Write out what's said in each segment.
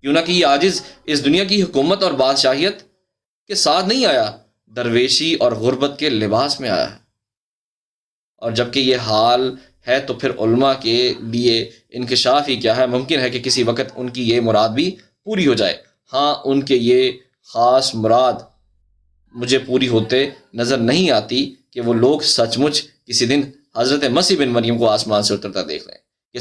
کیوں نہ کہ یہ عاجز اس دنیا کی حکومت اور بادشاہیت کے ساتھ نہیں آیا، درویشی اور غربت کے لباس میں آیا ہے۔ اور جب کہ یہ حال ہے تو پھر علماء کے لیے انکشاف ہی کیا ہے، ممکن ہے کہ کسی وقت ان کی یہ مراد بھی پوری ہو جائے۔ ہاں، ان کے یہ خاص مراد مجھے پوری ہوتے نظر نہیں آتی کہ وہ لوگ سچ مچ کسی دن حضرت مسیح بن مریم کو آسمان سے اترتا دیکھ لیں۔ یہ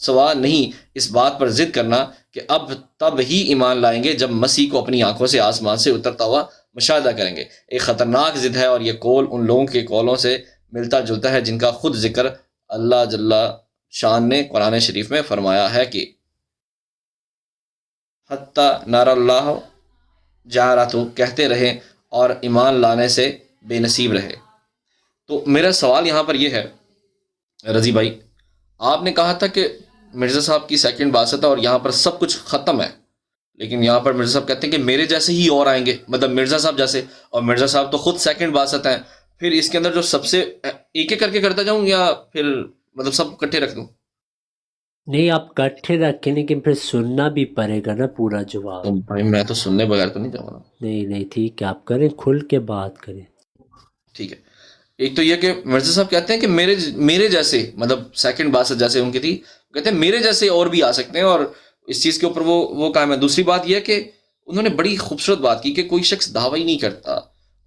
سوا نہیں اس بات پر ضد کرنا کہ اب تب ہی ایمان لائیں گے جب مسیح کو اپنی آنکھوں سے آسمان سے اترتا ہوا مشاہدہ کریں گے۔ ایک خطرناک ضد ہے، اور یہ قول ان لوگوں کے قولوں سے ملتا جلتا ہے جن کا خود ذکر اللہ جل شان نے قرآن شریف میں فرمایا ہے کہ حتی نار اللہ جارا، تو کہتے رہے اور ایمان لانے سے بے نصیب رہے۔ تو میرا سوال یہاں پر یہ ہے رضی بھائی، آپ نے کہا تھا کہ مرزا صاحب کی سیکنڈ باسط ہے اور یہاں پر سب کچھ ختم ہے، لیکن یہاں پر مرزا صاحب کہتے ہیں کہ میرے جیسے ہی اور آئیں گے، مطلب مرزا صاحب جیسے، اور مرزا صاحب تو خود سیکنڈ باسط ہیں۔ پھر اس کے اندر جو سب سے ایک ایک کر کے کرتا جاؤں یا پھر مطلب سب اکٹھے رکھ دوں؟ نہیں، آپ کٹھے رکھیں، لیکن پھر سننا بھی پڑے گا نا پورا جواب۔ تو بھائی میں تو سننے بغیر تو نہیں جاؤں گا۔ نہیں ٹھیک ہے، آپ کریں، کھل کے بات کریں۔ ٹھیک ہے، ایک تو یہ کہ مرزا صاحب کہتے ہیں کہ میرے جیسے، مطلب سیکنڈ باسط جیسے ان کی تھی، کہتے ہیں میرے جیسے اور بھی آ سکتے ہیں، اور اس چیز کے اوپر وہ قائم ہے۔ دوسری بات یہ کہ انہوں نے بڑی خوبصورت بات کی کہ کوئی شخص دعویٰ ہی نہیں کرتا،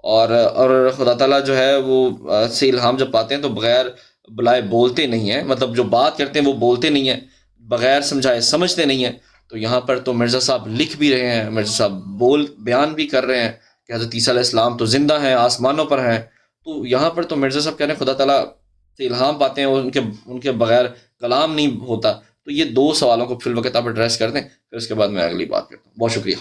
اور خدا تعالیٰ جو ہے وہ سے الہام جب پاتے ہیں تو بغیر بلائے بولتے نہیں ہیں، مطلب جو بات کرتے ہیں وہ بولتے نہیں ہیں، بغیر سمجھائے سمجھتے نہیں ہیں۔ تو یہاں پر تو مرزا صاحب لکھ بھی رہے ہیں، مرزا صاحب بیان بھی کر رہے ہیں کہ حضرت عیسیٰ علیہ السلام تو زندہ ہیں، آسمانوں پر ہیں۔ تو یہاں پر تو مرزا صاحب کہہ رہے ہیں خدا تعالیٰ سے الہام پاتے ہیں، اور ان کے بغیر کلام نہیں ہوتا۔ تو یہ دو سوالوں کو فی الوقت آپ ایڈریس کر دیں، پھر اس کے بعد میں اگلی بات کرتا ہوں۔ بہت شکریہ۔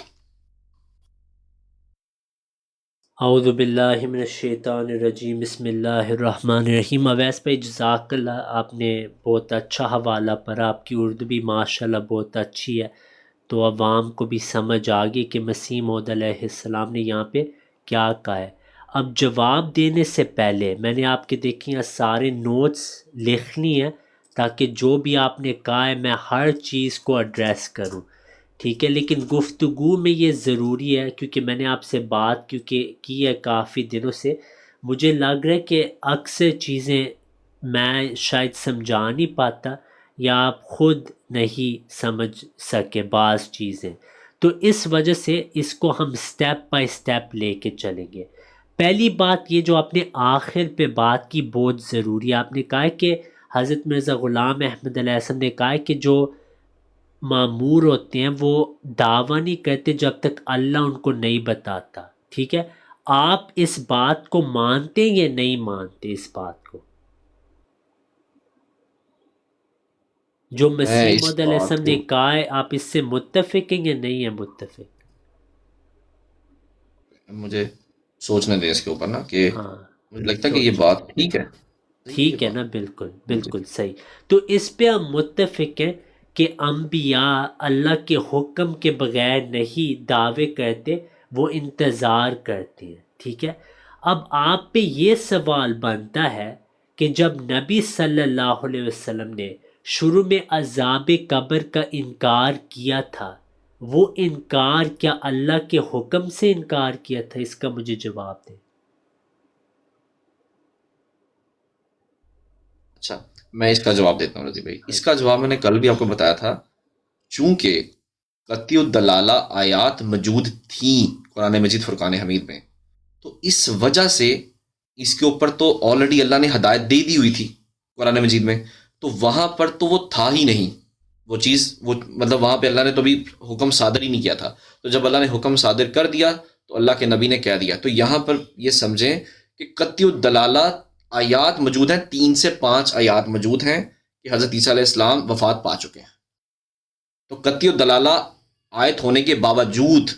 اعوذ باللہ من الشیطان الرجیم، بسم اللہ الرحمن الرحیم۔ اویس بھائی جزاک اللہ، آپ نے بہت اچھا حوالہ پڑھا، آپ کی اردو بھی ماشاءاللہ بہت اچھی ہے، تو عوام کو بھی سمجھ آ گئی کہ مسیح موعود علیہ السلام نے یہاں پہ کیا کہا ہے۔ اب جواب دینے سے پہلے میں نے آپ کے دیکھیں سارے نوٹس لکھ لی ہیں، تاکہ جو بھی آپ نے کہا ہے میں ہر چیز کو ایڈریس کروں، ٹھیک ہے۔ لیکن گفتگو میں یہ ضروری ہے، کیونکہ میں نے آپ سے بات کی ہے کافی دنوں سے، مجھے لگ رہا ہے کہ اکثر چیزیں میں شاید سمجھا نہیں پاتا، یا آپ خود نہیں سمجھ سکے بعض چیزیں، تو اس وجہ سے اس کو ہم سٹیپ بائی سٹیپ لے کے چلیں گے۔ پہلی بات یہ جو آپ نے آخر پہ بات کی بہت ضروری ہے، آپ نے کہا ہے کہ حضرت مرزا غلام احمد علیہ السلام نے کہا ہے کہ جو مامور ہوتے ہیں وہ دعویٰ نہیں کرتے جب تک اللہ ان کو نہیں بتاتا، ٹھیک ہے۔ آپ اس بات کو مانتے یا نہیں مانتے؟ اس بات کو جو میں مسیح اس موعود علیہ بات السلام نے کو کہا ہے، آپ اس سے متفق ہیں یا نہیں ہیں متفق؟ مجھے سوچنے دیں اس کے اوپر نا، کہ ہاں، مجھے لگتا ہے کہ یہ سوچ، بات ٹھیک ہے، صحیح یہ ٹھیک ہے نا، بات۔ بالکل جی بالکل صحیح۔ تو اس پہ ہم متفق ہیں کہ انبیاء اللہ کے حکم کے بغیر نہیں دعوے کرتے، وہ انتظار کرتے ہیں، ٹھیک ہے۔ اب آپ پہ یہ سوال بنتا ہے کہ جب نبی صلی اللہ علیہ وسلم نے شروع میں عذاب قبر کا انکار کیا تھا، وہ انکار کیا اللہ کے حکم سے انکار کیا تھا؟ اس کا مجھے جواب دیں۔ اچھا، میں اس کا جواب دیتا ہوں رضی بھائی۔ ہاں اس جی، کا جواب میں نے کل بھی آپ کو بتایا تھا، چونکہ قطعی الدلالہ آیات موجود تھیں قرآن مجید فرقان حمید میں، تو اس وجہ سے اس کے اوپر تو آلریڈی اللہ نے ہدایت دے دی ہوئی تھی قرآن مجید میں، تو وہاں پر تو وہ تھا ہی نہیں وہ چیز، وہ مطلب وہاں پہ اللہ نے تو بھی حکم صادر ہی نہیں کیا تھا۔ تو جب اللہ نے حکم صادر کر دیا تو اللہ کے نبی نے کہہ دیا، تو یہاں پر یہ سمجھیں کہ قطعی الدلالہ آیات موجود ہیں، 3 سے 5 آیات موجود ہیں کہ حضرت عیسیٰ علیہ السلام وفات پا چکے ہیں۔ تو قطعی الدلالہ آیت ہونے کے باوجود،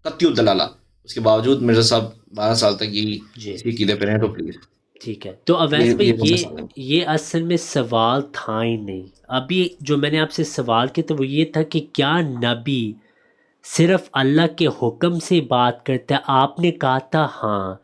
قطعی الدلالہ اس کے باوجود مرزا صاحب 12 سال تک یہی جی اسی عقیدے پہ رہے، تو پلیز ٹھیک ہے۔ تو اویس بھائی یہ مسئلہ سامنے۔ یہ اصل میں سوال تھا ہی نہیں، ابھی جو میں نے آپ سے سوال کیا تھا وہ یہ تھا کہ کیا نبی صرف اللہ کے حکم سے بات کرتا ہے؟ آپ نے کہا تھا ہاں۔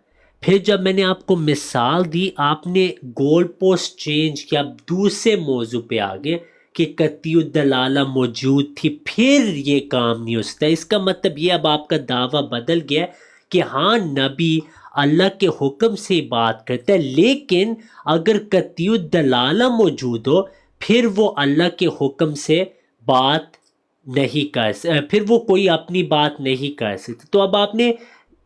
پھر جب میں نے آپ کو مثال دی، آپ نے گول پوسٹ چینج کیا، دوسرے موضوع پہ آ گئے کہ قطعی الدلالہ موجود تھی پھر یہ کام نہیں ہو سکتا. اس کا مطلب یہ اب آپ کا دعویٰ بدل گیا ہے کہ ہاں نبی اللہ کے حکم سے بات کرتا ہے، لیکن اگر قطعی الدلالہ موجود ہو پھر وہ اللہ کے حکم سے بات نہیں کر سکتا، پھر وہ کوئی اپنی بات نہیں کر سکتا. تو اب آپ نے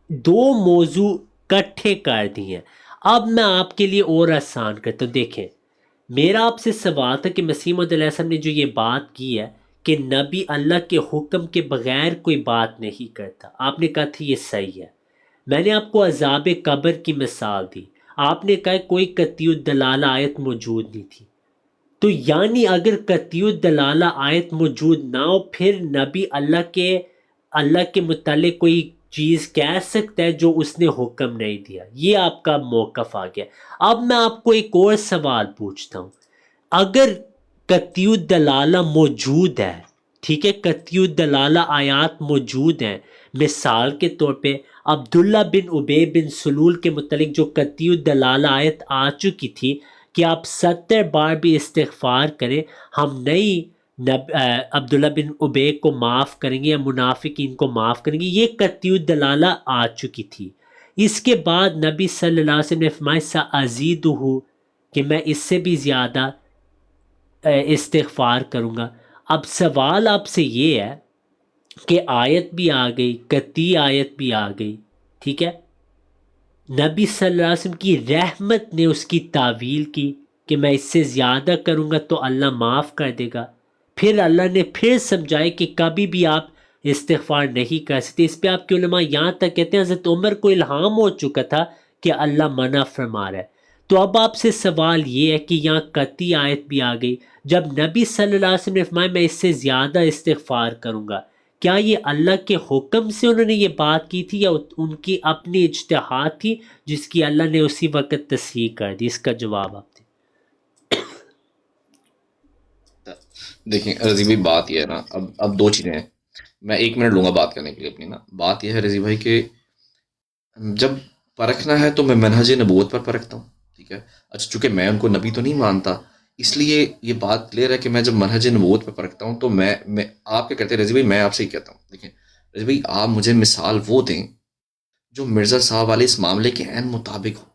دو موضوع کٹھے کر دیے. اب میں آپ کے لیے اور آسان کرتا ہوں. دیکھیں میرا آپ سے سوال تھا کہ مسیح موعود علیہ السلام نے جو یہ بات کی ہے کہ نبی اللہ کے حکم کے بغیر کوئی بات نہیں کرتا، آپ نے کہا تھا یہ صحیح ہے. میں نے آپ کو عذاب قبر کی مثال دی، آپ نے کہا کوئی قطعی الدلالہ آیت موجود نہیں تھی. تو یعنی اگر قطعی الدلالہ آیت موجود نہ ہو پھر نبی اللہ کے متعلق کوئی چیز کہہ سکتا ہے جو اس نے حکم نہیں دیا. یہ آپ کا موقف آ گیا. اب میں آپ کو ایک اور سوال پوچھتا ہوں. اگر قطعی الدلالہ موجود ہے، ٹھیک ہے، قطعی الدلالہ آیات موجود ہیں، مثال کے طور پہ عبداللہ بن ابی بن سلول کے متعلق جو قطعی الدلالہ آیت آ چکی تھی کہ آپ 70 بار بھی استغفار کریں ہم نئی عبداللہ بن ابی کو معاف کریں گے یا منافقین کو معاف کریں گے، یہ قطعی الدلالہ آ چکی تھی. اس کے بعد نبی صلی اللہ علیہ وسلم نے فرمایا سأزیدہ کہ میں اس سے بھی زیادہ استغفار کروں گا. اب سوال آپ سے یہ ہے کہ آیت بھی آ گئی، قطعی آیت بھی آ گئی، ٹھیک ہے، نبی صلی اللہ علیہ وسلم کی رحمت نے اس کی تعویل کی کہ میں اس سے زیادہ کروں گا تو اللہ معاف کر دے گا. پھر اللہ نے پھر سمجھائے کہ کبھی بھی آپ استغفار نہیں کر سکتے. اس پہ آپ کے علماء یہاں تک کہتے ہیں حضرت عمر کو الہام ہو چکا تھا کہ اللہ منع فرما رہا ہے. تو اب آپ سے سوال یہ ہے کہ یہاں قطعی آیت بھی آ گئی، جب نبی صلی اللہ علیہ وسلم نے فرمایا میں اس سے زیادہ استغفار کروں گا، کیا یہ اللہ کے حکم سے انہوں نے یہ بات کی تھی یا ان کی اپنی اجتہاد تھی جس کی اللہ نے اسی وقت تصحیح کر دی؟ اس کا جواب آپ دیں. دیکھیں رضی بھائی بات یہ ہے نا، اب دو چیزیں ہیں، میں 1 منٹ لوں گا بات کرنے کے لیے اپنی نا. بات یہ ہے رضی بھائی کہ جب پرکھنا ہے تو میں منہج نبوت پر پرکھتا ہوں، ٹھیک ہے. اچھا چونکہ میں ان کو نبی تو نہیں مانتا اس لیے یہ بات کلیئر ہے کہ میں جب منہج نبوت پہ پرکھتا ہوں تو میں آپ کیا کہتے ہیں رضی بھائی، میں آپ سے ہی کہتا ہوں. دیکھیں رضی بھائی آپ مجھے مثال وہ دیں جو مرزا صاحب والے اس معاملے کے عین مطابق ہو.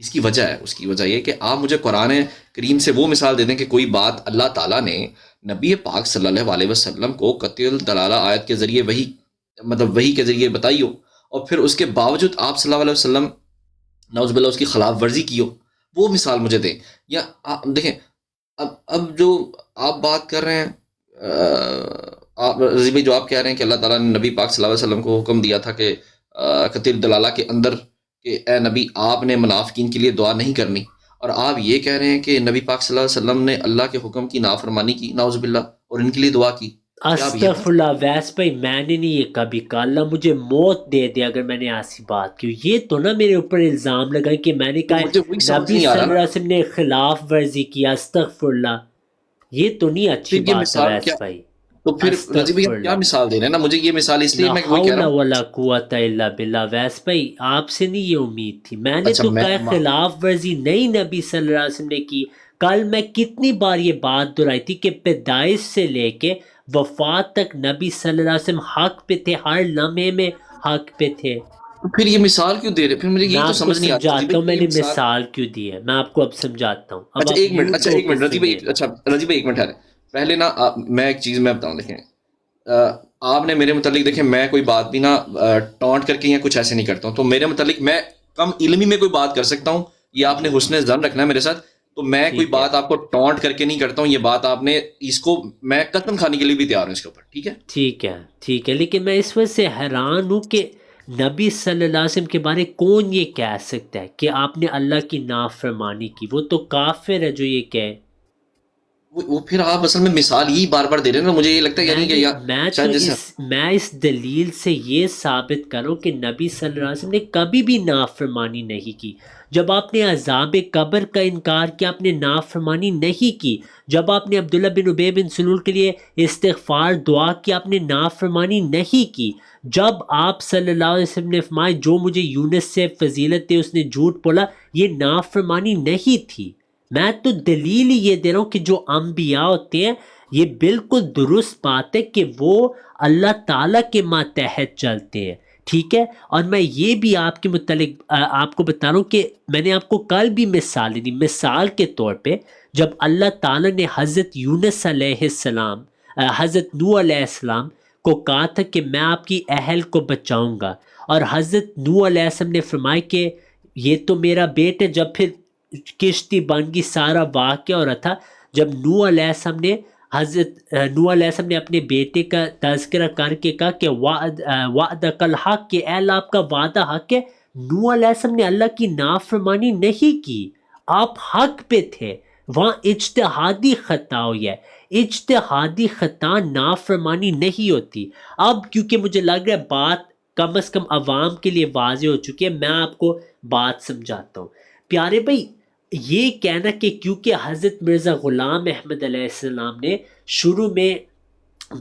اس کی وجہ ہے، اس کی وجہ یہ کہ آپ مجھے قرآن کریم سے وہ مثال دے دیں کہ کوئی بات اللہ تعالیٰ نے نبی پاک صلی اللہ علیہ وسلم کو قطعی الدلالہ آیت کے ذریعے وحی کے ذریعے بتائی ہو، اور پھر اس کے باوجود آپ صلی اللہ علیہ وسلم نعوذ باللہ اس کی خلاف ورزی کی ہو، وہ مثال مجھے دیں. یا دیکھیں اب جو آپ بات کر رہے ہیں رضی بھائی، جو آپ کہہ رہے ہیں کہ اللہ تعالیٰ نے نبی پاک صلی اللہ علیہ وسلم کو حکم دیا تھا کہ قطعی الدلالہ کے اندر کہ اے نبی آپ نے منافقین کے لیے دعا نہیں کرنی، اور آپ یہ کہہ رہے ہیں کہ نبی پاک صلی اللہ علیہ وسلم نے اللہ کے حکم کی نافرمانی کی نعوذ باللہ اور ان کے لیے دعا کی. استغفر اللہ. ویس بھائی میں نے نہیں یہ کبھی کہا، اللہ مجھے موت دے دے اگر میں نے ایسی بات کی. یہ تو نہ میرے اوپر الزام لگائیں کہ میں نے کہا نبی صلی اللہ علیہ وسلم نے خلاف ورزی کیا. استغفر اللہ، یہ تو نہیں اچھی بات ہے ویس بھائی. تو پھر رضی بھائی کیا مثال دے رہے ہیں نا مجھے، یہ مثال اس لیے میں وہی کہہ رہا ہوں. ولا قوت الا باللہ. ویس بھائی آپ سے نہیں یہ امید تھی، میں نے تو کہا خلاف ورزی نہیں نبی صلی اللہ علیہ وسلم نے کی. کل میں کتنی بار یہ بات دہرائی تھی کہ پیدائش سے لے کے وفات تک نبی صلی اللہ علیہ وسلم حق پہ تھے، ہر لمحے میں حق پہ تھے. پھر یہ مثال کیوں دے رہے؟ پھر مجھے یہ تو سمجھ نہیں آتا. سمجھاتا ہوں میں نے مثال کیوں دی ہے، میں آپ کو اب سمجھاتا ہوں. اچھا ایک منٹ رضی بھائی، رضی بھائی ایک منٹ ہے پہلے نا میں ایک چیز میں بتاؤں. دیکھیں آپ نے میرے متعلق، دیکھیں میں کوئی بات بھی نا ٹونٹ کر کے یا کچھ ایسے نہیں کرتا ہوں، تو میرے متعلق میں کم علمی میں کوئی بات کر سکتا ہوں، یہ آپ نے حسن ظن رکھنا ہے میرے ساتھ. تو میں کوئی بات آپ کو ٹونٹ کر کے نہیں کرتا ہوں، یہ بات آپ نے اس کو میں قسم کھانے کے لیے بھی تیار ہوں اس کے اوپر، ٹھیک ہے. ٹھیک ہے لیکن میں اس وجہ سے حیران ہوں کہ نبی صلی اللہ علیہ وسلم کے بارے کون یہ کہہ سکتا ہے کہ آپ نے اللہ کی نافرمانی کی؟ وہ تو کافر ہے جو یہ کہے. وہ پھر آپ اصل میں مثال یہی بار بار دے رہے ہیں نا، مجھے یہ لگتا ہے یعنی کہ میں اس دلیل سے یہ ثابت کروں کہ نبی صلی اللہ علیہ وسلم نے کبھی بھی نافرمانی نہیں کی. جب آپ نے عذاب قبر کا انکار کیا آپ نے نافرمانی نہیں کی. جب آپ نے عبداللہ بن ابی بن سلول کے لیے استغفار دعا کی آپ نے نافرمانی نہیں کی. جب آپ صلی اللہ علیہ وسلم نے فرمایا جو مجھے یونس سے فضیلت دے اس نے جھوٹ بولا، یہ نافرمانی نہیں تھی. میں تو دلیل ہی یہ دے رہا ہوں کہ جو انبیاء ہوتے ہیں یہ بالکل درست بات ہے کہ وہ اللہ تعالیٰ کے ماتحت چلتے ہیں، ٹھیک ہے۔ اور میں یہ بھی آپ کے متعلق آپ کو بتا رہا ہوں کہ میں نے آپ کو کل بھی مثالیں دی۔ مثال کے طور پہ جب اللہ تعالیٰ نے حضرت یونس علیہ السلام حضرت نوح علیہ السلام کو کہا تھا کہ میں آپ کی اہل کو بچاؤں گا، اور حضرت نوح علیہ السلام نے فرمایا کہ یہ تو میرا بیٹا ہے، جب پھر کشتی بن گئی، سارا واقعہ ہو رہا تھا، جب نوح علیہ السلام نے اپنے بیٹے کا تذکرہ کر کے کہا کہ وعدک الحق، کہ اے اللہ آپ کا وعدہ حق ہے، نوح علیہ السلام نے اللہ کی نافرمانی نہیں کی، آپ حق پہ تھے، وہاں اجتہادی خطا ہوئی ہے۔ اجتہادی خطا نافرمانی نہیں ہوتی۔ اب کیونکہ مجھے لگ رہا ہے بات کم از کم عوام کے لیے واضح ہو چکی ہے، میں آپ کو بات سمجھاتا ہوں۔ پیارے بھائی، یہ کہنا کہ کیونکہ حضرت مرزا غلام احمد علیہ السلام نے شروع میں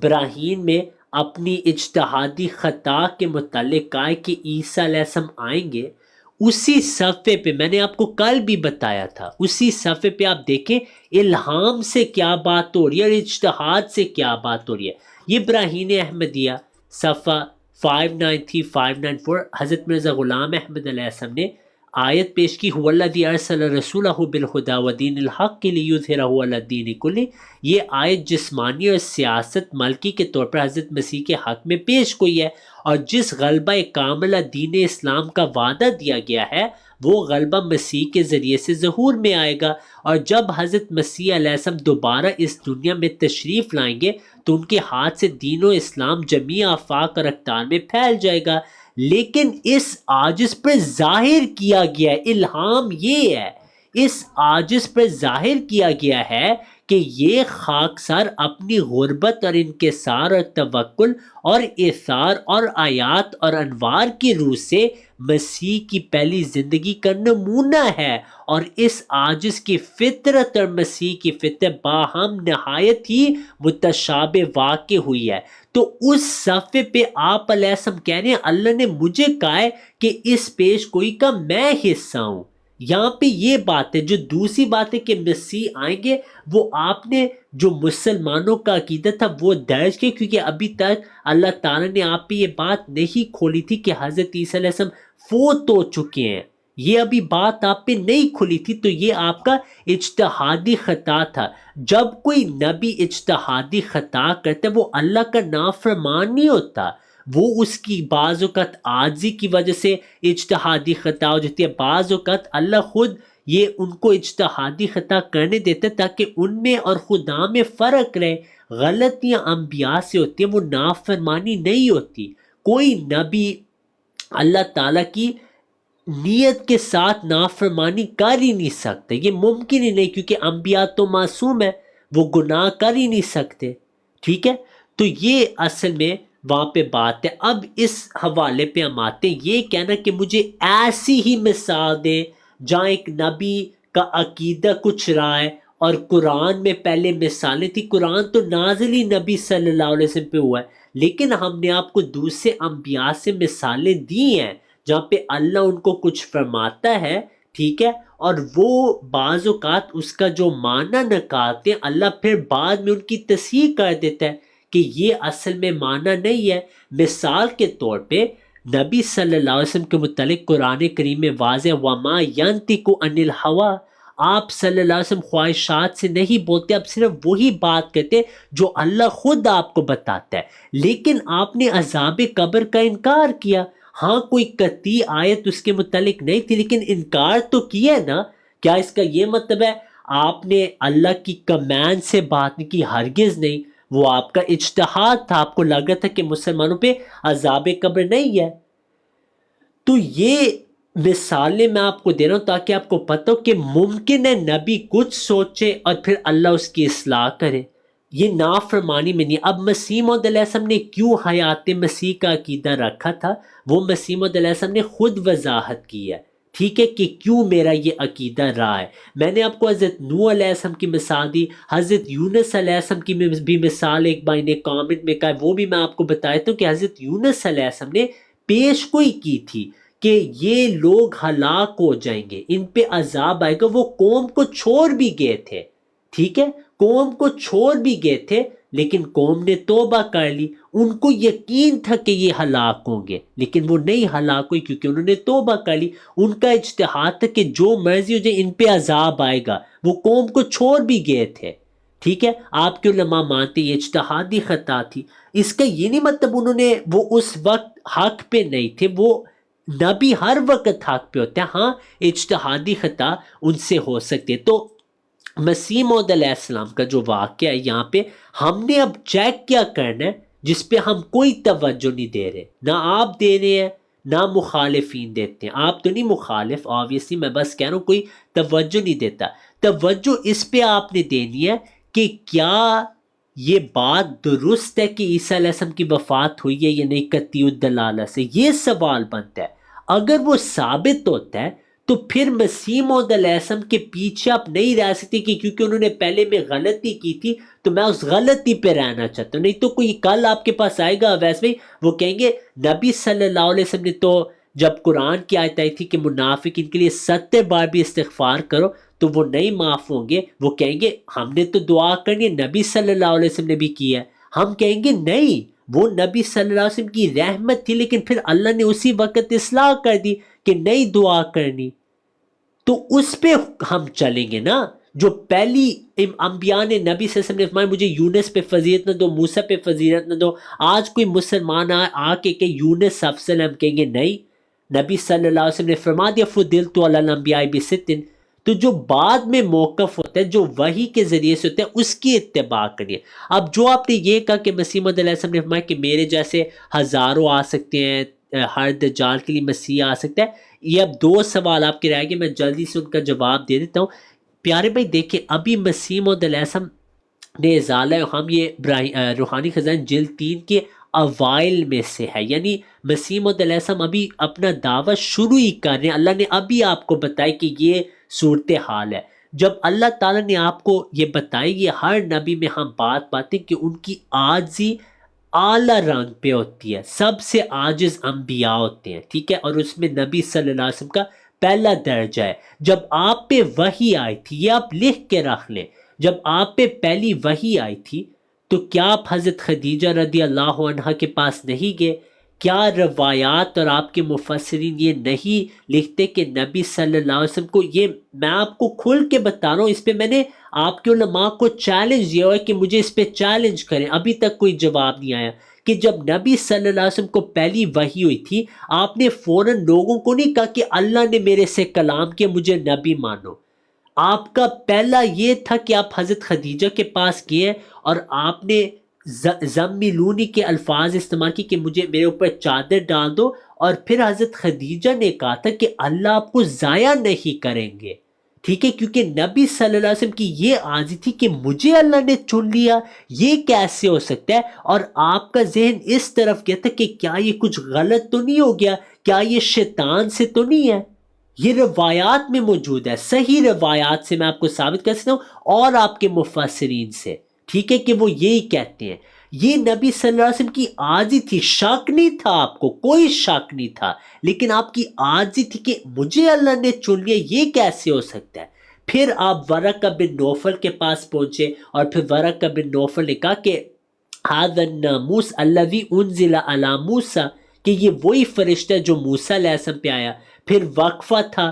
براہین میں اپنی اجتہادی خطا کے متعلق کہا کہ عیسیٰ علیہ السلام آئیں گے، اسی صفحے پہ میں نے آپ کو کل بھی بتایا تھا، اسی صفحے پہ آپ دیکھیں الہام سے کیا بات ہو رہی ہے اور اجتہاد سے کیا بات ہو رہی ہے۔ یہ براہین احمدیہ صفحہ 593 594 حضرت مرزا غلام احمد علیہ السلام نے آیت پیش کی، هو الذی ارسل رسولہ بالہدی ودین الحق لیظہرہ علی الدین کلہ۔ یہ آیت جسمانی اور سیاست ملکی کے طور پر حضرت مسیح کے حق میں پیش ہوئی ہے، اور جس غلبہ کاملہ دین اسلام کا وعدہ دیا گیا ہے وہ غلبہ مسیح کے ذریعے سے ظہور میں آئے گا، اور جب حضرت مسیح علیہ السلام دوبارہ اس دنیا میں تشریف لائیں گے تو ان کے ہاتھ سے دین و اسلام جمیع آفاق اور اقطار میں پھیل جائے گا۔ لیکن اس عاجز پر ظاہر کیا گیا ہے، الہام یہ ہے، اس عاجز پر ظاہر کیا گیا ہے کہ یہ خاکسار اپنی غربت اور انکسار اور توکل اور ایثار اور آیات اور انوار کی روح سے مسیح کی پہلی زندگی کا نمونہ ہے، اور اس عاجز کی فطرت اور مسیح کی فطرت باہم نہایت ہی متشابہ واقع ہوئی ہے۔ تو اس صفحے پہ آپ علیہ السلام کہہ رہے ہیں اللہ نے مجھے کہا ہے کہ اس پیش گوئی کا میں حصہ ہوں۔ یہاں پہ یہ بات ہے۔ جو دوسری بات ہے کہ مسیح آئیں گے، وہ آپ نے جو مسلمانوں کا عقیدہ تھا وہ درج کیا، کیونکہ ابھی تک اللہ تعالیٰ نے آپ پہ یہ بات نہیں کھولی تھی کہ حضرت عیسیٰ علیہ السلام فوت ہو چکے ہیں، یہ ابھی بات آپ پہ نہیں کھلی تھی، تو یہ آپ کا اجتہادی خطا تھا۔ جب کوئی نبی اجتہادی خطا کرتا ہے وہ اللہ کا نافرمان نہیں ہوتا، وہ اس کی بعض اوقات عاجزی کی وجہ سے اجتہادی خطا ہو جاتی ہے، بعض اوقات اللہ خود یہ ان کو اجتہادی خطا کرنے دیتا ہے تاکہ ان میں اور خدا میں فرق رہے۔ غلطیاں انبیاء سے ہوتی ہیں، وہ نافرمانی نہیں ہوتی۔ کوئی نبی اللہ تعالیٰ کی نیت کے ساتھ نافرمانی کر ہی نہیں سکتے، یہ ممکن ہی نہیں، کیونکہ انبیاء تو معصوم ہے، وہ گناہ کر ہی نہیں سکتے، ٹھیک ہے۔ تو یہ اصل میں وہاں پہ بات ہے۔ اب اس حوالے پہ ہم آتے ہیں، یہ کہنا کہ مجھے ایسی ہی مثال دیں جہاں ایک نبی کا عقیدہ کچھ رہا ہے، اور قرآن میں پہلے مثالیں تھی، قرآن تو نازل ہی نبی صلی اللہ علیہ وسلم پہ ہوا ہے، لیکن ہم نے آپ کو دوسرے انبیاء سے مثالیں دی ہیں جہاں پہ اللہ ان کو کچھ فرماتا ہے، ٹھیک ہے، اور وہ بعض اوقات اس کا جو معنی نکالتے ہیں، اللہ پھر بعد میں ان کی تصحیح کر دیتا ہے کہ یہ اصل میں معنی نہیں ہے۔ مثال کے طور پہ نبی صلی اللہ علیہ وسلم کے متعلق قرآن کریم میں واضح وَمَا يَنْطِقُ عَنِ الْهَوَىٰ، آپ صلی اللہ علیہ وسلم خواہشات سے نہیں بولتے، آپ صرف وہی بات کہتے جو اللہ خود آپ کو بتاتا ہے۔ لیکن آپ نے عذاب قبر کا انکار کیا، ہاں کوئی قطعی آیت اس کے متعلق نہیں تھی لیکن انکار تو کیا نا۔ کیا اس کا یہ مطلب ہے آپ نے اللہ کی کمانڈ سے بات نہیں کی؟ ہرگز نہیں، وہ آپ کا اجتہاد تھا، آپ کو لگ رہا تھا کہ مسلمانوں پہ عذاب قبر نہیں ہے۔ تو یہ مثالیں میں آپ کو دے رہا ہوں تاکہ آپ کو پتہ ہو کہ ممکن ہے نبی کچھ سوچے اور پھر اللہ اس کی اصلاح کرے، یہ نافرمانی میں نہیں۔ اب مسیح موعود علیہ السلام نے کیوں حیات مسیح کا عقیدہ رکھا تھا، وہ مسیح موعود علیہ السلام نے خود وضاحت کی ہے، ٹھیک ہے، کہ کیوں میرا یہ عقیدہ رہا ہے۔ میں نے آپ کو حضرت نوح علیہ السلام کی مثال دی، حضرت یونس علیہ السلام کی بھی مثال ایک بھائی نے کامنٹ میں کہا، وہ بھی میں آپ کو بتایا ہوں کہ حضرت یونس علیہ السلام نے پیش گوئی کی تھی کہ یہ لوگ ہلاک ہو جائیں گے، ان پہ عذاب آئے گا، وہ قوم کو چھوڑ بھی گئے تھے، ٹھیک ہے، قوم کو چھوڑ بھی گئے تھے لیکن قوم نے توبہ کر لی. ان کو یقین تھا کہ یہ ہلاک ہوں گے لیکن وہ نہیں ہلاک ہوئی کیونکہ انہوں نے توبہ کر لی. ان کا اجتہاد تھا کہ جو مرضی ہو جائے ان پہ عذاب آئے گا. وہ قوم کو چھوڑ بھی گئے تھے. ٹھیک ہے، آپ کے علماء مانتے یہ اجتہادی خطا تھی. اس کا یہ نہیں مطلب انہوں نے وہ اس وقت حق پہ نہیں تھے. وہ نبی ہر وقت حق پہ ہوتے ہیں. ہاں اجتہادی خطا ان سے ہو سکتی ہے. تو مسیح موعود علیہ السلام کا جو واقعہ ہے یہاں پہ ہم نے اب چیک کیا کرنا ہے، جس پہ ہم کوئی توجہ نہیں دے رہے. نہ آپ دے رہے ہیں نہ مخالفین دیتے ہیں. آپ تو نہیں مخالف، آبویسلی میں بس کہہ رہا ہوں کوئی توجہ نہیں دیتا. توجہ اس پہ آپ نے دینی ہے کہ کیا یہ بات درست ہے کہ عیسیٰ علیہ السلام کی وفات ہوئی ہے یا نہیں قطعی الدلالہ سے. یہ سوال بنتا ہے. اگر وہ ثابت ہوتا ہے تو پھر مسیح موعود علیہ السلام کے پیچھے آپ نہیں رہ سکتے کہ کیونکہ انہوں نے پہلے میں غلطی کی تھی تو میں اس غلطی پہ رہنا چاہتا ہوں. نہیں تو کوئی کل آپ کے پاس آئے گا ویسے وہ کہیں گے نبی صلی اللہ علیہ وسلم نے تو جب قرآن کی آیت آئی تھی کہ منافقین کے لیے 70 بار بھی استغفار کرو تو وہ نہیں معاف ہوں گے. وہ کہیں گے ہم نے تو دعا کرنی ہے، نبی صلی اللہ علیہ وسلم نے بھی کی ہے. ہم کہیں گے نہیں، وہ نبی صلی اللہ علیہ وسلم کی رحمت تھی لیکن پھر اللہ نے اسی وقت اصلاح کر دی کہ نہیں دعا کرنی. تو اس پہ ہم چلیں گے نا. جو پہلی انبیاء نے نبی صلی اللہ علیہ وسلم نے فرمایا مجھے یونس پہ فضیلت نہ دو، موسیٰ پہ فضیلت نہ دو. آج کوئی مسلمان آ کے کہ یونس افضل، ہم کہیں گے نہیں، نبی صلی اللہ علیہ وسلم نے فرما دیا فضلت علی الانبیاء بست. تو جو بعد میں موقف ہوتا ہے جو وحی کے ذریعے سے ہوتا ہے اس کی اتباع کریے. اب جو آپ نے یہ کہا کہ مسیح موعود علیہ السلام نے فرمایا کہ میرے جیسے ہزاروں آ سکتے ہیں، ہر دجال کے لیے مسیح آ سکتا ہے. یہ اب 2 سوال آپ کے رہ گئے، میں جلدی سے ان کا جواب دے دیتا ہوں. پیارے بھائی دیکھیں، ابھی مسیح موعود علیہ السلام نے ازالہ ہم یہ روحانی خزائن جلد 3 کے اوائل میں سے ہے. یعنی مسیح موعود علیہ السلام ابھی اپنا دعویٰ شروع ہی کر رہے ہیں. اللہ نے ابھی آپ کو بتایا کہ یہ صورتحال ہے. جب اللہ تعالیٰ نے آپ کو یہ بتائی، یہ ہر نبی میں ہم بات پاتے کہ ان کی عاجزی اعلیٰ رنگ پہ ہوتی ہے. سب سے عاجز انبیاء ہوتے ہیں، ٹھیک ہے، اور اس میں نبی صلی اللہ علیہ وسلم کا پہلا درجہ ہے. جب آپ پہ وحی آئی تھی، یہ آپ لکھ کے رکھ لیں، جب آپ پہ پہلی وحی آئی تھی تو کیا آپ حضرت خدیجہ رضی اللہ عنہا کے پاس نہیں گئے؟ کیا روایات اور آپ کے مفسرین یہ نہیں لکھتے کہ نبی صلی اللہ علیہ وسلم کو، یہ میں آپ کو کھل کے بتا رہا ہوں، اس پہ میں نے آپ کے علماء کو چیلنج دیا ہے کہ مجھے اس پہ چیلنج کریں، ابھی تک کوئی جواب نہیں آیا. کہ جب نبی صلی اللہ علیہ وسلم کو پہلی وحی ہوئی تھی آپ نے فوراً لوگوں کو نہیں کہا کہ اللہ نے میرے سے کلام کیا مجھے نبی مانو. آپ کا پہلا یہ تھا کہ آپ حضرت خدیجہ کے پاس گئے اور آپ نے زملونی کے الفاظ استعمال کی کہ مجھے میرے اوپر چادر ڈال دو. اور پھر حضرت خدیجہ نے کہا تھا کہ اللہ آپ کو ضائع نہیں کریں گے، ٹھیک ہے، کیونکہ نبی صلی اللہ علیہ وسلم کی یہ عادت تھی کہ مجھے اللہ نے چن لیا، یہ کیسے ہو سکتا ہے. اور آپ کا ذہن اس طرف گیا تھا کہ کیا یہ کچھ غلط تو نہیں ہو گیا، کیا یہ شیطان سے تو نہیں ہے. یہ روایات میں موجود ہے، صحیح روایات سے میں آپ کو ثابت کر سکتا ہوں اور آپ کے مفسرین سے، ٹھیک ہے، کہ وہ یہی کہتے ہیں. یہ نبی صلی اللہ علیہ وسلم کی عاجزی تھی، شک نہیں تھا، آپ کو کوئی شک نہیں تھا، لیکن آپ کی عاجزی تھی کہ مجھے اللہ نے چن لیا، یہ کیسے ہو سکتا ہے. پھر آپ ورقہ بن نوفل کے پاس پہنچے اور پھر ورقہ بن نوفل نے کہا کہ ھذا الناموس الذی انزل علی موسیٰ، کہ یہ وہی فرشتہ ہے جو موسیٰ علیہ السلام پہ آیا. پھر وقفہ تھا،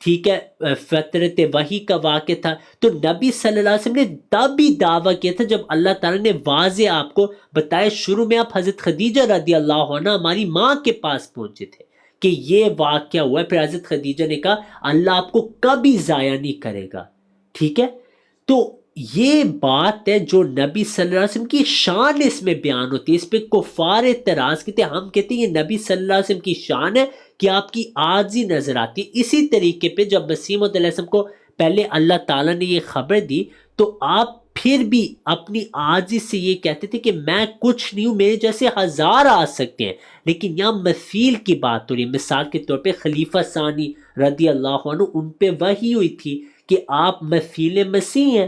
ٹھیک ہے، فترت وحی کا واقعہ تھا. تو نبی صلی اللہ علیہ وسلم نے تب بھی دعویٰ کیا تھا جب اللہ تعالیٰ نے واضح آپ کو بتایا. شروع میں آپ حضرت خدیجہ رضی اللہ عنہ ہماری ماں کے پاس پہنچے تھے کہ یہ واقعہ ہوا ہے. پھر حضرت خدیجہ نے کہا اللہ آپ کو کبھی ضائع نہیں کرے گا، ٹھیک ہے. تو یہ بات ہے جو نبی صلی اللہ علیہ وسلم کی شان اس میں بیان ہوتی ہے. اس پہ کفار اعتراض کہتے ہیں، ہم کہتے ہیں یہ نبی صلی اللہ علیہ وسلم کی شان ہے کہ آپ کی عاجزی نظر آتی ہے. اسی طریقے پہ جب مسیح موعود علیہ السلام کو پہلے اللہ تعالیٰ نے یہ خبر دی تو آپ پھر بھی اپنی عاجزی سے یہ کہتے تھے کہ میں کچھ نہیں ہوں، میرے جیسے 1000 آ سکتے ہیں. لیکن یہاں مثیل کی بات ہو رہی ہے. مثال کے طور پہ خلیفہ ثانی رضی اللہ عنہ، ان پہ وحی ہوئی تھی کہ آپ مثیل مسیح ہیں،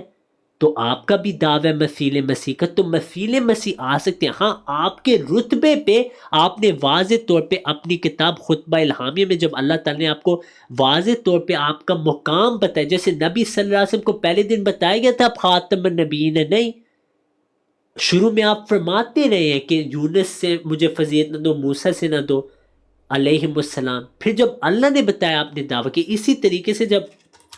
تو آپ کا بھی دعویٰ مثیل مسیح کا، تو مثیل مسیح آ سکتے ہیں. ہاں آپ کے رتبے پہ آپ نے واضح طور پہ اپنی کتاب خطبہ الہامیہ میں جب اللہ تعالیٰ نے آپ کو واضح طور پہ آپ کا مقام بتایا، جیسے نبی صلی اللہ علیہ وسلم کو پہلے دن بتایا گیا تھا آپ خاتم النبیین ہیں، نہیں، شروع میں آپ فرماتے رہے ہیں کہ یونس سے مجھے فضیلت نہ دو، موسیٰ سے نہ دو علیہم السلام. پھر جب اللہ نے بتایا آپ نے دعویٰ کی. اسی طریقے سے جب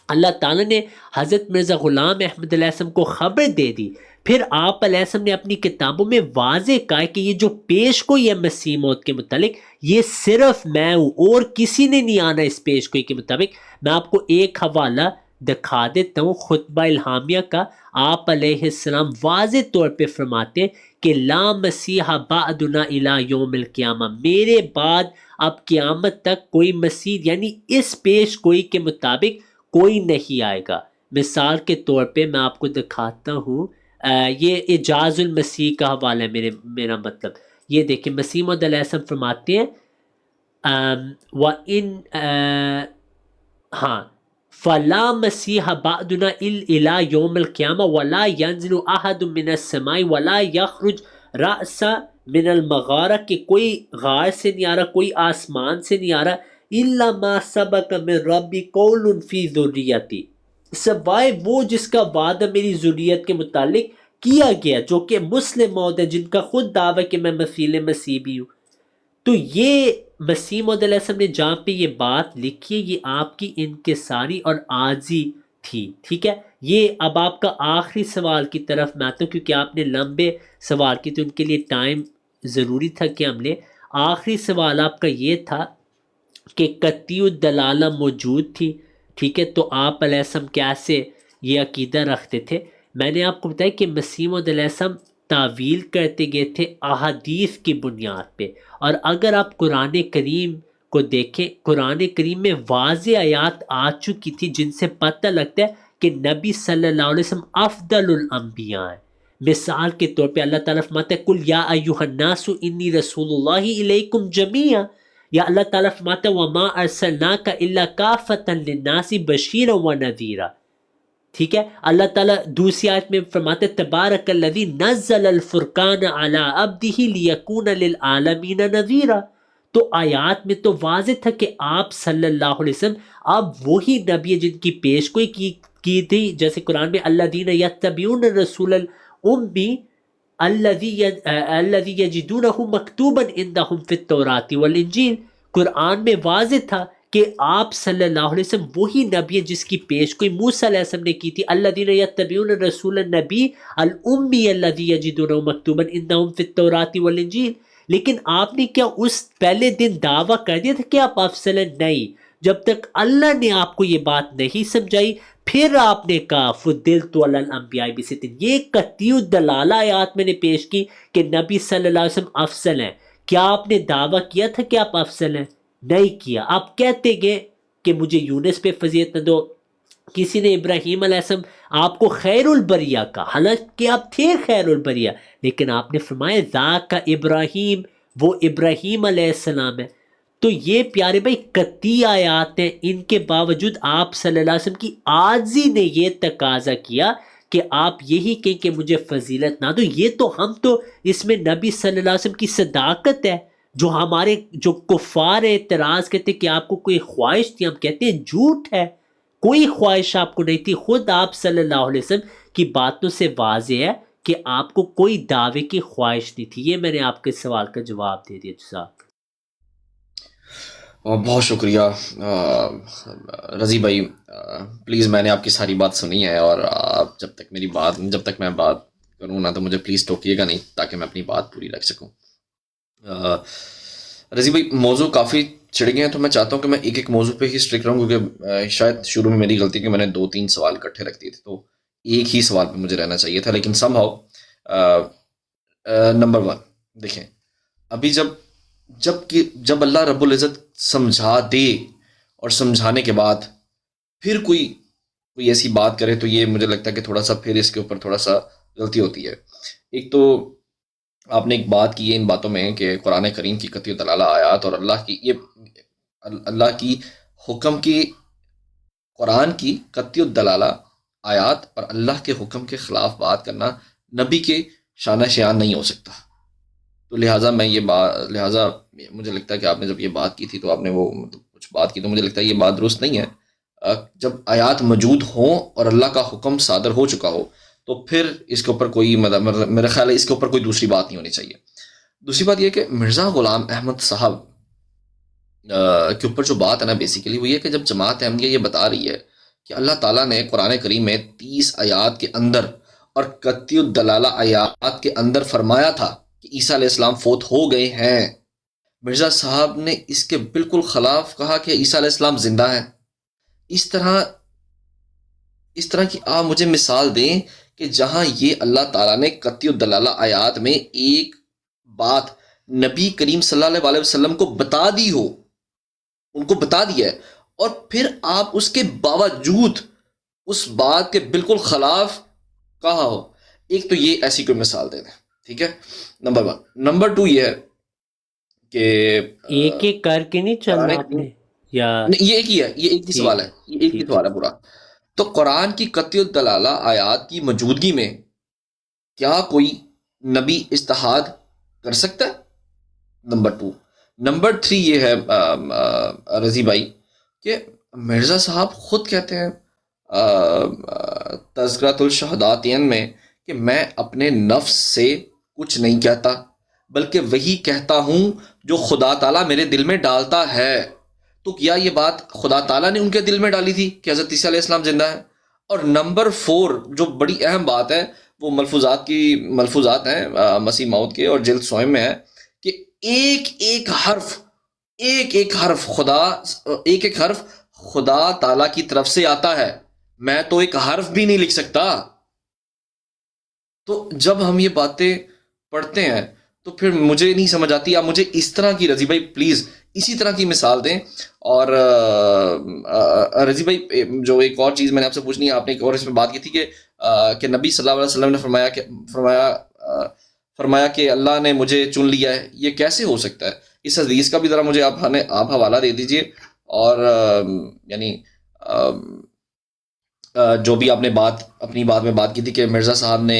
اللہ تعالیٰ نے حضرت مرزا غلام احمد علیہ السلام کو خبر دے دی، پھر آپ علیہ السلام نے اپنی کتابوں میں واضح کہا کہ یہ جو پیش گوئی ہے مسیح موعود کے متعلق، یہ صرف میں ہوں اور کسی نے نہیں آنا اس پیش گوئی کے مطابق. میں آپ کو ایک حوالہ دکھا دیتا ہوں خطبہ الہامیہ کا. آپ علیہ السلام واضح طور پہ فرماتے ہیں کہ لا مسیح بعدنا الی یوم القیامہ، میرے بعد اب قیامت تک کوئی مسیح یعنی اس پیش گوئی کے مطابق کوئی نہیں آئے گا. مثال کے طور پہ میں آپ کو دکھاتا ہوں، یہ اعجاز المسیح کا حوالہ ہے میرا مطلب. یہ دیکھیں مسیح موعود علیہ السلام فرماتے ہیں وَإِن ہاں فلا مسیح بعدنا الا یوم القیامہ ولا ینزل احد من السماء ولا یخرج رأس من المغارہ، کہ کوئی غار سے نہیں آ رہا، کوئی آسمان سے نہیں آ رہا، الا ما سبق من ربی قول فی ذریتی، سوائے وہ جس کا وعدہ میری ذریت کے متعلق کیا گیا، جو کہ مسلم موعود ہے، جن کا خود دعویٰ کہ میں مثیل مسیح بھی ہوں. تو یہ مسیح موعود علیہ السلام نے جہاں پہ یہ بات لکھی ہے، یہ آپ کی انکساری اور عاجزی تھی. ٹھیک ہے، یہ اب آپ کا آخری سوال کی طرف میں آتا ہوں، کیونکہ آپ نے لمبے سوال کی تو ان کے لیے ٹائم ضروری تھا کہ ہم لیں. آخری سوال آپ کا یہ تھا کہ قطعی الدلالہ موجود تھی. ٹھیک ہے، تو آپ علیہ السلام کیسے یہ عقیدہ رکھتے تھے؟ میں نے آپ کو بتایا کہ مسیح موعود علیہ السلام تعویل کرتے گئے تھے احادیث کی بنیاد پہ. اور اگر آپ قرآن کریم کو دیکھیں، قرآن کریم میں واضح آیات آ چکی تھی جن سے پتہ لگتا ہے کہ نبی صلی اللہ علیہ وسلم افضل الانبیاء ہیں. مثال کے طور پہ اللہ تعالیٰ فرماتا ہے قل یا ایھا الناس انی رسول اللہ الیکم جمیعا، یا اللہ تعالیٰ فرماتا ہے وما ارسلناک الا کافۃ للناس بشیرا ونذیرا. ٹھیک ہے، اللہ تعالیٰ دوسری آیت میں فرماتے تبارک الذی نزل الفرقان علی عبدہ لیکون للعالمین نذیرا. تو آیات میں تو واضح تھا کہ آپ صلی اللہ علیہ وسلم اب وہی نبی ہیں جن کی پیش گوئی کی تھی، جیسے قرآن میں الذین یتبعون الرسول الامی الذی یجدونہ مکتوبا عندہم فی التوراۃ والانجیل. قرآن میں واضح تھا کہ آپ صلی اللہ علیہ وسلم وہی نبی ہیں جس کی پیش گوئی موسیٰ علیہ السلام نے کی تھی، الذین یتبعون الرسول النبی الامی الذی یجدونہ مکتوبا عندہم فی التوراۃ والانجیل. لیکن آپ نے کیا اس پہلے دن دعویٰ کر دیا تھا کہ آپ افضل ہیں؟ نہیں، جب تک اللہ نے آپ کو یہ بات نہیں سمجھائی پھر آپ نے کہا فضلت علی الانبیاء بست. یہ قطعی الدلالہ آیات میں نے پیش کی کہ نبی صلی اللہ علیہ وسلم افضل ہیں. کیا آپ نے دعویٰ کیا تھا کہ آپ افضل ہیں؟ نہیں کیا. آپ کہتے گئے کہ مجھے یونس پہ فضیلت نہ دو. کسی نے ابراہیم علیہ السلام آپ کو خیر البریہ کا، حالانکہ آپ تھے خیر البریہ، لیکن آپ نے فرمایا ذاک ابراہیم، وہ ابراہیم علیہ السلام ہے. تو یہ پیارے بھائی قطعی آیات ہیں، ان کے باوجود آپ صلی اللہ علیہ وسلم کی عاجزی نے یہ تقاضا کیا کہ آپ یہی کہیں کہ مجھے فضیلت نہ دو. یہ تو ہم تو اس میں نبی صلی اللہ علیہ وسلم کی صداقت ہے. جو ہمارے جو کفار اعتراض کرتے کہ آپ کو کوئی خواہش تھی، ہم کہتے ہیں جھوٹ ہے، کوئی خواہش آپ کو نہیں تھی. خود آپ صلی اللہ علیہ وسلم کی باتوں سے واضح ہے کہ آپ کو کوئی دعوے کی خواہش نہیں تھی. یہ میں نے آپ کے سوال کا جواب دے دیا. جزاک. بہت شکریہ رضی بھائی. پلیز میں نے آپ کی ساری بات سنی ہے، اور آپ جب تک میں بات کروں نا تو مجھے پلیز ٹوکیے گا نہیں، تاکہ میں اپنی بات پوری رکھ سکوں. رضی بھائی موضوع کافی چڑھ گئے ہیں، تو میں چاہتا ہوں کہ میں ایک ایک موضوع پہ ہی اسٹرک رہوں، کیونکہ شاید شروع میں میری غلطی کہ میں نے 2-3 سوال اکٹھے رکھ دیے تھے، تو ایک ہی سوال پہ مجھے رہنا چاہیے تھا. لیکن سم ہاؤ نمبر 1 دیکھیں، ابھی جب اللہ رب العزت سمجھا دے اور سمجھانے کے بعد پھر کوئی ایسی بات کرے، تو یہ مجھے لگتا ہے کہ تھوڑا سا پھر اس کے اوپر تھوڑا سا غلطی ہوتی ہے. ایک تو آپ نے ایک بات کی ہے ان باتوں میں کہ قرآن کریم کی قطعی دلالہ آیات اور اللہ کی حکم کی، قرآن کی قطعی دلالہ آیات اور اللہ کے حکم کے خلاف بات کرنا نبی کے شانہ شیان نہیں ہو سکتا. تو لہٰذا مجھے لگتا ہے کہ آپ نے جب یہ بات کی تھی تو آپ نے وہ مطلب کچھ بات کی، تو مجھے لگتا ہے یہ بات درست نہیں ہے. جب آیات موجود ہوں اور اللہ کا حکم صادر ہو چکا ہو تو پھر اس کے اوپر کوئی میرا خیال ہے اس کے اوپر کوئی دوسری بات نہیں ہونی چاہیے. دوسری بات یہ کہ مرزا غلام احمد صاحب کے اوپر جو بات ہے نا بیسیکلی وہ یہ کہ جب جماعت احمدیہ یہ بتا رہی ہے کہ اللہ تعالیٰ نے قرآن کریم میں 30 آیات کے اندر اور قطعی الدلالہ آیات کے اندر فرمایا تھا کہ عیسیٰ علیہ السلام فوت ہو گئے ہیں، مرزا صاحب نے اس کے بالکل خلاف کہا کہ عیسیٰ علیہ السلام زندہ ہیں. اس طرح کی آپ مجھے مثال دیں کہ جہاں یہ اللہ تعالیٰ نے قطعی الدلالہ آیات میں ایک بات نبی کریم صلی اللہ علیہ وسلم کو بتا دی ہو، ان کو بتا دیا ہے، اور پھر آپ اس کے باوجود اس بات کے بالکل خلاف کہا ہو. ایک تو یہ ایسی کوئی مثال دے دیں، ٹھیک ہے، نمبر 1. نمبر 2 یہ ہے کہ ایک ایک کر کے نہیں چلنا آپ نے، یا یہ ایک ہی ہے، یہ ایک ہی سوال ہے، یہ ایک ہی سوال ہے پورا. تو قرآن کی قطعی الدلالہ آیات کی موجودگی میں کیا کوئی نبی اجتہاد کر سکتا ہے؟ نمبر 2. نمبر 3 یہ ہے رضی بھائی کہ مرزا صاحب خود کہتے ہیں تذکرۃ الشہداتین میں کہ میں اپنے نفس سے کچھ نہیں کہتا بلکہ وہی کہتا ہوں جو خدا تعالیٰ میرے دل میں ڈالتا ہے. تو کیا یہ بات خدا تعالیٰ نے ان کے دل میں ڈالی تھی کہ حضرت عیسیٰ علیہ السلام زندہ ہے؟ اور نمبر 4 جو بڑی اہم بات ہے وہ ملفوظات ہیں مسیح موعود کے اور جلد سوئم میں ہے کہ ایک حرف خدا تعالیٰ کی طرف سے آتا ہے. میں تو ایک حرف بھی نہیں لکھ سکتا. تو جب ہم یہ باتیں پڑھتے ہیں تو پھر مجھے نہیں سمجھ آتی. آپ مجھے اس طرح کی رضی بھائی پلیز اسی طرح کی مثال دیں. اور رضی بھائی جو ایک اور چیز میں نے آپ سے پوچھنی ہے، آپ نے ایک اور اس میں بات کی تھی کہ نبی صلی اللہ علیہ وسلم نے فرمایا کہ اللہ نے مجھے چن لیا ہے. یہ کیسے ہو سکتا ہے؟ اس حدیث کا بھی ذرا مجھے آپ حوالہ دے دیجئے. اور یعنی جو بھی آپ نے اپنی بات میں بات کی تھی کہ مرزا صاحب نے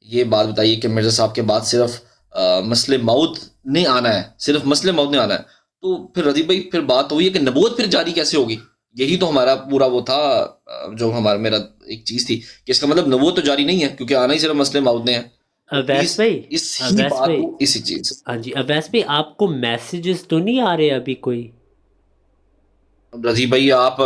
یہ بات بتائی کہ مرزا صاحب کے بعد صرف مسئلہ موعود نے آنا ہے، تو پھر رضی بھائی پھر بات ہوئی ہے کہ نبوت پھر جاری کیسے ہوگی؟ یہی تو ہمارا پورا وہ تھا جو میرا ایک چیز تھی کہ اس کا مطلب نبوت تو جاری نہیں ہے کیونکہ آنا ہی صرف مسئلہ موعود نے ہے. اویس بھائی ہاں جی، اویس بھائی آپ کو میسیجز تو نہیں آ رہے ابھی کوئی؟ رضی بھائی آپ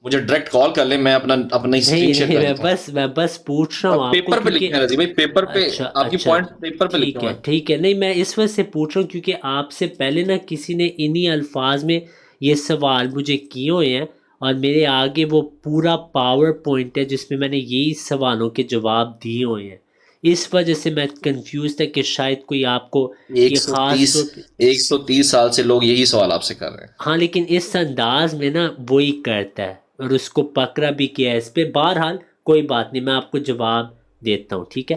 مجھے ڈائریکٹ کال کر لیں، میں اپنا اسکرین شیئر کر دیتا ہوں. میں بس پوچھ رہا ہوں آپ کو، پیپر پہ لکھیں رضی بھائی، پیپر پہ آپ کی پوائنٹ پیپر پہ لکھیں. ٹھیک ہے. نہیں میں اس وجہ سے پوچھ رہا ہوں کیونکہ آپ سے پہلے نا کسی نے انہی الفاظ میں یہ سوال مجھے کیے ہوئے ہیں اور میرے آگے وہ پورا پاور پوائنٹ ہے جس میں میں نے یہی سوالوں کے جواب دیے ہوئے ہیں. اس وجہ سے میں کنفیوز تھا کہ شاید کوئی آپ کو 130 سال سے لوگ یہی سوال آپ سے کر رہے ہیں. ہاں لیکن اس انداز میں نا وہی کرتا ہے اور اس کو پکڑا بھی کیا ہے اس پہ. بہرحال کوئی بات نہیں، میں آپ کو جواب دیتا ہوں. ٹھیک ہے،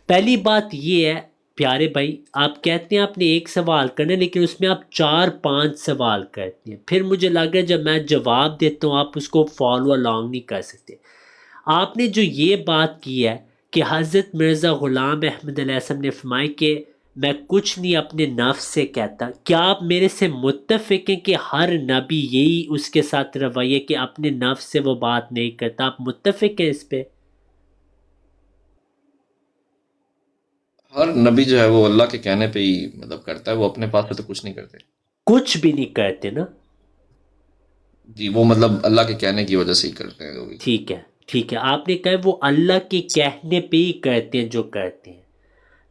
پہلی بات یہ ہے پیارے بھائی، آپ کہتے ہیں آپ نے ایک سوال کرنا لیکن اس میں آپ 4-5 سوال کرتے ہیں. پھر مجھے لگ رہا ہے جب میں جواب دیتا ہوں آپ اس کو فالو الانگ نہیں کر سکتے. آپ نے جو یہ بات کی ہے کہ حضرت مرزا غلام احمد علیہ السلام نے فرمایا کہ میں کچھ نہیں اپنے نفس سے کہتا، کیا آپ میرے سے متفق ہیں کہ ہر نبی یہی اس کے ساتھ رویہ کہ اپنے نفس سے وہ بات نہیں کرتا؟ آپ متفق ہیں اس پہ؟ ہر نبی جو ہے وہ اللہ کے کہنے پہ ہی مطلب کرتا ہے، وہ اپنے پاس سے تو کچھ نہیں کرتے. کچھ بھی نہیں کرتے نا جی، وہ مطلب اللہ کے کہنے کی وجہ سے ہی کرتے ہیں. ٹھیک ہے، آپ نے کہا وہ اللہ کے کہنے پہ ہی کرتے ہیں جو کرتے ہیں.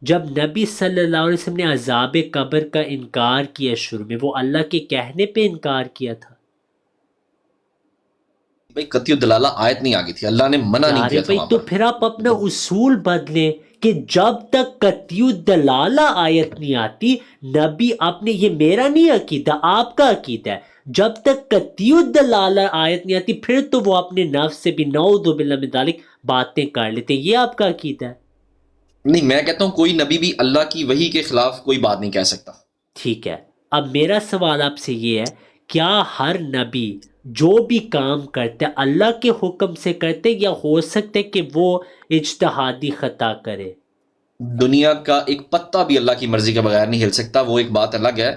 جب نبی صلی اللہ علیہ وسلم نے عذاب قبر کا انکار کیا شروع میں، وہ اللہ کے کہنے پہ انکار کیا تھا؟ بھائی قطعی الدلالہ آیت نہیں آ گئی تھی، اللہ نے منع نہیں کیا تھا. تو پھر آپ اپنا اصول بدلیں کہ جب تک قطعی الدلالہ آیت نہیں آتی نبی، آپ نے، یہ میرا نہیں عقیدہ آپ کا عقیدہ ہے، جب تک قطعی الدلالہ آیت نہیں آتی پھر تو وہ اپنے نفس سے بھی نعوذ باللہ من ذالک باتیں کر لیتے ہیں. یہ آپ کا عقیدہ ہے؟ نہیں، میں کہتا ہوں کوئی نبی بھی اللہ کی وحی کے خلاف کوئی بات نہیں کہہ سکتا. ٹھیک ہے، اب میرا سوال آپ سے یہ ہے کیا ہر نبی جو بھی کام کرتے اللہ کے حکم سے کرتے یا ہو سکتا ہے کہ وہ اجتہادی خطا کرے؟ دنیا کا ایک پتا بھی اللہ کی مرضی کے بغیر نہیں ہل سکتا، وہ ایک بات الگ ہے۔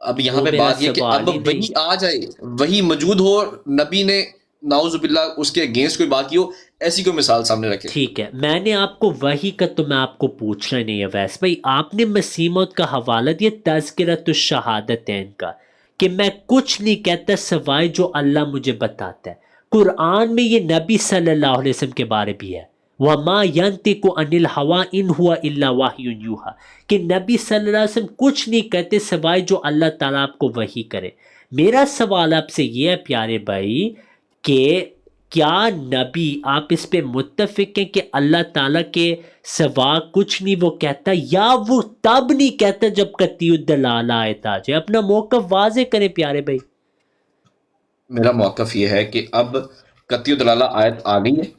اب یہاں وہ پہ میرا بات یہ کہ سوال اب ہی وہی نہیں۔ آ جائے، وہی موجود ہو، نبی نے نعوذ باللہ اس کے اگینسٹ کوئی بات کی ہو، ایسی کوئی مثال سامنے رکھے۔ ٹھیک ہے، میں نے آپ کو وہی کا تو میں آپ کو پوچھنا نہیں ہے ویس بھائی، آپ نے مسیح موعود کا حوالہ دیا تذکرۃ الشہادتین کا کہ میں کچھ نہیں کہتا سوائے جو اللہ مجھے بتاتا ہے۔ قرآن میں یہ نبی صلی اللہ علیہ وسلم کے بارے بھی ہے، وَمَا يَنطِقُ عَنِ الْهَوَىٰ إِنْ هُوَ إِلَّا وَحْيٌ يُوحَىٰ، کہ نبی صلی اللہ علیہ وسلم کچھ نہیں کہتے سوائے جو اللہ تعالیٰ آپ کو وحی کرے۔ میرا سوال آپ سے یہ ہے پیارے بھائی کہ کیا نبی آپ اس پہ متفق ہیں کہ اللہ تعالیٰ کے سوا کچھ نہیں وہ کہتا، یا وہ تب نہیں کہتا جب قطعی الدلالہ آیت آ جائے؟ اپنا موقف واضح کریں پیارے بھائی۔ میرا موقف یہ ہے کہ اب قطعی دلالہ آیت آ گئی ہے،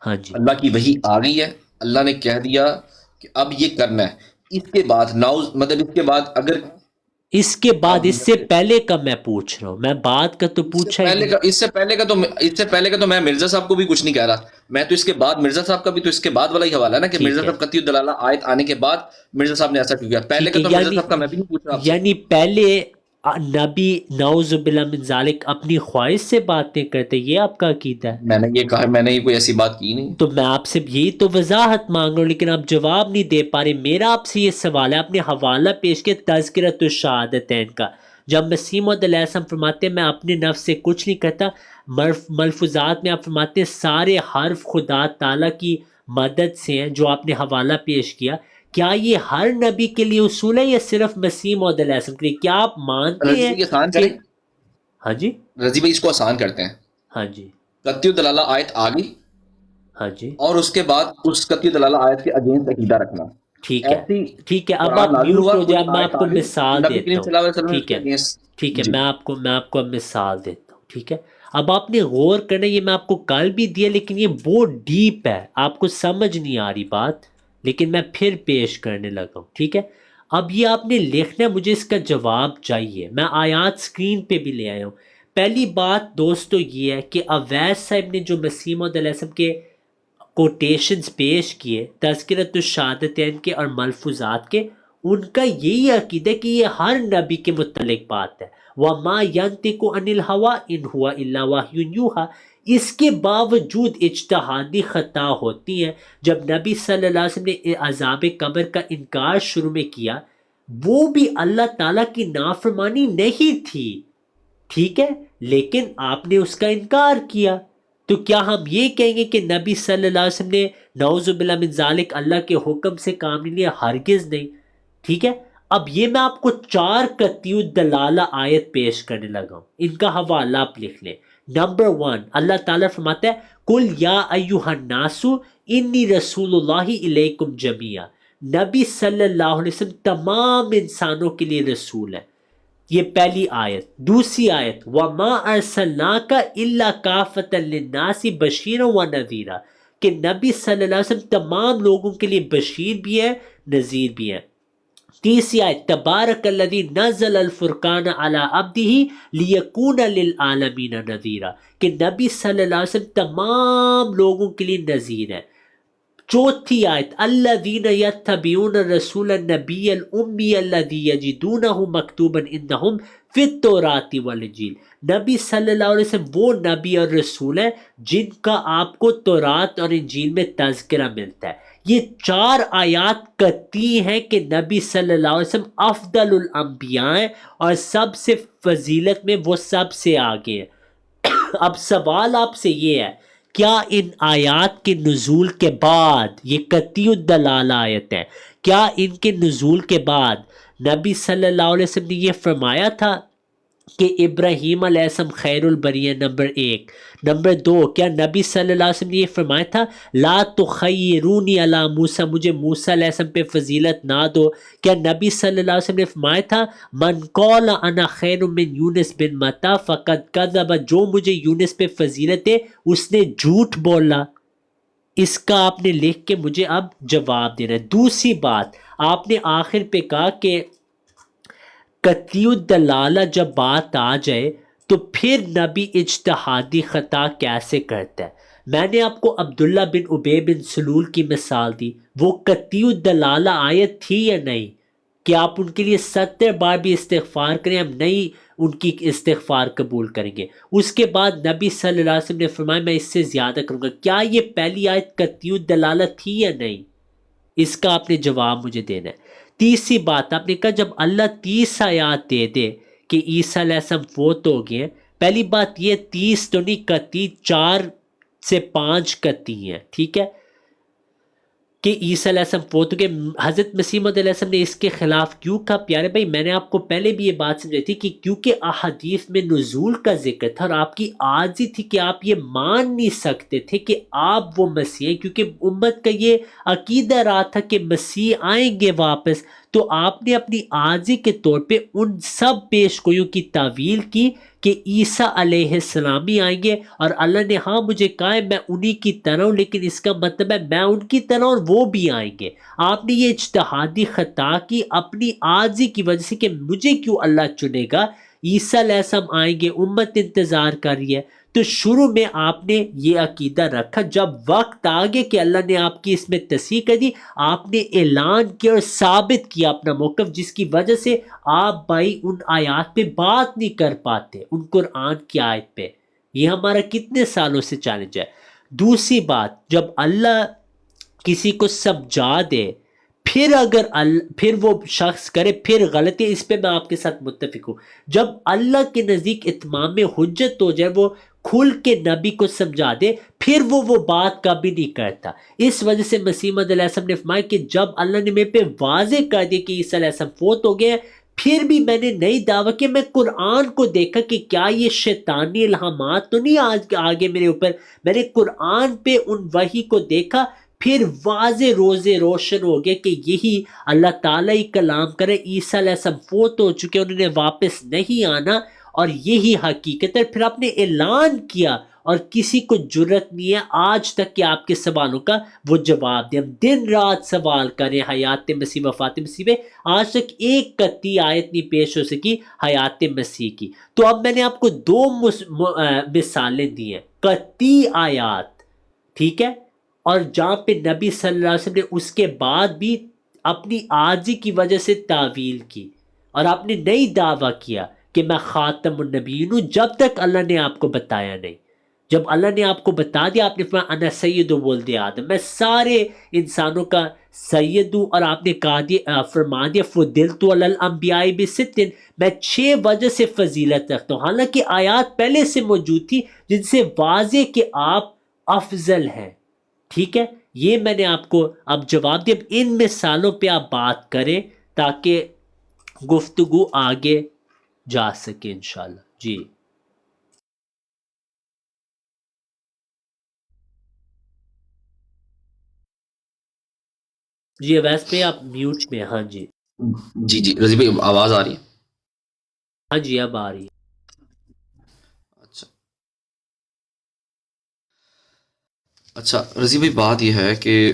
ہاں جی، اللہ کی وحی آ گئی ہے، اللہ نے کہہ دیا کہ اب یہ کرنا ہے۔ اس کے بعد مطلب اس کے بعد اگر اس کے بعد، اب اس سے پہلے کا میں پوچھ رہا ہوں، میں بعد کا تو پوچھا ہی نہیں۔ اس سے پہلے کا تو میں مرزا صاحب کو بھی کچھ نہیں کہہ رہا، میں تو اس کے بعد مرزا صاحب کا بھی تو اس کے بعد والا ہی حوالہ ہے نا کہ ٹھیک مرزا ہے، صاحب قطعی الدلالہ آیت آنے کے بعد مرزا صاحب نے ایسا کیوں کیا، پہلے ٹھیک کا ہے، تو مرزا صاحب کا میں بھی نہیں پوچھ رہا آپ سے۔ یعنی پہلے نبی نعوذ باللہ من ذالک اپنی خواہش سے باتیں کرتے، یہ آپ کا عقیدہ ہے؟ میں نے یہ کہا، میں نے یہ کوئی ایسی بات کی نہیں۔ تو میں آپ سے یہی تو وضاحت مانگ رہا ہوں، لیکن آپ جواب نہیں دے پا رہے۔ میرا آپ سے یہ سوال ہے، آپ نے حوالہ پیش کیا تذکرۃ الشہادتین کا، جب مسیح موعود علیہ السلام فرماتے ہیں میں اپنے نفس سے کچھ نہیں کہتا، ملفوظات میں آپ فرماتے ہیں سارے حرف خدا تعالیٰ کی مدد سے ہیں، جو آپ نے حوالہ پیش کیا۔ کیا یہ ہر نبی کے لیے اصول ہے یا صرف مسیح موعود علیہ السلام کے لیے؟ کیا آپ مانتے رضی ہیں بھائی آسان کہ… کریں، ہاں جی، رضی بھائی اس کو آسان کرتے ہیں۔ ہاں جی، قطعی الدلالہ آیت آ گئی ہاں جی، اور اس کے بعد اس قطعی الدلالہ آیت کے اگینسٹ عقیدہ رکھنا، ٹھیک ہے، ایسی ٹھیک ہے، اب قرآن آپ نازل میوٹ ہوا، ہو کوئی جائے، میں آیت آپ آ کو گئی، مثال نبی کریم دیتا صلی ہوں۔ اللہ علیہ وسلم نے اس ٹھیک کے ہے، اگینسٹ۔ ٹھیک ہے، جی میں آپ کو اب مثال دیتا ہوں، ٹھیک ہے۔ اب آپ نے غور کرنا، یہ میں آپ کو کل بھی دیا لیکن یہ بہت ڈیپ ہے، آپ کو سمجھ نہیں آ رہی بات، لیکن میں پھر پیش کرنے لگا ہوں، ٹھیک ہے۔ اب یہ آپ نے لکھنا ہے، مجھے اس کا جواب چاہیے، میں آیات سکرین پہ بھی لے آیا ہوں۔ پہلی بات دوستو یہ ہے کہ اویس صاحب نے جو مسیح موعود علیہ السلام کے کوٹیشنز پیش کیے تذکرۃ الشہادتین کے اور ملفوظات کے، ان کا یہی عقیدہ کہ یہ ہر نبی کے متعلق بات ہے، وَمَا يَنطِقُ عَنِ الْهَوَىٰ إِنْ هُوَ إِلَّا وَحْيٌ يُوحَىٰ۔ اس کے باوجود اجتہادی خطا ہوتی ہیں۔ جب نبی صلی اللہ علیہ وسلم نے عذاب قبر کا انکار شروع میں کیا، وہ بھی اللہ تعالیٰ کی نافرمانی نہیں تھی، ٹھیک ہے، لیکن آپ نے اس کا انکار کیا، تو کیا ہم یہ کہیں گے کہ نبی صلی اللہ علیہ وسلم نے نعوذ باللہ من ذالک اللہ کے حکم سے کام نہیں لیا؟ ہرگز نہیں، ٹھیک ہے۔ اب یہ میں آپ کو 4 قطعی الدلالہ آیت پیش کرنے لگا ہوں، ان کا حوالہ آپ لکھ لیں۔ نمبر 1، اللہ تعالیٰ فرماتا ہے قُلْ يَا أَيُّهَا النَّاسُ إِنِّي رَسُولُ اللَّهِ إِلَيْكُمْ جَمِيعًا۔ نبی صلی اللہ علیہ وسلم تمام انسانوں کے لیے رسول ہے، یہ پہلی آیت۔ دوسری آیت وَمَا أَرْسَلْنَاكَ إِلَّا كَافَةً لِلنَّاسِ بَشِيرًا وَنَذِيرًا، کہ نبی صلی اللہ علیہ وسلم تمام لوگوں کے لیے بشیر بھی ہے، نذیر بھی ہے۔ تیسری آیت تبارک الذی نزل الفرقان علی عبدہ لیکون للعالمین نذیرا، کہ نبی صلی اللہ علیہ وسلم تمام لوگوں کے لیے نذیر ہے۔ چوتھی آیت الذین یتبعون الرسول النبی الامی الذی یجدونہ مکتوبا عندہم فی التوراۃ والانجیل، نبی صلی اللہ علیہ وسلم وہ نبی اور رسول ہیں جن کا آپ کو تورات اور انجیل میں تذکرہ ملتا ہے۔ یہ 4 آیات قطعی ہیں کہ نبی صلی اللہ علیہ وسلم افضل الانبیاء ہیں اور سب سے فضیلت میں وہ سب سے آگے ہیں۔ اب سوال آپ سے یہ ہے، کیا ان آیات کے نزول کے بعد، یہ قطعی الدلالہ آیت ہے، کیا ان کے نزول کے بعد نبی صلی اللہ علیہ وسلم نے یہ فرمایا تھا کہ ابراہیم علیہ السلام خیر البریہ؟ نمبر 1۔ نمبر 2، کیا نبی صلی اللہ علیہ وسلم نے یہ فرمایا تھا لا تخیرونی علی موسیٰ، مجھے موسیٰ علیہ السلام پہ فضیلت نہ دو؟ کیا نبی صلی اللہ علیہ وسلم نے فرمایا تھا من قال انا خیر من یونس بن متی فقد کذب، جو مجھے یونس پہ فضیلت ہے اس نے جھوٹ بولا؟ اس کا آپ نے لکھ کے مجھے اب جواب دینا ہے۔ دوسری بات، آپ نے آخر پہ کہا کہ قطعی الدلالہ جب بات آ جائے تو پھر نبی اجتہادی خطا کیسے کرتا ہے؟ میں نے آپ کو عبداللہ بن ابی بن سلول کی مثال دی، وہ قطعی الدلالہ آیت تھی یا نہیں کہ آپ ان کے لیے 70 بار بھی استغفار کریں ہم نہیں ان کی استغفار قبول کریں گے؟ اس کے بعد نبی صلی اللہ علیہ وسلم نے فرمایا میں اس سے زیادہ کروں گا۔ کیا یہ پہلی آیت قطعی الدلالہ تھی یا نہیں؟ اس کا آپ نے جواب مجھے دینا ہے۔ تیسری بات آپ نے کہا جب اللہ 30 آیات دے دے کہ عیسیٰ علیہ السلام فوت ہو گئے، پہلی بات یہ 30 تو نہیں قطعی، 4 سے 5 قطعی ہیں، ٹھیک ہے، کہ عیسیٰ علیہ السلام فوت ہو گئے۔ حضرت مسیح موعود علیہ السلام نے اس کے خلاف کیوں کہا؟ پیارے بھائی میں نے آپ کو پہلے بھی یہ بات سمجھائی تھی کہ کیونکہ احادیث میں نزول کا ذکر تھا اور آپ کی عاجزی تھی کہ آپ یہ مان نہیں سکتے تھے کہ آپ وہ مسیح ہیں، کیونکہ امت کا یہ عقیدہ رہا تھا کہ مسیح آئیں گے واپس، تو آپ نے اپنی عاجزی کے طور پہ ان سب پیش گوئیوں کی تعویل کی کہ عیسیٰ علیہ السلام ہی آئیں گے، اور اللہ نے ہاں مجھے کہا ہے میں انہی کی طرح ہوں، لیکن اس کا مطلب ہے میں ان کی طرح اور وہ بھی آئیں گے۔ آپ نے یہ اجتہادی خطا کی اپنی عاجزی کی وجہ سے کہ مجھے کیوں اللہ چنے گا، عیسیٰ علیہ السلام آئیں گے، امت انتظار کر رہی ہے۔ تو شروع میں آپ نے یہ عقیدہ رکھا، جب وقت آگے کہ اللہ نے آپ کی اس میں تصحیح کر دی، آپ نے اعلان کیا اور ثابت کیا اپنا موقف، جس کی وجہ سے آپ بھائی ان آیات پہ بات نہیں کر پاتے، ان قرآن کی آیت پہ۔ یہ ہمارا کتنے سالوں سے چیلنج ہے۔ دوسری بات، جب اللہ کسی کو سمجھا دے پھر اگر پھر وہ شخص کرے پھر غلطی، اس پہ میں آپ کے ساتھ متفق ہوں۔ جب اللہ کے نزدیک اتمام حجت ہو جائے، وہ کھل کے نبی کو سمجھا دے، پھر وہ بات کبھی نہیں کرتا۔ اس وجہ سے مسیح موعود علیہ السلام نے فرمایا کہ جب اللہ نے میرے پہ واضح کر دیا کہ عیسیٰ علیہ السلام فوت ہو گئے، پھر بھی میں نے نہیں دعویٰ کہ میں قرآن کو دیکھا کہ کیا یہ شیطانی الہامات تو نہیں آگے میرے اوپر، میں نے قرآن پہ ان وحی کو دیکھا، پھر واضح روزے روشن ہو گیا کہ یہی اللہ تعالیٰ ہی کلام کرے، عیسیٰ علیہ السلام فوت ہو چکے، انہوں نے واپس نہیں آنا، اور یہی حقیقت ہے۔ پھر آپ نے اعلان کیا اور کسی کو جرت نہیں ہے آج تک کہ آپ کے سوالوں کا وہ جواب دیں۔ ہم دن رات سوال کریں حیات مسیح وفات مسیح میں، آج تک ایک قطعی آیت نہیں پیش ہو سکی حیات مسیح کی۔ تو اب میں نے آپ کو 2 مثالیں دی ہیں، قطعی آیات، ٹھیک ہے، اور جہاں پہ نبی صلی اللہ علیہ وسلم نے اس کے بعد بھی اپنی عاجزی کی وجہ سے تعویل کی، اور آپ نے نہیں دعویٰ کیا کہ میں خاتم النبیین ہوں جب تک اللہ نے آپ کو بتایا نہیں۔ جب اللہ نے آپ کو بتا دیا، آپ نے فرمایا انا سید ولد آدم، میں سارے انسانوں کا سید ہوں، اور آپ نے فرما دیا فضلت علی الانبیاء بست، میں 6 وجہ سے فضیلت رکھتا ہوں، حالانکہ آیات پہلے سے موجود تھی جن سے واضح کہ آپ افضل ہیں، ٹھیک ہے۔ یہ میں نے آپ کو اب جواب دیا۔ اب ان مثالوں پہ آپ بات کریں تاکہ گفتگو آگے جا سکے انشاءاللہ۔ جی جی اویس پہ آپ میوٹ میں، ہاں جی جی رضی بھائی آواز آ رہی ہے؟ ہاں جی اب آ رہی ہے۔ اچھا رضی بھائی، بات یہ ہے کہ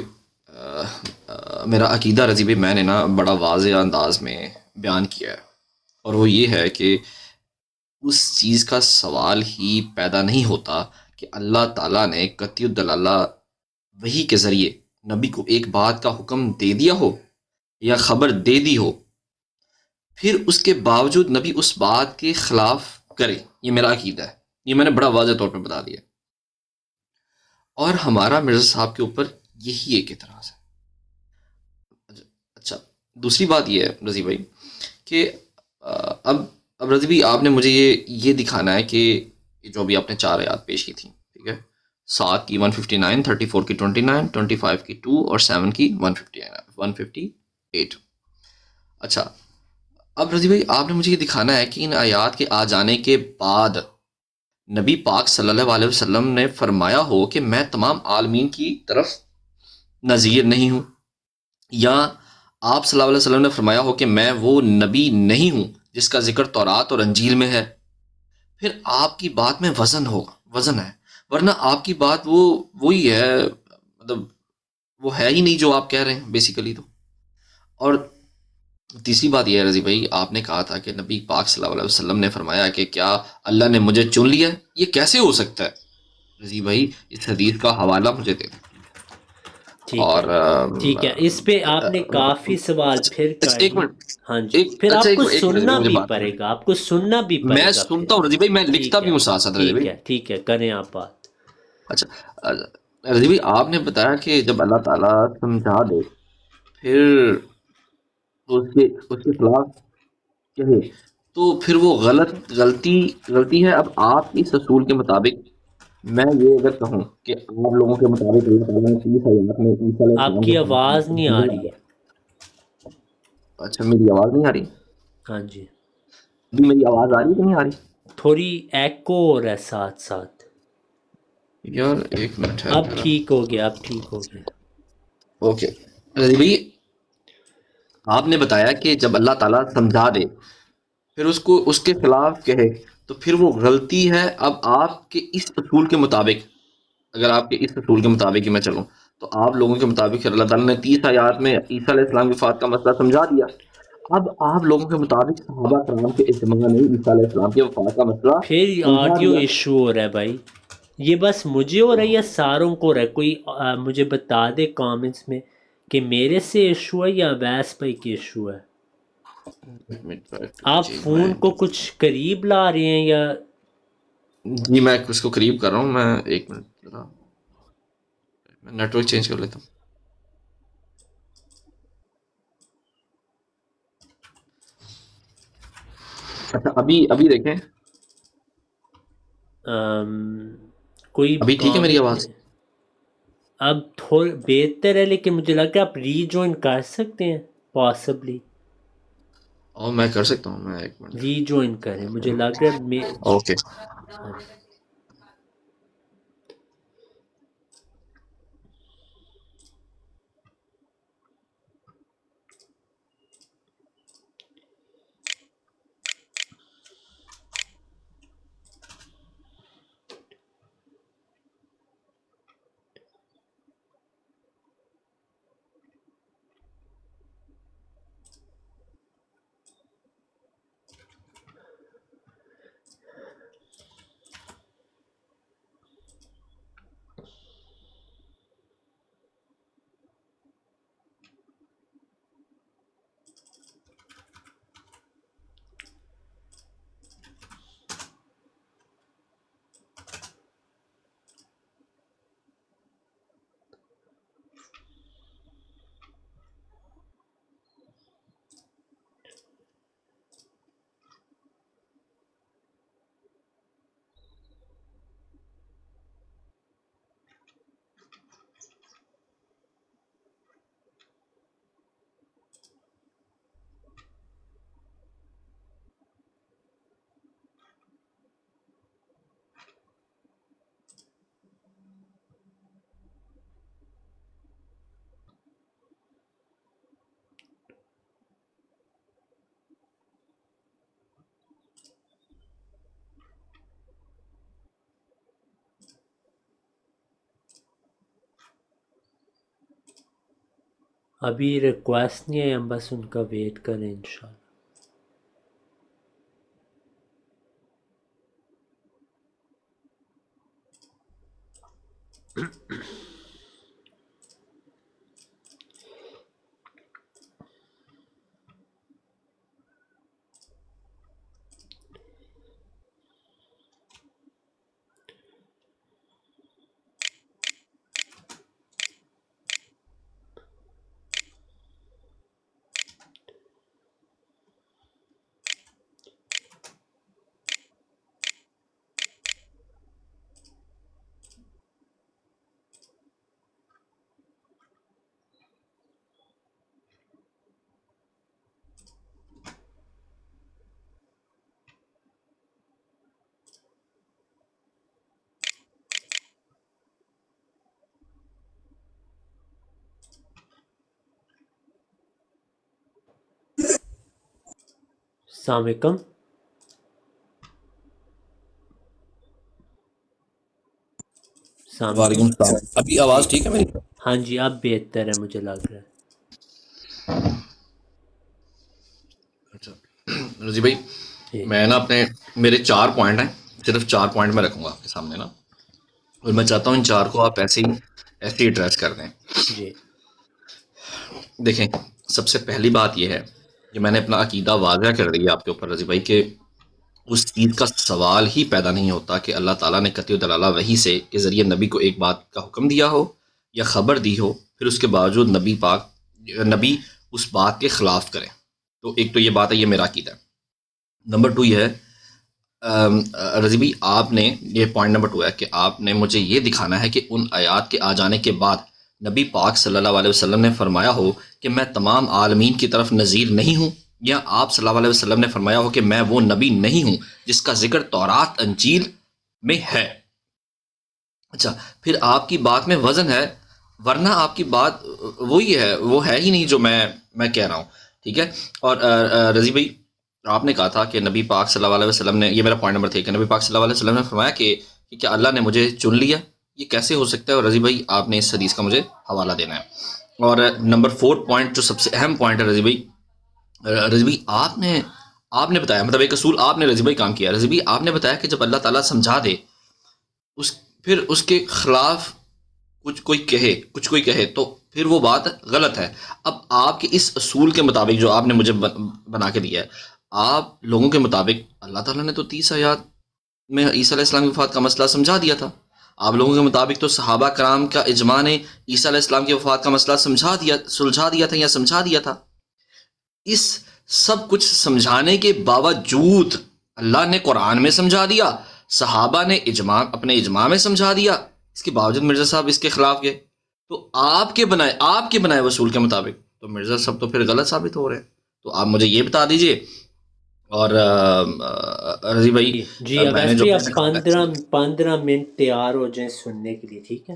میرا عقیدہ رضی بھائی میں نے نا بڑا واضح انداز میں بیان کیا ہے، اور وہ یہ ہے کہ اس چیز کا سوال ہی پیدا نہیں ہوتا کہ اللہ تعالیٰ نے قطعی الدلالہ وحی کے ذریعے نبی کو ایک بات کا حکم دے دیا ہو یا خبر دے دی ہو، پھر اس کے باوجود نبی اس بات کے خلاف کرے۔ یہ میرا عقیدہ ہے، یہ میں نے بڑا واضح طور پہ بتا دیا، اور ہمارا مرزا صاحب کے اوپر یہی ایک اعتراض ہے۔ اچھا دوسری بات یہ ہے رضی بھائی کہ اب رضی بھائی آپ نے مجھے یہ دکھانا ہے کہ جو ابھی آپ نے 4 آیات پیش کی تھیں، ٹھیک ہے، 7 کی 159، 34 کی 29، 25 کی 2 اور 7 کی 158۔ اچھا اب رضی بھائی آپ نے مجھے یہ دکھانا ہے کہ ان آیات کے آ جانے کے بعد نبی پاک صلی اللہ علیہ وسلم نے فرمایا ہو کہ میں تمام عالمین کی طرف نذیر نہیں ہوں، یا آپ صلی اللہ علیہ وسلم نے فرمایا ہو کہ میں وہ نبی نہیں ہوں جس کا ذکر تورات اور انجیل میں ہے، پھر آپ کی بات میں وزن ہے، ورنہ آپ کی بات وہی ہے، مطلب وہ ہے ہی نہیں جو آپ کہہ رہے ہیں بیسیکلی۔ تو اور تیسری بات یہ ہے رضی بھائی، آپ نے کہا تھا کہ نبی پاک صلی اللہ علیہ وسلم نے فرمایا کہ کیا اللہ نے مجھے چن لیا ہے؟ یہ کیسے ہو سکتا ہے رضی بھائی؟ اس حدیث کا حوالہ مجھے دیں۔ ٹھیک اور ہے ٹھیک ہے، اس پہ آپ نے کافی سوال پھر اچھا کر ایک دیے۔ منٹ، ہاں جی، پھر اچھا آپ کو ایک منٹ رضی سننا بھائی، مجھے بھی بات کریں۔ پڑے گا، آپ کو سننا بھی میں پڑے گا پھر۔ سنتا ہوں رضی بھائی، میں لکھتا ٹھیک بھی ہے ہوں ساتھ ساتھ رضی بھائی۔ ٹھیک ہے، کریں آپ بات۔ اچھا رضی بھائی، آپ نے بتایا کہ جب اللہ تعالیٰ سمجھا دے پھر اس کے خلاف کہے تو پھر وہ غلطی ہے۔ اب آپ اس اصول کے مطابق میں یہ اگر کہوں کہ آپ لوگوں کے مطابق اللہ تعالیٰ نے 30 آیات میں عیسیٰ علیہ آپ السلام کی کے آواز نہیں آ رہی ہے۔ اچھا میری آواز نہیں آ رہی؟ ہاں جی، ابھی میری آواز آ رہی ہے کہ نہیں آ رہی؟ تھوڑی ایکو ہو رہا ہے ساتھ ساتھ۔ یار ایک منٹ ہے اب میرا۔ ٹھیک ہو گیا، اب ٹھیک ہو گیا۔ اوکے رضی بھائی، آپ نے بتایا کہ جب اللہ تعالیٰ سمجھا دے پھر اس کے خلاف کہے تو پھر وہ غلطی ہے۔ اب آپ کے اس اصول کے مطابق، اگر آپ کے اس اصول کے مطابق ہی میں چلوں تو آپ لوگوں کے مطابق اللہ تعالیٰ نے 30 آیات میں عیسیٰ علیہ السلام کی وفات کا مسئلہ سمجھا دیا۔ اب آپ لوگوں کے مطابق صحابہ کرام کے اجماع نے عیسیٰ علیہ السلام کی وفات کا مسئلہ پھر سمجھا آڈیو دیا۔ ایشو ہو رہا ہے بھائی، یہ بس مجھے ہو رہا ہے یا ساروں کو ہو رہا ہے؟ کوئی مجھے بتا دے کامنٹس میں کہ میرے سے ایشو ہے یا ویس بھائی کی ایشو ہے۔ آپ فون کو کچھ قریب لا رہے ہیں یا؟ جی میں اس کو قریب کر رہا ہوں، میں ایک منٹ ذرا میں نیٹ ورک چینج کر لیتا ہوں۔ اچھا ابھی دیکھیں، کوئی ابھی ٹھیک ہے میری کامنٹ آواز؟ میں اب تھوڑا بہتر ہے، لیکن مجھے لگتا ہے آپ ری جوائن کر سکتے ہیں پاسبلی۔ اور میں کر سکتا ہوں، میں ایک منٹ۔ ری جوائن کریں، مجھے لگ رہا ہے اوکے ہاں۔ ابھی ریکویسٹ نہیں ہے، ہم بس ان کا ویٹ کریں انشاءاللہ۔ السلام علیکم۔ وعلیکم السلام۔ ابھی آواز ٹھیک ہے میری؟ ہاں جی، اب بہتر ہے مجھے لگ رہا ہے۔ رضی بھائی جی میں نا میرے 4 پوائنٹ ہیں، صرف 4 پوائنٹ میں رکھوں گا آپ کے سامنے نا، اور میں چاہتا ہوں ان 4 کو آپ ایسے ہی ایڈریس کر دیں. جی دیکھیں، سب سے پہلی بات یہ ہے کہ میں نے اپنا عقیدہ واضح کر دیا آپ کے اوپر رضی بھائی، کہ اس چیز کا سوال ہی پیدا نہیں ہوتا کہ اللہ تعالیٰ نے قطعی دلالہ وحی سے کے ذریعے نبی کو ایک بات کا حکم دیا ہو یا خبر دی ہو، پھر اس کے باوجود نبی اس بات کے خلاف کرے. تو ایک تو یہ بات ہے، یہ میرا عقیدہ ہے. نمبر 2 یہ ہے رضی بھائی، آپ نے یہ پوائنٹ نمبر 2 ہے کہ آپ نے مجھے یہ دکھانا ہے کہ ان آیات کے آ جانے کے بعد نبی پاک صلی اللہ علیہ وسلم نے فرمایا ہو کہ میں تمام عالمین کی طرف نذیر نہیں ہوں، یا آپ صلی اللہ علیہ وسلم نے فرمایا ہو کہ میں وہ نبی نہیں ہوں جس کا ذکر تورات انجیل میں ہے. اچھا، پھر آپ کی بات میں وزن ہے، ورنہ آپ کی بات وہی ہے، وہ ہے ہی نہیں جو میں کہہ رہا ہوں. ٹھیک ہے. اور رضی بھائی، آپ نے کہا تھا کہ نبی پاک صلی اللہ علیہ وسلم نے، یہ میرا پوائنٹ نمبر 3 کہ نبی پاک صلی اللہ علیہ وسلم نے فرمایا کہ کیا اللہ نے مجھے چن لیا؟ یہ کیسے ہو سکتا ہے؟ اور رضی بھائی آپ نے اس حدیث کا مجھے حوالہ دینا ہے. اور نمبر 4 پوائنٹ جو سب سے اہم پوائنٹ ہے رضی بھائی آپ نے بتایا، مطلب ایک اصول آپ نے رضی بھائی کام کیا. رضی بھائی آپ نے بتایا کہ جب اللہ تعالیٰ سمجھا دے، پھر اس کے خلاف کچھ کوئی کہے تو پھر وہ بات غلط ہے. اب آپ کے اس اصول کے مطابق جو آپ نے مجھے بنا کے دیا ہے، آپ لوگوں کے مطابق اللہ تعالیٰ نے تو 30 آیات میں عیسیٰ علیہ السلام کی وفات کا مسئلہ سمجھا دیا تھا. آپ لوگوں کے مطابق تو صحابہ کرام کا اجماع نے عیسیٰ علیہ السلام کی وفات کا مسئلہ سلجھا دیا تھا. اس سب کچھ سمجھانے کے باوجود اللہ نے قرآن میں سمجھا دیا، صحابہ نے اپنے اجماع میں سمجھا دیا، اس کے باوجود مرزا صاحب اس کے خلاف گئے. تو آپ کے بنائے اصول کے مطابق تو مرزا صاحب تو پھر غلط ثابت ہو رہے ہیں. تو آپ مجھے یہ بتا دیجئے. اور رضی بھائی جی میں نے اویس جو بھائی آپ 15 منٹ تیار ہو جائیں سننے کے لیے، ٹھیک ہے؟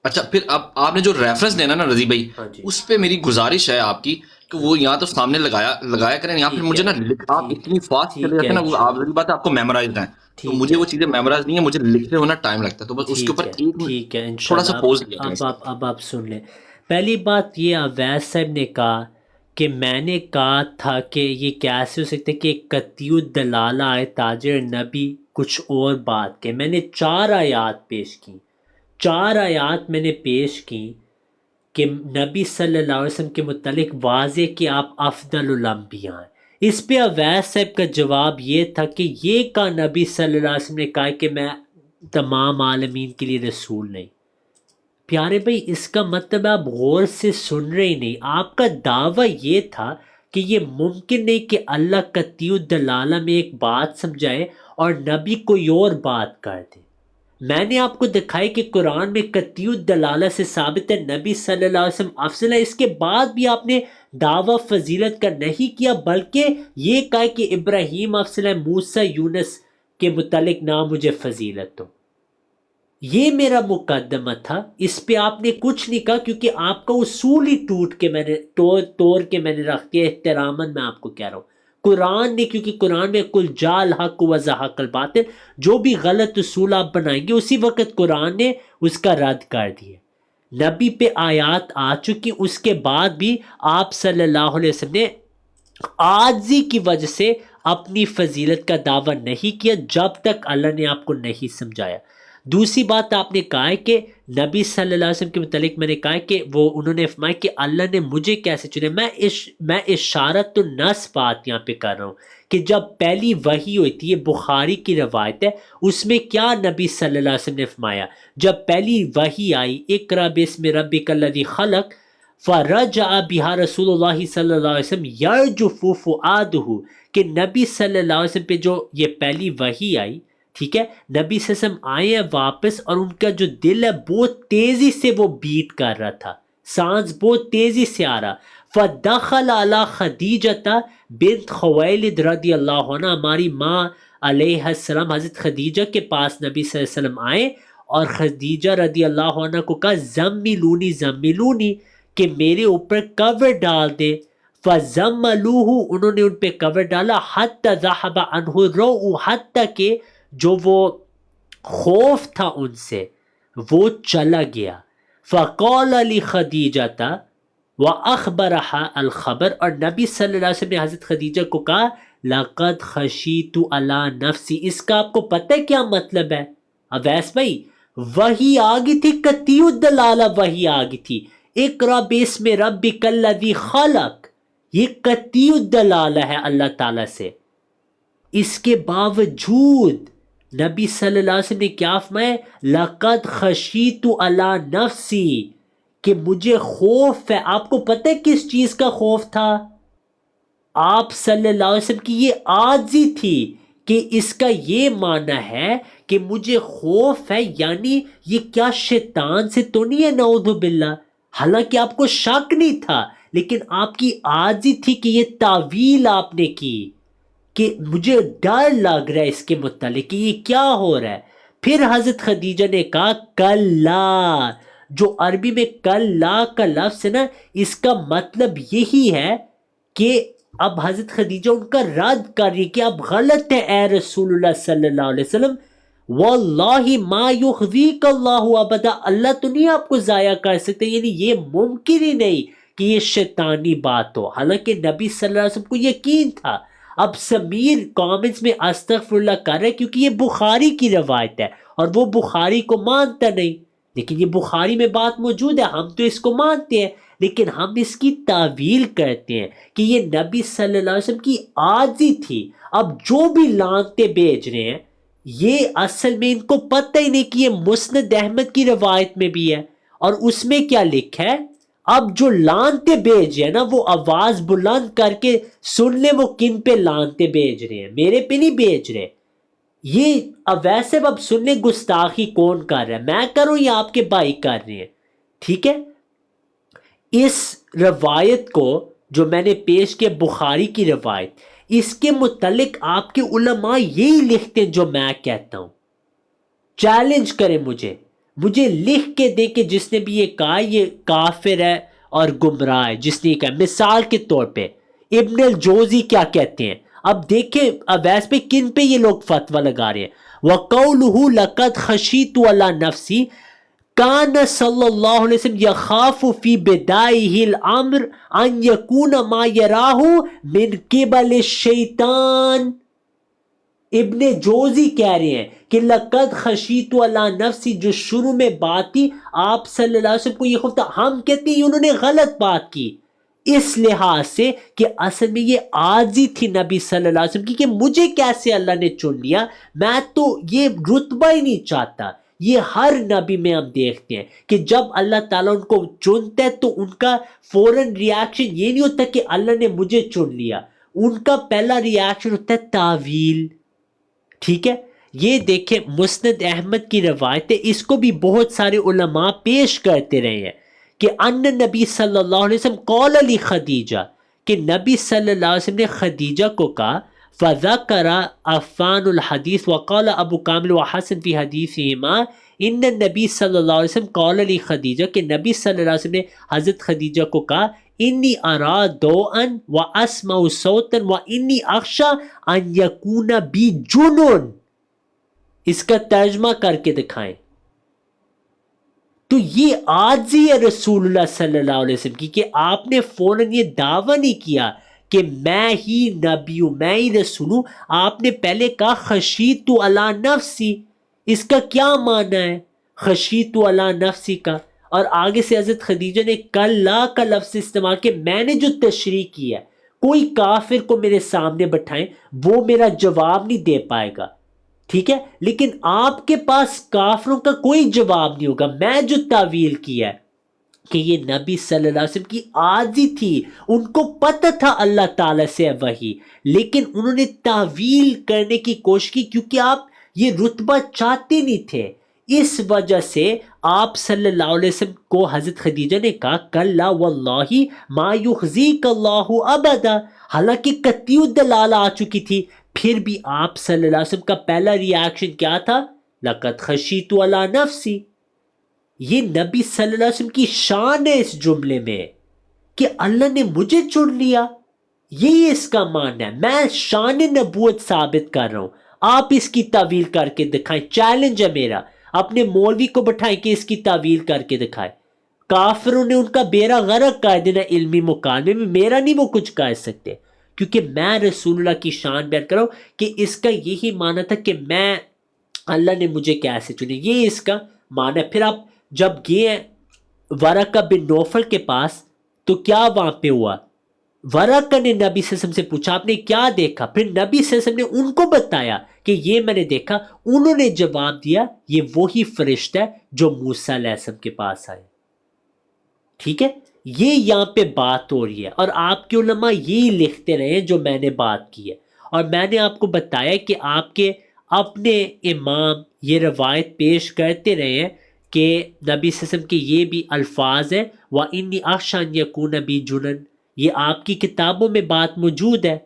اچھا، پھر اب آپ نے جو ریفرنس دینا نا رضی بھائی، ہاں جی اس پہ میری گزارش ہے آپ کی کہ وہ یہاں تو سامنے لگایا کریں، یہاں پھر ٹھیک مجھے ہے، نا آپ اتنی فاسٹ چلے ٹھیک جاتے ہے ہیں نا، وہ آپ انشاءاللہ، ضروری بات ہے آپ کو میمورائز ہیں، تو ٹھیک مجھے ہے، وہ چیزیں میمورائز نہیں ہیں، مجھے لکھتے ہونا ٹائم لگتا ہے. تو بس اس کے اوپر ٹھیک ہے تھوڑا سا انشاءاللہ. پوز لیا کریں. اب آپ سن لیں. پہلی بات یہ اویس صاحب نے کہا کہ میں نے کہا تھا کہ یہ کیسے ہو سکتا ہے کہ قطعی الدلالہ آئے تاجر نبی کچھ اور بات کے. میں نے 4 آیات پیش کی، 4 آیات میں نے پیش کی کہ نبی صلی اللہ علیہ وسلم کے متعلق واضح کہ آپ افضل الانبیاء ہیں. اس پہ اویس صاحب کا جواب یہ تھا کہ یہ کہا نبی صلی اللہ علیہ وسلم نے کہا کہ میں تمام عالمین کے لیے رسول نہیں. پیارے بھائی، اس کا مطلب آپ غور سے سن رہے ہی نہیں. آپ کا دعویٰ یہ تھا کہ یہ ممکن نہیں کہ اللہ قطعی الدلالہ میں ایک بات سمجھائے اور نبی کوئی اور بات کر دے. میں نے آپ کو دکھائی کہ قرآن میں قطعی الدلالہ سے ثابت ہے نبی صلی اللہ علیہ وسلم افضل ہے. اس کے بعد بھی آپ نے دعویٰ فضیلت کا نہیں کیا، بلکہ یہ کہا کہ ابراہیم افضل ہے، موسیٰ یونس کے متعلق نہ مجھے فضیلت دو. یہ میرا مقدمہ تھا، اس پہ آپ نے کچھ نہیں کہا، کیونکہ آپ کا اصول ہی توڑ کے میں نے رکھ دیا. احتراماً میں آپ کو کہہ رہا ہوں، قرآن نے، کیونکہ قرآن میں کل جال حق و زحق الباطل، جو بھی غلط اصول آپ بنائیں گے اسی وقت قرآن نے اس کا رد کر دیا. نبی پہ آیات آ چکی، اس کے بعد بھی آپ صلی اللہ علیہ وسلم نے عاجزی کی وجہ سے اپنی فضیلت کا دعویٰ نہیں کیا جب تک اللہ نے آپ کو نہیں سمجھایا. دوسری بات آپ نے کہا ہے کہ نبی صلی اللہ علیہ وسلم کے متعلق میں نے کہا ہے کہ انہوں نے فرمایا کہ اللہ نے مجھے کیسے چنے. میں اشارت تو نص بات یہاں پہ کر رہا ہوں کہ جب پہلی وحی ہوئی تھی، یہ بخاری کی روایت ہے، اس میں کیا نبی صلی اللہ علیہ وسلم نے فرمایا جب پہلی وحی آئی، اقرأ باسم ربک الذی خلق، فرجع بها رسول اللہ صلی اللہ علیہ وسلم یرجف فؤادہ، کہ نبی صلی اللہ علیہ وسلم پہ جو یہ پہلی وحی آئی، ٹھیک ہے، نبی صلی اللہ علیہ وسلم آئے ہیں واپس، اور ان کا جو دل ہے بہت تیزی سے وہ بیٹ کر رہا تھا، سانس بہت تیزی سے آ رہا. فدخل علی خدیجہ بنت خویلد رضی اللہ عنہ، ہماری ماں علیہ السلام حضرت خدیجہ کے پاس نبی صلی اللہ علیہ وسلم آئے، اور خدیجہ رضی اللہ عنہ کو کہا زملونی کہ میرے اوپر کور ڈال دے. فزملوہ، انہوں نے ان پہ کور ڈالا. حتی ذہب عنہ الروع، حتی کہ جو وہ خوف تھا ان سے وہ چلا گیا. فقال علی خدیجہ وَأَخْبَرَهَا الخبر، اور نبی صلی اللہ علیہ وسلم نے حضرت خدیجہ کو کہا لقد خشیت علی نفسی، اس کا آپ کو پتہ ہے کیا مطلب ہے اویس بھائی؟ وہی آگی تھی، قطعی الدلالہ وہی آگی تھی، اقرا باسم ربک الذی خلق، یہ قطعی الدلالہ ہے اللہ تعالیٰ سے۔ اس کے باوجود نبی صلی اللہ علیہ وسلم نے کیا فرمایا؟ لقد خشیت علی نفسی، کہ مجھے خوف ہے۔ آپ کو پتہ ہے کس چیز کا خوف تھا؟ آپ صلی اللہ علیہ وسلم کی یہ عاجزی تھی کہ اس کا یہ معنی ہے کہ مجھے خوف ہے، یعنی یہ کیا شیطان سے تو نہیں ہے نعوذ باللہ؟ حالانکہ آپ کو شک نہیں تھا، لیکن آپ کی عاجزی تھی کہ یہ تعویل آپ نے کی کہ مجھے ڈر لگ رہا ہے اس کے متعلق کہ یہ کیا ہو رہا ہے۔ پھر حضرت خدیجہ نے کہا کلا، جو عربی میں کلا کا لفظ ہے نا، اس کا مطلب یہی ہے کہ اب حضرت خدیجہ ان کا رد کر رہی کہ اب غلط ہے اے رسول اللہ صلی اللہ علیہ وسلم، واللہ ما یخزیک اللہ ابدا، اللہ تو نہیں آپ کو ضائع کر سکتے، یعنی یہ ممکن ہی نہیں کہ یہ شیطانی بات ہو۔ حالانکہ نبی صلی اللہ علیہ وسلم کو یقین تھا۔ اب سمیر کامنٹس میں استغفر اللہ کر رہے کیونکہ یہ بخاری کی روایت ہے اور وہ بخاری کو مانتا نہیں، لیکن یہ بخاری میں بات موجود ہے، ہم تو اس کو مانتے ہیں، لیکن ہم اس کی تعویل کرتے ہیں کہ یہ نبی صلی اللہ علیہ وسلم کی عاجزی تھی۔ اب جو بھی لانتے بھیج رہے ہیں، یہ اصل میں ان کو پتہ ہی نہیں کہ یہ مسند احمد کی روایت میں بھی ہے، اور اس میں کیا لکھا ہے؟ اب جو لانتے بھیج رہے ہیں نا، وہ آواز بلند کر کے سن لیں وہ کن پہ لانتے بھیج رہے ہیں، میرے پہ نہیں بھیج رہے۔ یہ اب ویسے اب سن لیں گستاخی کون کر رہا ہے، میں کروں یا آپ کے بھائی کر رہے ہیں؟ ٹھیک ہے، اس روایت کو جو میں نے پیش کیا بخاری کی روایت، اس کے متعلق آپ کے علماء یہی لکھتے ہیں جو میں کہتا ہوں۔ چیلنج کریں مجھے لکھ کے دیں کہ جس نے بھی یہ کہا یہ کافر ہے اور گمراہ ہے، جس نے یہ کہا۔ مثال کے طور پہ ابن الجوزی کیا کہتے ہیں، اب دیکھیں اویس پہ کن پہ یہ لوگ فتویٰ لگا رہے ہیں۔ وَقَوْلُهُ لَقَدْ خَشِيتُ عَلَى نَفْسِي كَانَ صلی اللہ علیہ وسلم يَخَافُ فِي بِدَائِهِ الْأَمْرِ أَنْ يَكُونَ مَا يَرَاهُ مِنْ قِبَلِ الشَّيْطَانِ۔ ابن جوزی کہہ رہے ہیں کہ لقد خشیت علی نفسی، جو شروع میں بات تھی آپ صلی اللہ علیہ وسلم کو یہ خوف تھا، ہم کہتے ہیں انہوں نے غلط بات کی اس لحاظ سے کہ اصل میں یہ عاجزی تھی نبی صلی اللہ علیہ وسلم کی کہ مجھے کیسے اللہ نے چن لیا، میں تو یہ رتبہ ہی نہیں چاہتا۔ یہ ہر نبی میں ہم دیکھتے ہیں کہ جب اللہ تعالیٰ ان کو چنتا ہے تو ان کا فوراً ریاکشن یہ نہیں ہوتا کہ اللہ نے مجھے چن لیا، ان کا پہلا ریاکشن ہوتا ہے تعویل۔ ٹھیک ہے، یہ دیکھیں مسند احمد کی روایت ہے، اس کو بھی بہت سارے علماء پیش کرتے رہے ہیں کہ ان نبی صلی اللہ علیہ وسلم قول علی خدیجہ، کہ نبی صلی اللہ علیہ وسلم نے خدیجہ کو کہا فذکر عفان الحدیث وقال ابو کامل وحسن فی حدیثہما ان نبی صلی اللہ علیہ وسلم قول علی خدیجہ، کہ نبی صلی اللہ علیہ وسلم نے حضرت خدیجہ کو کہا انی ارا دوءا واسمع صوتا وانی اخشى ان یکون بی جنون۔ اس کا ترجمہ کر کے دکھائیں۔ تو یہ عاجزی ہے رسول اللہ صلی اللہ علیہ وسلم کی کہ آپ نے فوراً یہ دعویٰ نہیں کیا کہ میں ہی نبی ہوں، میں ہی رسول ہوں۔ آپ نے پہلے کہا خشیت علی نفسی، اس کا کیا معنی ہے خشیت علی نفسی کا؟ اور آگے سے حضرت خدیجہ نے کلا کا لفظ استعمال کیا، میں نے جو تشریح کی ہے، کوئی کافر کو میرے سامنے بٹھائیں وہ میرا جواب نہیں دے پائے گا، ٹھیک ہے، لیکن آپ کے پاس کافروں کا کوئی جواب نہیں ہوگا۔ میں جو تعویل کیا ہے کہ یہ نبی صلی اللہ علیہ وسلم کی عاجزی تھی، ان کو پتہ تھا اللہ تعالیٰ سے وحی، لیکن انہوں نے تعویل کرنے کی کوشش کی کیونکہ آپ یہ رتبہ چاہتے نہیں تھے۔ اس وجہ سے آپ صلی اللہ علیہ وسلم کو حضرت خدیجہ نے کہا کلا واللہ ما یخزیک اللہ ابدا، حالانکہ قطعی الدلالہ آ چکی تھی، پھر بھی آپ صلی اللہ علیہ وسلم کا پہلا ریاکشن کیا تھا؟ لقد خشیت علی نفسی۔ یہ نبی صلی اللہ علیہ وسلم کی شان ہے اس جملے میں کہ اللہ نے مجھے چن لیا، یہی اس کا معنی ہے۔ میں شان نبوت ثابت کر رہا ہوں، آپ اس کی تعویل کر کے دکھائیں۔ چیلنج ہے میرا، اپنے مولوی کو بٹھائیں کہ اس کی تعویل کر کے دکھائے۔ کافروں نے ان کا بیڑا غرق کر دینا علمی مکالمے میں، میرا نہیں وہ کچھ کر سکتے، کیونکہ میں رسول اللہ کی شان بیان کر رہا ہوں کہ اس کا یہی معنی تھا کہ میں اللہ نے مجھے کیسے چنے، یہ اس کا معنی ہے۔ پھر آپ جب گئے ورقہ بن نوفل کے پاس تو کیا وہاں پہ ہوا؟ ورقہ نے نبی صلی اللہ علیہ وسلم سے پوچھا آپ نے کیا دیکھا؟ پھر نبی صلی اللہ علیہ وسلم نے ان کو بتایا کہ یہ میں نے دیکھا۔ انہوں نے جواب دیا یہ وہی فرشتہ ہے جو موسیٰ علیہ السلام کے پاس آئے۔ ٹھیک ہے، یہ یہاں پہ بات ہو رہی ہے، اور آپ کے علماء یہی لکھتے رہے جو میں نے بات کی ہے۔ اور میں نے آپ کو بتایا کہ آپ کے اپنے امام یہ روایت پیش کرتے رہے ہیں کہ نبی صلی اللہ علیہ وسلم کے یہ بھی الفاظ ہیں وَإِنِّي أَخْشَىٰ أَن يَكُونَ بِي جُنُونٌ، یہ آپ کی کتابوں میں بات موجود ہے۔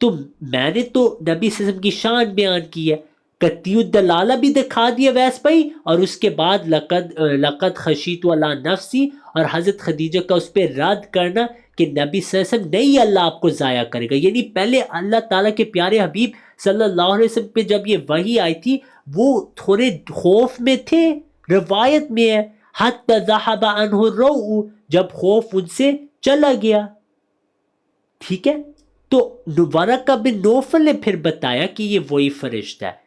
تو میں نے تو نبی صلی اللہ علیہ وسلم کی شان بیان کی ہے، قطعی الدلالہ بھی دکھا دیا ویس بھائی، اور اس کے بعد لقد خشیت علی نفسی، اور حضرت خدیجہ کا اس پہ رد کرنا کہ نبی صلی اللہ علیہ وسلم نہیں اللہ آپ کو ضائع کرے گا۔ یعنی پہلے اللہ تعالیٰ کے پیارے حبیب صلی اللہ علیہ وسلم پہ جب یہ وحی آئی تھی وہ تھوڑے خوف میں تھے، روایت میں ہے حتی ذہب عنہ الروع، جب خوف ان سے چلا گیا۔ ٹھیک ہے، تو ورقہ بن نوفل نے پھر بتایا کہ یہ وہی فرشتہ ہے۔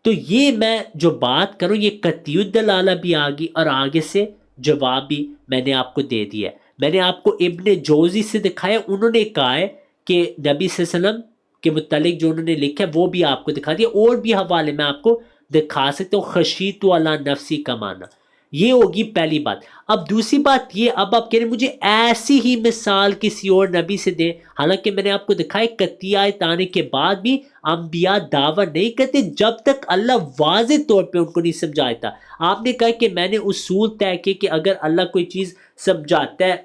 تو یہ میں جو بات کروں یہ قطعی الدلالہ بھی آگی، اور آگے سے جواب بھی میں نے آپ کو دے دیا ہے۔ میں نے آپ کو ابن جوزی سے دکھایا، انہوں نے کہا ہے کہ نبی صلی اللہ علیہ وسلم کے متعلق جو انہوں نے لکھا ہے وہ بھی آپ کو دکھا دیا، اور بھی حوالے میں آپ کو دکھا سکتا ہوں۔ خشیت علی نفسی کا معنی یہ ہوگی پہلی بات۔ اب دوسری بات یہ، اب آپ کہہ رہے ہیں مجھے ایسی ہی مثال کسی اور نبی سے دیں، حالانکہ میں نے آپ کو دکھایا قطعی آیت آنے کے بعد بھی انبیاء دعویٰ نہیں کرتے جب تک اللہ واضح طور پہ ان کو نہیں سمجھاتا۔ آپ نے کہا کہ میں نے اصول طے کیے کہ اگر اللہ کوئی چیز سمجھاتا ہے،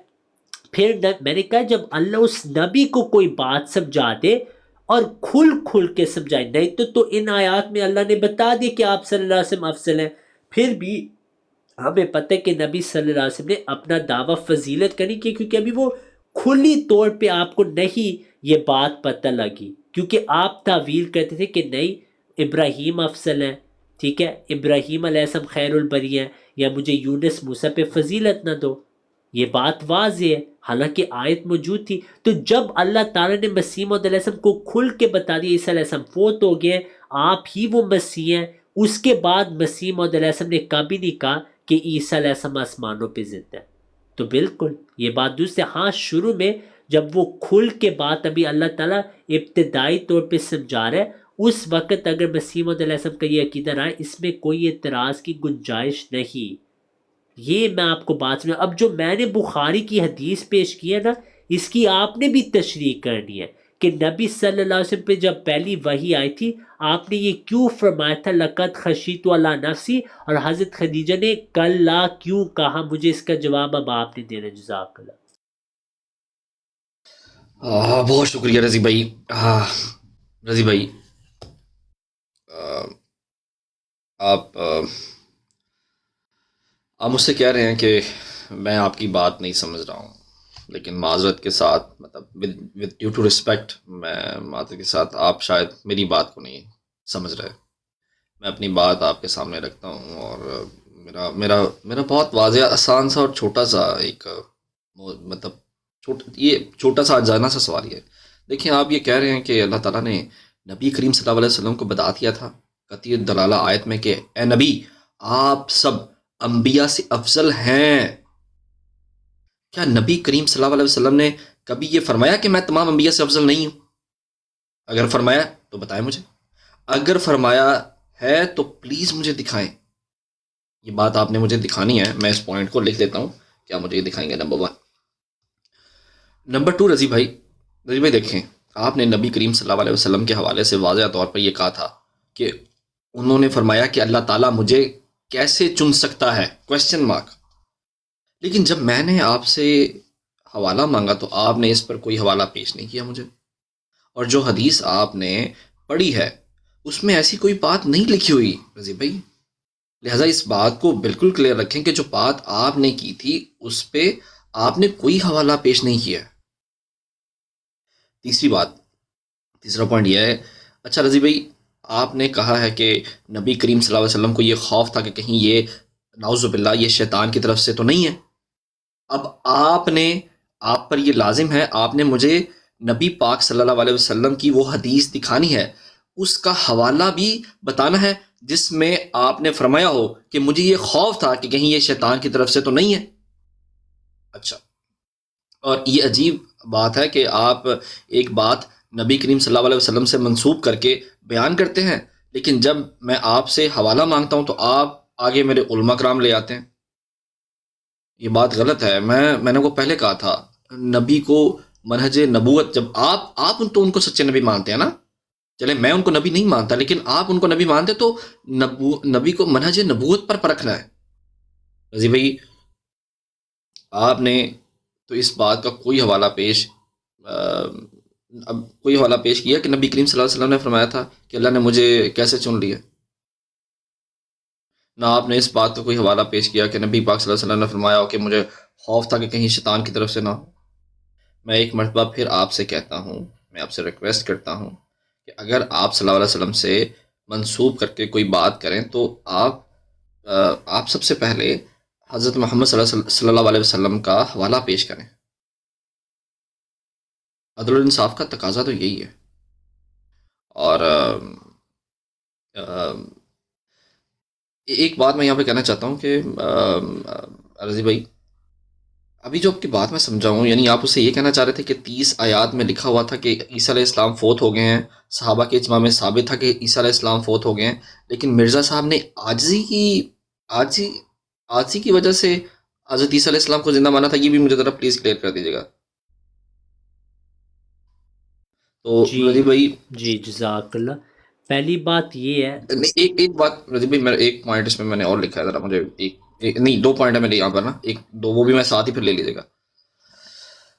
پھر میں نے کہا جب اللہ اس نبی کو کوئی بات سمجھا دے اور کھل کے سمجھائے، نہیں تو ان آیات میں اللہ نے بتا دیا کہ آپ صلی اللہ علیہ وسلم افضل ہیں، پھر بھی ہمیں پتہ ہے کہ نبی صلی اللہ علیہ وسلم نے اپنا دعویٰ فضیلت کرنی کی، کیونکہ ابھی وہ کھلی طور پہ آپ کو نہیں یہ بات پتہ لگی، کیونکہ آپ تعویل کرتے تھے کہ نہیں ابراہیم افضل ہیں، ٹھیک ہے، ابراہیم علیہ السلام خیر البری ہیں، یا مجھے یونس موسیٰ پہ فضیلت نہ دو۔ یہ بات واضح ہے، حالانکہ آیت موجود تھی۔ تو جب اللہ تعالیٰ نے مسیح موعود علیہ السلام کو کھل کے بتا دیا عیسیٰ علیہ السلام فوت ہو گئے، آپ ہی وہ مسیح ہیں، اس کے بعد مسیح موعود علیہ السلام نے کبھی نہیں کہا کہ عیسیٰ علیہ السلام آسمانوں پہ زندہ ہے۔ تو بالکل یہ بات درست ہے۔ ہاں، شروع میں جب وہ کھل کے بات ابھی اللہ تعالیٰ ابتدائی طور پہ سمجھا رہا ہے، اس وقت اگر مسیح موعود علیہ السلام کا یہ عقیدہ رہا ہے، اس میں کوئی اعتراض کی گنجائش نہیں۔ یہ میں آپ کو بات سمجھا۔ اب جو میں نے بخاری کی حدیث پیش کی ہے نا، اس کی آپ نے بھی تشریح کرنی ہے کہ نبی صلی اللہ علیہ وسلم پہ جب پہلی وحی آئی تھی آپ نے یہ کیوں فرمایا تھا لقد خشیت علی نفسی، اور حضرت خدیجہ نے کلا کیوں کہا؟ مجھے اس کا جواب اب آپ نے دینا۔ جزاک اللہ۔ بہت شکریہ رضی بھائی۔ رضی بھائی، آپ مجھ سے کہہ رہے ہیں کہ میں آپ کی بات نہیں سمجھ رہا ہوں، لیکن معذرت کے ساتھ، مطلب ود ڈیو ٹو رسپیکٹ، میں معذرت کے ساتھ آپ شاید میری بات کو نہیں سمجھ رہے۔ میں اپنی بات آپ کے سامنے رکھتا ہوں، اور میرا بہت واضح، آسان سا اور چھوٹا سا ایک یہ چھوٹا سا جانا سا سوال ہے۔ دیکھیں، آپ یہ کہہ رہے ہیں کہ اللہ تعالیٰ نے نبی کریم صلی اللہ علیہ وسلم کو بتا دیا تھا قطعی الدلالہ آیت میں کہ اے نبی، آپ سب انبیاء سے افضل ہیں۔ کیا نبی کریم صلی اللہ علیہ وسلم نے کبھی یہ فرمایا کہ میں تمام انبیاء سے افضل نہیں ہوں؟ اگر فرمایا تو بتائیں مجھے، اگر فرمایا ہے تو پلیز مجھے دکھائیں۔ یہ بات آپ نے مجھے دکھانی ہے، میں اس پوائنٹ کو لکھ دیتا ہوں، کیا مجھے یہ دکھائیں گے؟ نمبر 1۔ نمبر 2، رضی بھائی دیکھیں، آپ نے نبی کریم صلی اللہ علیہ وسلم کے حوالے سے واضح طور پر یہ کہا تھا کہ انہوں نے فرمایا کہ اللہ تعالیٰ مجھے کیسے چن سکتا ہے؟ Question mark. لیکن جب میں نے آپ سے حوالہ مانگا تو آپ نے اس پر کوئی حوالہ پیش نہیں کیا مجھے، اور جو حدیث آپ نے پڑھی ہے اس میں ایسی کوئی بات نہیں لکھی ہوئی رضی بھائی۔ لہٰذا اس بات کو بالکل کلیئر رکھیں کہ جو بات آپ نے کی تھی اس پہ آپ نے کوئی حوالہ پیش نہیں کیا۔ تیسرا پوائنٹ یہ ہے، اچھا رضی بھائی، آپ نے کہا ہے کہ نبی کریم صلی اللہ علیہ وسلم کو یہ خوف تھا کہ کہیں یہ نعوذ باللہ یہ شیطان کی طرف سے تو نہیں ہے۔ اب آپ پر یہ لازم ہے، آپ نے مجھے نبی پاک صلی اللہ علیہ وسلم کی وہ حدیث دکھانی ہے، اس کا حوالہ بھی بتانا ہے جس میں آپ نے فرمایا ہو کہ مجھے یہ خوف تھا کہ کہیں یہ شیطان کی طرف سے تو نہیں ہے. اچھا، اور یہ عجیب بات ہے کہ آپ ایک بات نبی کریم صلی اللہ علیہ وسلم سے منسوب کر کے بیان کرتے ہیں، لیکن جب میں آپ سے حوالہ مانگتا ہوں تو آپ آگے میرے علماء کرام لے آتے ہیں. یہ بات غلط ہے. میں نے وہ پہلے کہا تھا، نبی کو منہج نبوت، جب آپ ان کو سچے نبی مانتے ہیں نا، چلے میں ان کو نبی نہیں مانتا لیکن آپ ان کو نبی مانتے تو نبی کو منہج نبوت پر پرکھنا ہے. رضی بھائی، آپ نے تو اس بات کا کوئی حوالہ پیش کیا کہ نبی کریم صلی اللہ علیہ وسلم نے فرمایا تھا کہ اللہ نے مجھے کیسے چن لیا. نہ آپ نے اس بات کا کوئی حوالہ پیش کیا کہ نبی پاک صلی اللہ علیہ وسلم نے فرمایا ہو کہ مجھے خوف تھا کہ کہیں شیطان کی طرف سے نہ ہو. میں ایک مرتبہ پھر آپ سے کہتا ہوں، میں آپ سے ریکویسٹ کرتا ہوں کہ اگر آپ صلی اللہ علیہ وسلم سے منسوب کر کے کوئی بات کریں تو آپ سب سے پہلے حضرت محمد صلی اللہ علیہ وسلم کا حوالہ پیش کریں. عدل و انصاف کا تقاضا تو یہی ہے. اور ایک بات میں یہاں پہ کہنا چاہتا ہوں کہ رضی بھائی، ابھی جو آپ کی بات میں سمجھا ہوں، یعنی آپ اسے یہ کہنا چاہ رہے تھے کہ 30 آیات میں لکھا ہوا تھا کہ عیسیٰ علیہ السلام فوت ہو گئے ہیں، صحابہ کے اجماع میں ثابت تھا کہ عیسیٰ علیہ السلام فوت ہو گئے ہیں، لیکن مرزا صاحب نے عاجزی کی وجہ سے حضرت عیسیٰ علیہ السلام کو زندہ مانا تھا. یہ بھی مجھے ذرا پلیز کلیئر کر دیجیے گا. تو رضی بھائی، جی جزاک اللہ. پہلی بات یہ ہے، ایک بات رضی بھائی، میرا ایک پوائنٹ اس میں نے اور لکھا ہے، ذرا مجھے نہیں 2 پوائنٹ ہے میرے یہاں پر نا، وہ بھی میں ساتھ ہی پھر لے لیجیے گا.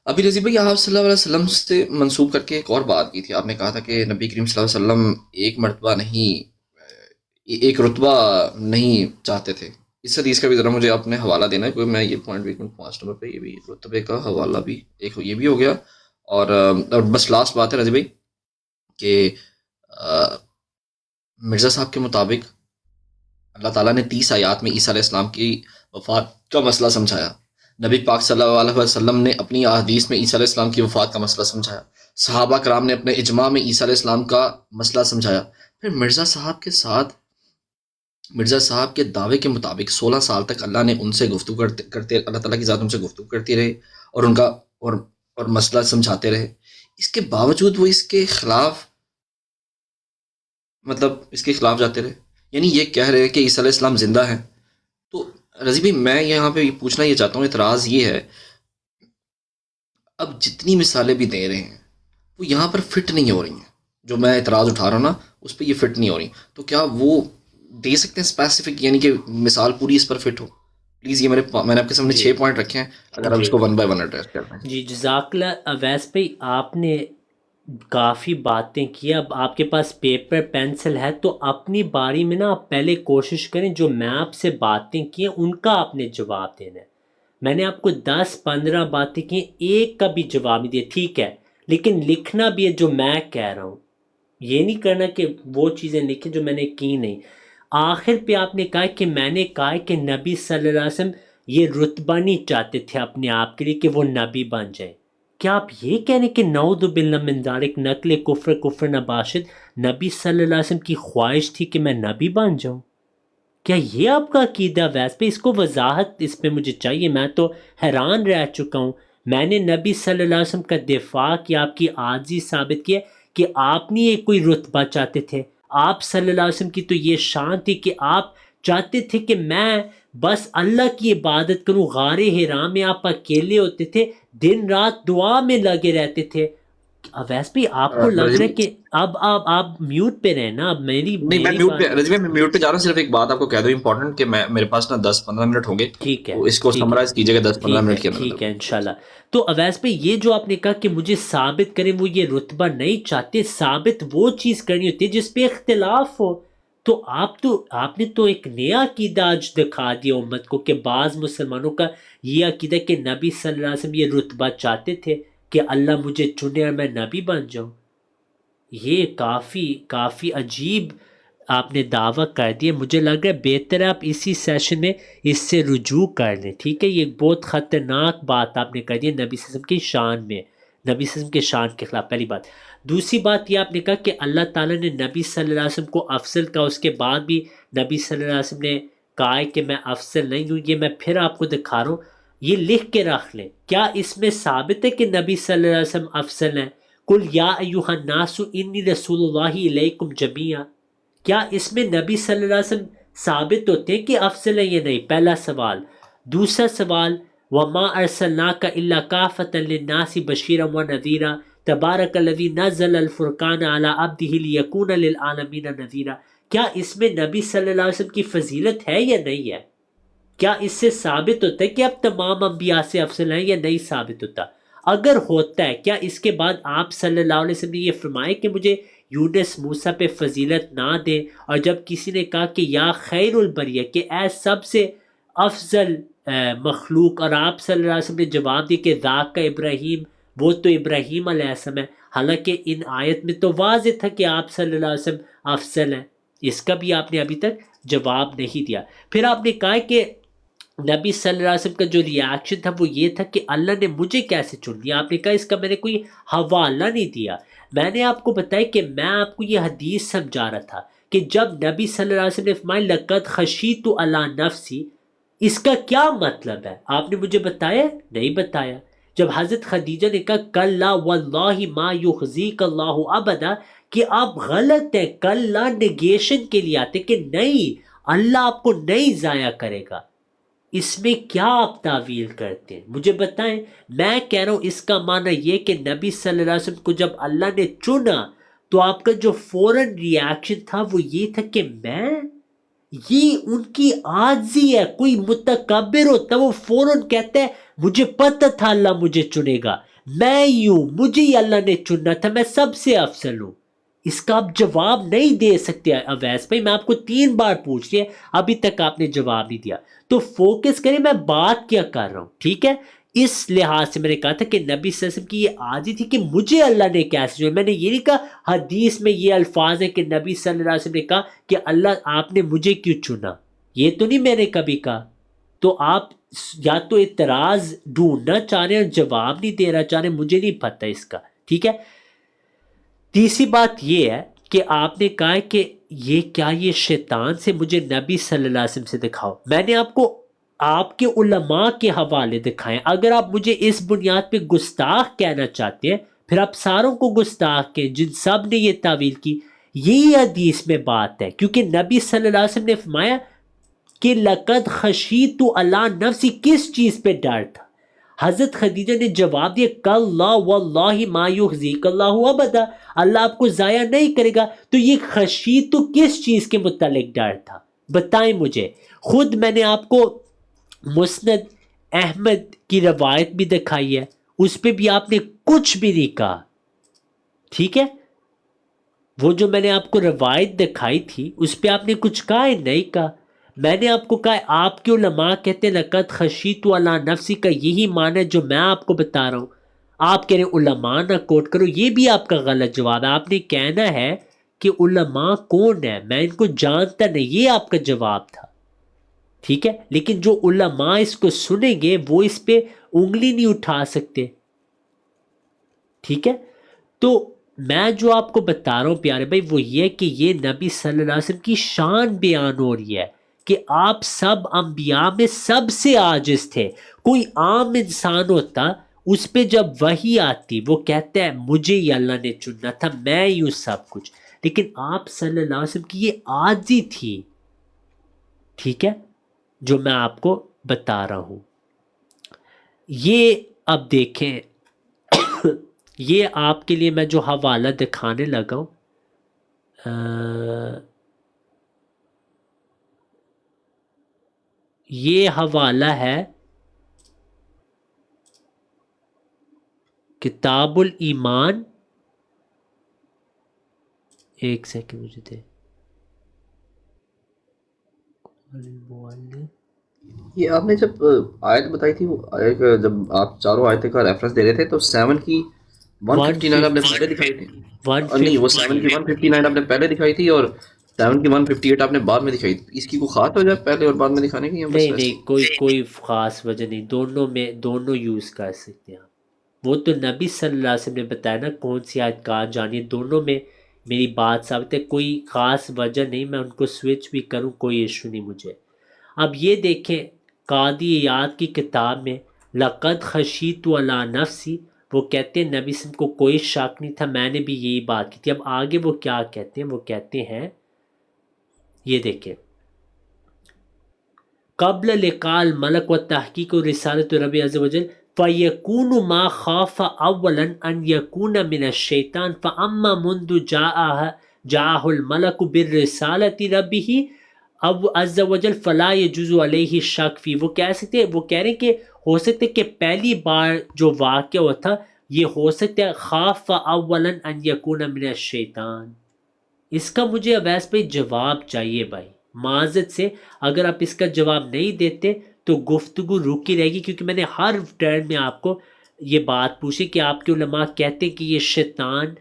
ابھی رضی بھائی، آپ صلی اللہ علیہ وسلم سے منسوب کر کے ایک اور بات کی تھی. آپ نے کہا تھا کہ نبی کریم صلی اللہ علیہ وسلم ایک مرتبہ نہیں، ایک رتبہ نہیں چاہتے تھے. اس حدیث کا بھی ذرا مجھے آپ نے حوالہ دینا ہے. کوئی میں یہ پوائنٹ 5 نمبر پہ یہ بھی رتبے کا حوالہ بھی ایک یہ بھی ہو گیا. اور بس لاسٹ بات ہے رضی بھائی کہ مرزا صاحب کے مطابق اللہ تعالیٰ نے 30 آیات میں عیسیٰ علیہ السلام کی وفات کا مسئلہ سمجھایا. نبی پاک صلی اللہ علیہ وسلم نے اپنی احادیث میں عیسیٰ علیہ السلام کی وفات کا مسئلہ سمجھایا. صحابہ کرام نے اپنے اجماع میں عیسیٰ علیہ السلام کا مسئلہ سمجھایا. پھر مرزا صاحب کے دعوے کے مطابق 16 سال تک اللہ نے ان سے گفتگو کرتے اللہ تعالیٰ کی ذات ان سے گفتگو کرتی رہے اور ان کا اور مسئلہ سمجھاتے رہے. اس کے باوجود وہ اس کے خلاف جاتے رہے. یعنی یہ کہہ رہے کہ عیسیٰ علیہ السلام زندہ ہیں. تو رضی بھائی، میں یہاں پہ پوچھنا یہ چاہتا ہوں، اعتراض یہ ہے، اب جتنی مثالیں بھی دے رہے ہیں وہ یہاں پر فٹ نہیں ہو رہی ہیں. جو میں اعتراض اٹھا رہا ہوں نا، اس پہ یہ فٹ نہیں ہو رہی. تو کیا وہ دے سکتے ہیں اسپیسیفک، یعنی کہ مثال پوری اس پر فٹ ہو؟ پلیز، یہ میں نے آپ کے سامنے 6 پوائنٹ رکھے ہیں، اگر آپ اس کو 1 بائی 1 ایڈریس کر دیں. جی جزاک اللہ. اویس بھائی، آپ نے کافی باتیں کی. اب آپ کے پاس پیپر پینسل ہے تو اپنی باری میں نا آپ پہلے کوشش کریں جو میں آپ سے باتیں کی ہیں ان کا آپ نے جواب دینا ہے. میں نے آپ کو 10-15 باتیں کی، ایک کا بھی جواب نہیں دیا، ٹھیک ہے، لیکن لکھنا بھی ہے جو میں کہہ رہا ہوں. یہ نہیں کرنا کہ وہ چیزیں لکھیں جو میں نے کی نہیں. آخر پہ آپ نے کہا کہ میں نے کہا کہ نبی صلی اللہ علیہ وسلم یہ رتبہ نہیں چاہتے تھے اپنے آپ کے لیے کہ وہ نبی بن جائیں. کیا آپ یہ کہہ رہے ہیں کہ نعوذ باللہ من ذالک، نقل کفر نباشد، نبی صلی اللہ علیہ وسلم کی خواہش تھی کہ میں نبی بن جاؤں؟ کیا یہ آپ کا عقیدہ؟ ویسے پہ اس کو وضاحت اس پہ مجھے چاہیے. میں تو حیران رہ چکا ہوں. میں نے نبی صلی اللہ علیہ وسلم کا دفاع کیا، آپ کی عاجزی ثابت کی کہ آپ نہیں یہ کوئی رتبہ چاہتے تھے. آپ صلی اللہ علیہ وسلم کی تو یہ شان تھی کہ آپ چاہتے تھے کہ میں بس اللہ کی عبادت کروں. غار حرا میں آپ اکیلے ہوتے تھے، دن رات دعا میں لگے رہتے تھے. اویس بھائی، آپ کو لگ رہا ہے کہ اب آپ میوٹ پہ رہے نا. اب نہیں، میں میوٹ پہ جا رہا ہوں. صرف ایک بات آپ کو کہہ دوں امپورٹنٹ، کہ میرے پاس نا 10-15 منٹ ہوں گے. ٹھیک ہے، تو اس کو سمرائز کیجیے گا 10-15 منٹ کے اندر. ٹھیک ہے انشاءاللہ. تو اویس بھائی، یہ جو آپ نے کہا کہ مجھے ثابت کریں وہ یہ رتبہ نہیں چاہتے، ثابت وہ چیز کرنی ہوتی ہے جس پہ اختلاف ہو. تو آپ نے تو ایک نیا عقیدہ آج دکھا دیا امت کو کہ بعض مسلمانوں کا یہ عقیدہ کہ نبی صلی اللہ علیہ وسلم یہ رتبہ چاہتے تھے کہ اللہ مجھے چنے اور میں نبی بن جاؤں. یہ کافی عجیب آپ نے دعویٰ کر دیا. مجھے لگ رہا ہے بہتر آپ اسی سیشن میں اس سے رجوع کر لیں، ٹھیک ہے؟ یہ بہت خطرناک بات آپ نے کر دی نبی صلی اللہ علیہ وسلم کی شان میں. نبی صلی اللہ علیہ وسلم کے شان کے خلاف، پہلی بات۔ دوسری بات یہ آپ نے کہا کہ اللہ تعالیٰ نے نبی صلی اللہ علیہ وسلم کو افضل کہا، اس کے بعد بھی نبی صلی اللہ علیہ وسلم نے کہا ہے کہ میں افضل نہیں ہوں۔ یہ میں پھر آپ کو دکھا رہا ہوں، یہ لکھ کے رکھ لیں۔ کیا اس میں ثابت ہے کہ نبی صلی اللہ علیہ وسلم افضل ہیں؟ قل یا ایھا الناس انی رسول اللہ الیکم جمیعا، کیا اس میں نبی صلی اللہ علیہ وسلم ثابت ہوتے ہیں کہ افضل ہیں یا نہیں؟ پہلا سوال۔ دوسرا سوال، وما ارسلناک الا کافۃ للناس بشیرا ونذیرا تبارک الذی نزل الفرقان علی عبدہ لیکون للعالمین نذیرا، کیا اس میں نبی صلی اللہ علیہ وسلم کی فضیلت ہے یا نہیں ہے؟ کیا اس سے ثابت ہوتا ہے کہ اب تمام انبیاء سے افضل ہیں یا نہیں ثابت ہوتا؟ اگر ہوتا ہے، کیا اس کے بعد آپ صلی اللہ علیہ وسلم نے یہ فرمائے کہ مجھے یونس موسیٰ پہ فضیلت نہ دیں؟ اور جب کسی نے کہا کہ یا خیر البریہ، کہ اے سب سے افضل مخلوق، اور آپ صلی اللہ علیہ وسلم نے جواب دیا کہ ذاک کا ابراہیم، وہ تو ابراہیم علیہ السلام ہے، حالانکہ ان آیت میں تو واضح تھا کہ آپ صلی اللہ علیہ وسلم افضل ہیں۔ اس کا بھی آپ نے ابھی تک جواب نہیں دیا۔ پھر آپ نے کہا کہ نبی صلی اللہ علیہ وسلم کا جو ریاکشن تھا وہ یہ تھا کہ اللہ نے مجھے کیسے چن لیا؟ آپ نے کہا اس کا میں نے کوئی حوالہ نہیں دیا۔ میں نے آپ کو بتایا کہ میں آپ کو یہ حدیث سمجھا رہا تھا کہ جب نبی صلی اللہ علیہ وسلم نے فرمایا لقد خشیت علی نفسی، اس کا کیا مطلب ہے؟ آپ نے مجھے بتایا؟ نہیں بتایا۔ جب حضرت خدیجہ نے کہا کلا واللہ ما یخزیک اللہ ابدا، کہ آپ غلط ہیں، کلا نگیشن کے لیے آتے کہ نہیں، اللہ آپ کو نہیں ضائع کرے گا، اس میں کیا آپ تعویل کرتے ہیں؟ مجھے بتائیں۔ میں کہہ رہا ہوں اس کا معنی یہ کہ نبی صلی اللہ علیہ وسلم کو جب اللہ نے چنا تو آپ کا جو فوراً ریاکشن تھا وہ یہ تھا کہ میں، یہ ان کی عاجزی ہے۔ کوئی متکبر ہوتا ہے وہ فوراً کہتا ہے مجھے پتہ تھا اللہ مجھے چنے گا، میں ہی ہوں، مجھے ہی اللہ نے چننا تھا، میں سب سے افضل ہوں۔ اس کا آپ جواب نہیں دے سکتے اویس بھائی، میں آپ کو 3 بار پوچھ لیا، ابھی تک آپ نے جواب نہیں دیا۔ تو فوکس کریں میں بات کیا کر رہا ہوں، ٹھیک ہے؟ اس لحاظ سے میں نے کہا تھا کہ نبی صلی اللہ علیہ وسلم کی یہ عادی تھی کہ مجھے اللہ نے کیسے چنا۔ میں نے یہ نہیں کہا حدیث میں یہ الفاظ ہیں کہ نبی صلی اللہ علیہ وسلم نے کہا کہ اللہ آپ نے مجھے کیوں چنا، یہ تو نہیں میں نے کبھی کہا۔ تو آپ یا تو اعتراض ڈھونڈنا چاہ رہے ہیں اور جواب نہیں دینا چاہ رہے، مجھے نہیں پتہ اس کا، ٹھیک ہے؟ تیسری بات یہ ہے کہ آپ نے کہا کہ یہ کیا یہ شیطان سے مجھے نبی صلی اللہ علیہ وسلم سے دکھاؤ۔ میں نے آپ کو آپ کے علماء کے حوالے دکھائیں۔ اگر آپ مجھے اس بنیاد پہ گستاخ کہنا چاہتے ہیں پھر آپ ساروں کو گستاخ کہیں جن سب نے یہ تعویل کی۔ یہی حدیث میں بات ہے، کیونکہ نبی صلی اللہ علیہ وسلم نے فرمایا کہ لقد خشیت علی نفسی، کس چیز پہ ڈر تھا؟ حضرت خدیجہ نے جواب دیا کلا واللہ ما یخزیک اللہ ابدا، اللہ آپ کو ضائع نہیں کرے گا۔ تو یہ خشیت تو کس چیز کے متعلق ڈر تھا؟ بتائیں مجھے۔ خود میں نے آپ کو مسند احمد کی روایت بھی دکھائی ہے، اس پہ بھی آپ نے کچھ بھی نہیں کہا، ٹھیک ہے؟ وہ جو میں نے آپ کو روایت دکھائی تھی اس پہ آپ نے کچھ کہا ہے؟ نہیں کہا۔ میں نے آپ کو کہا آپ کے علماء کہتے ہیں لقد خشیت علی نفسی کا یہی معنی ہے جو میں آپ کو بتا رہا ہوں۔ آپ کہہ رہے ہیں علماء نہ کوٹ کرو، یہ بھی آپ کا غلط جواب ہے۔ آپ نے کہنا ہے کہ علماء کون ہے، میں ان کو جانتا نہیں، یہ آپ کا جواب تھا، ٹھیک ہے؟ لیکن جو علماء اس کو سنیں گے وہ اس پہ انگلی نہیں اٹھا سکتے، ٹھیک ہے؟ تو میں جو آپ کو بتا رہا ہوں پیارے بھائی وہ یہ کہ یہ نبی صلی اللہ علیہ وسلم کی شان بیان ہو رہی ہے کہ آپ سب انبیاء میں سب سے عاجز تھے۔ کوئی عام انسان ہوتا، اس پہ جب وحی آتی وہ کہتا ہے مجھے ہی اللہ نے چننا تھا، میں ہی ہوں سب کچھ، لیکن آپ صلی اللہ علیہ وسلم کی یہ عاجزی تھی، ٹھیک ہے، جو میں آپ کو بتا رہا ہوں۔ یہ اب دیکھیں یہ آپ کے لیے میں جو حوالہ دکھانے لگا ہوں، یہ حوالہ ہے کتاب الایمان، ایک سیکنڈ مجھے دے۔ یہ آپ نے جب آیت بتائی تھی، وہ جب آپ چاروں آیتیں کا ریفرنس دے رہے تھے تو 7 کی 159 آپ نے پہلے دکھائی تھی، نہیں وہ 7 کی 159 آپ نے پہلے دکھائی تھی اور 7 کی 158 آپ نے بعد میں دکھائی تھی۔ اس کی کوئی خاص وجہ پہلے اور بعد میں دکھانے کی؟ نہیں کوئی خاص وجہ نہیں، دونوں میں دونوں یوز کر سکتے ہیں۔ وہ تو نبی صلی اللہ علیہ وسلم نے بتایا نا کون سی آیت کہاں جانی ہے، دونوں میں میری بات ثابت ہے، کوئی خاص وجہ نہیں میں ان کو سوئچ بھی کروں کوئی ایشو نہیں مجھے۔ اب یہ دیکھیں قاضی عیاض کی کتاب میں لقد خشیت علی نفسی، وہ کہتے ہیں نبی صلی کو کوئی شک نہیں تھا، میں نے بھی یہی بات کی تھی۔ اب آگے وہ کیا کہتے ہیں، وہ کہتے ہیں یہ دیکھیں قبل لقاء الملک و تحقیق و رسالت رب عز وجل فَيَكُونُ مَا خَافَ أَوَّلًا أَنْ يَكُونَ مِنَ الشَّيْطَانِ فَأَمَّا مُنْذُ جَاءَهُ الْمَلَكُ بِالرِّسَالَةِ رَبِّهِ اب عز وجل فلا يجوز علیہ شک فی، وہ کہہ سکتے وہ کہہ رہے ہیں کہ ہو سکتا ہے کہ پہلی بار جو واقعہ ہوا تھا یہ ہو سکتا ہے خاف اولا ان یکون من الشیطان۔ اس کا مجھے اویس بھائی جواب چاہیے بھائی معذرت سے، اگر آپ اس کا جواب نہیں دیتے تو گفتگو رکی رہے گی، کیونکہ میں نے ہر ٹرن میں آپ کو یہ بات پوچھی کہ آپ کے علماء کہتے ہیں کہ یہ شیطان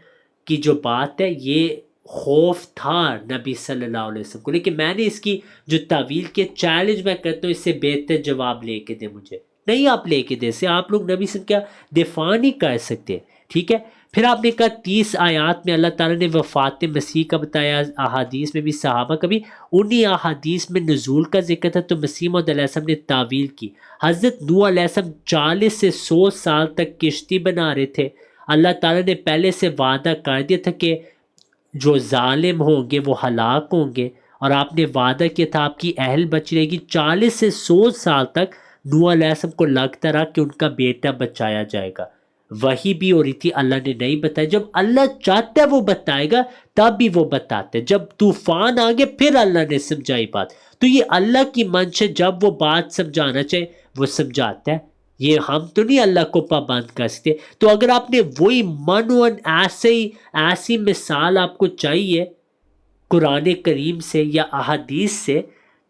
کی جو بات ہے یہ خوف تھا نبی صلی اللہ علیہ وسلم کو، لیکن میں نے اس کی جو تعویل کے چیلنج میں کرتا ہوں اس سے بہتر جواب لے کے دیں مجھے، نہیں آپ لے کے دے سے آپ لوگ نبی سے کیا دفاع نہیں کر سکتے، ٹھیک ہے۔ پھر آپ نے کہا 30 آیات میں اللہ تعالیٰ نے وفات مسیح کا بتایا، احادیث میں بھی صحابہ کا بھی، انہی احادیث میں نزول کا ذکر تھا، تو مسیح موعود علیہ السلام نے تعویل کی۔ حضرت نوح علیہ السلام 40 سے 100 سال تک کشتی بنا رہے تھے، اللہ تعالیٰ نے پہلے سے وعدہ کر دیا تھا کہ جو ظالم ہوں گے وہ ہلاک ہوں گے، اور آپ نے وعدہ کیا تھا آپ کی اہل بچ رہے گی۔ 40 سے 100 سال تک نوح علیہ السلام کو لگتا رہا کہ ان کا بیٹا بچایا جائے گا، وہی بھی ہو رہی تھی، اللہ نے نہیں بتایا، جب اللہ چاہتا ہے وہ بتائے گا تب بھی وہ بتاتے، جب طوفان آگے پھر اللہ نے سمجھائی بات، تو یہ اللہ کی منش ہے، جب وہ بات سمجھانا چاہے وہ سمجھاتا ہے، یہ ہم تو نہیں اللہ کو پابند کر سکتے۔ تو اگر آپ نے وہی منون ایسی مثال آپ کو چاہیے قرآن کریم سے یا احادیث سے،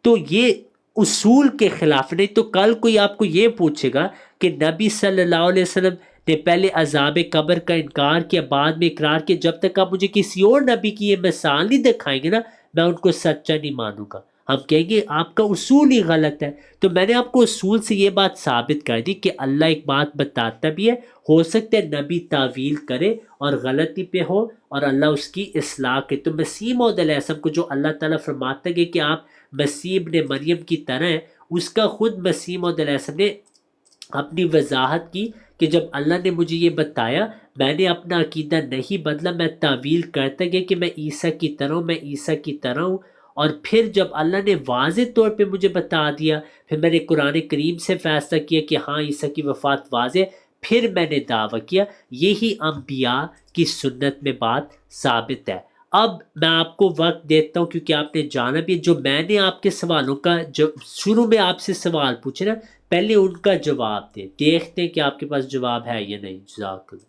تو یہ اصول کے خلاف، نہیں تو کل کوئی آپ کو یہ پوچھے گا کہ نبی صلی اللہ علیہ وسلم نے پہلے عذاب قبر کا انکار کیا بعد میں اقرار کیا، جب تک آپ مجھے کسی اور نبی کی یہ مثال نہیں دکھائیں گے نا میں ان کو سچا نہیں مانوں گا، ہم کہیں گے آپ کا اصول ہی غلط ہے۔ تو میں نے آپ کو اصول سے یہ بات ثابت کر دی کہ اللہ ایک بات بتاتا بھی ہے، ہو سکتا ہے نبی تعویل کرے اور غلطی پہ ہو اور اللہ اس کی اصلاح کرے۔ تو مسیح موعود علیہ السلام کو جو اللہ تعالیٰ فرماتا ہے کہ آپ مسیح ابن مریم کی طرح ہیں، اس کا خود مسیح موعود علیہ السلام نے اپنی وضاحت کی کہ جب اللہ نے مجھے یہ بتایا میں نے اپنا عقیدہ نہیں بدلا، میں تعویل کرتا گیا کہ میں عیسیٰ کی طرح ہوں، میں عیسیٰ کی طرح ہوں، اور پھر جب اللہ نے واضح طور پہ مجھے بتا دیا، پھر میں نے قرآن کریم سے فیصلہ کیا کہ ہاں عیسیٰ کی وفات واضح، پھر میں نے دعویٰ کیا، یہی انبیاء کی سنت میں بات ثابت ہے۔ اب میں آپ کو وقت دیتا ہوں کیونکہ آپ نے جانا بھی، جو میں نے آپ کے سوالوں کا شروع میں آپ سے سوال پوچھے نا پہلے ان کا جواب دیں، دیکھتے ہیں کہ آپ کے پاس جواب ہے یا نہیں۔ جزاک اللہ۔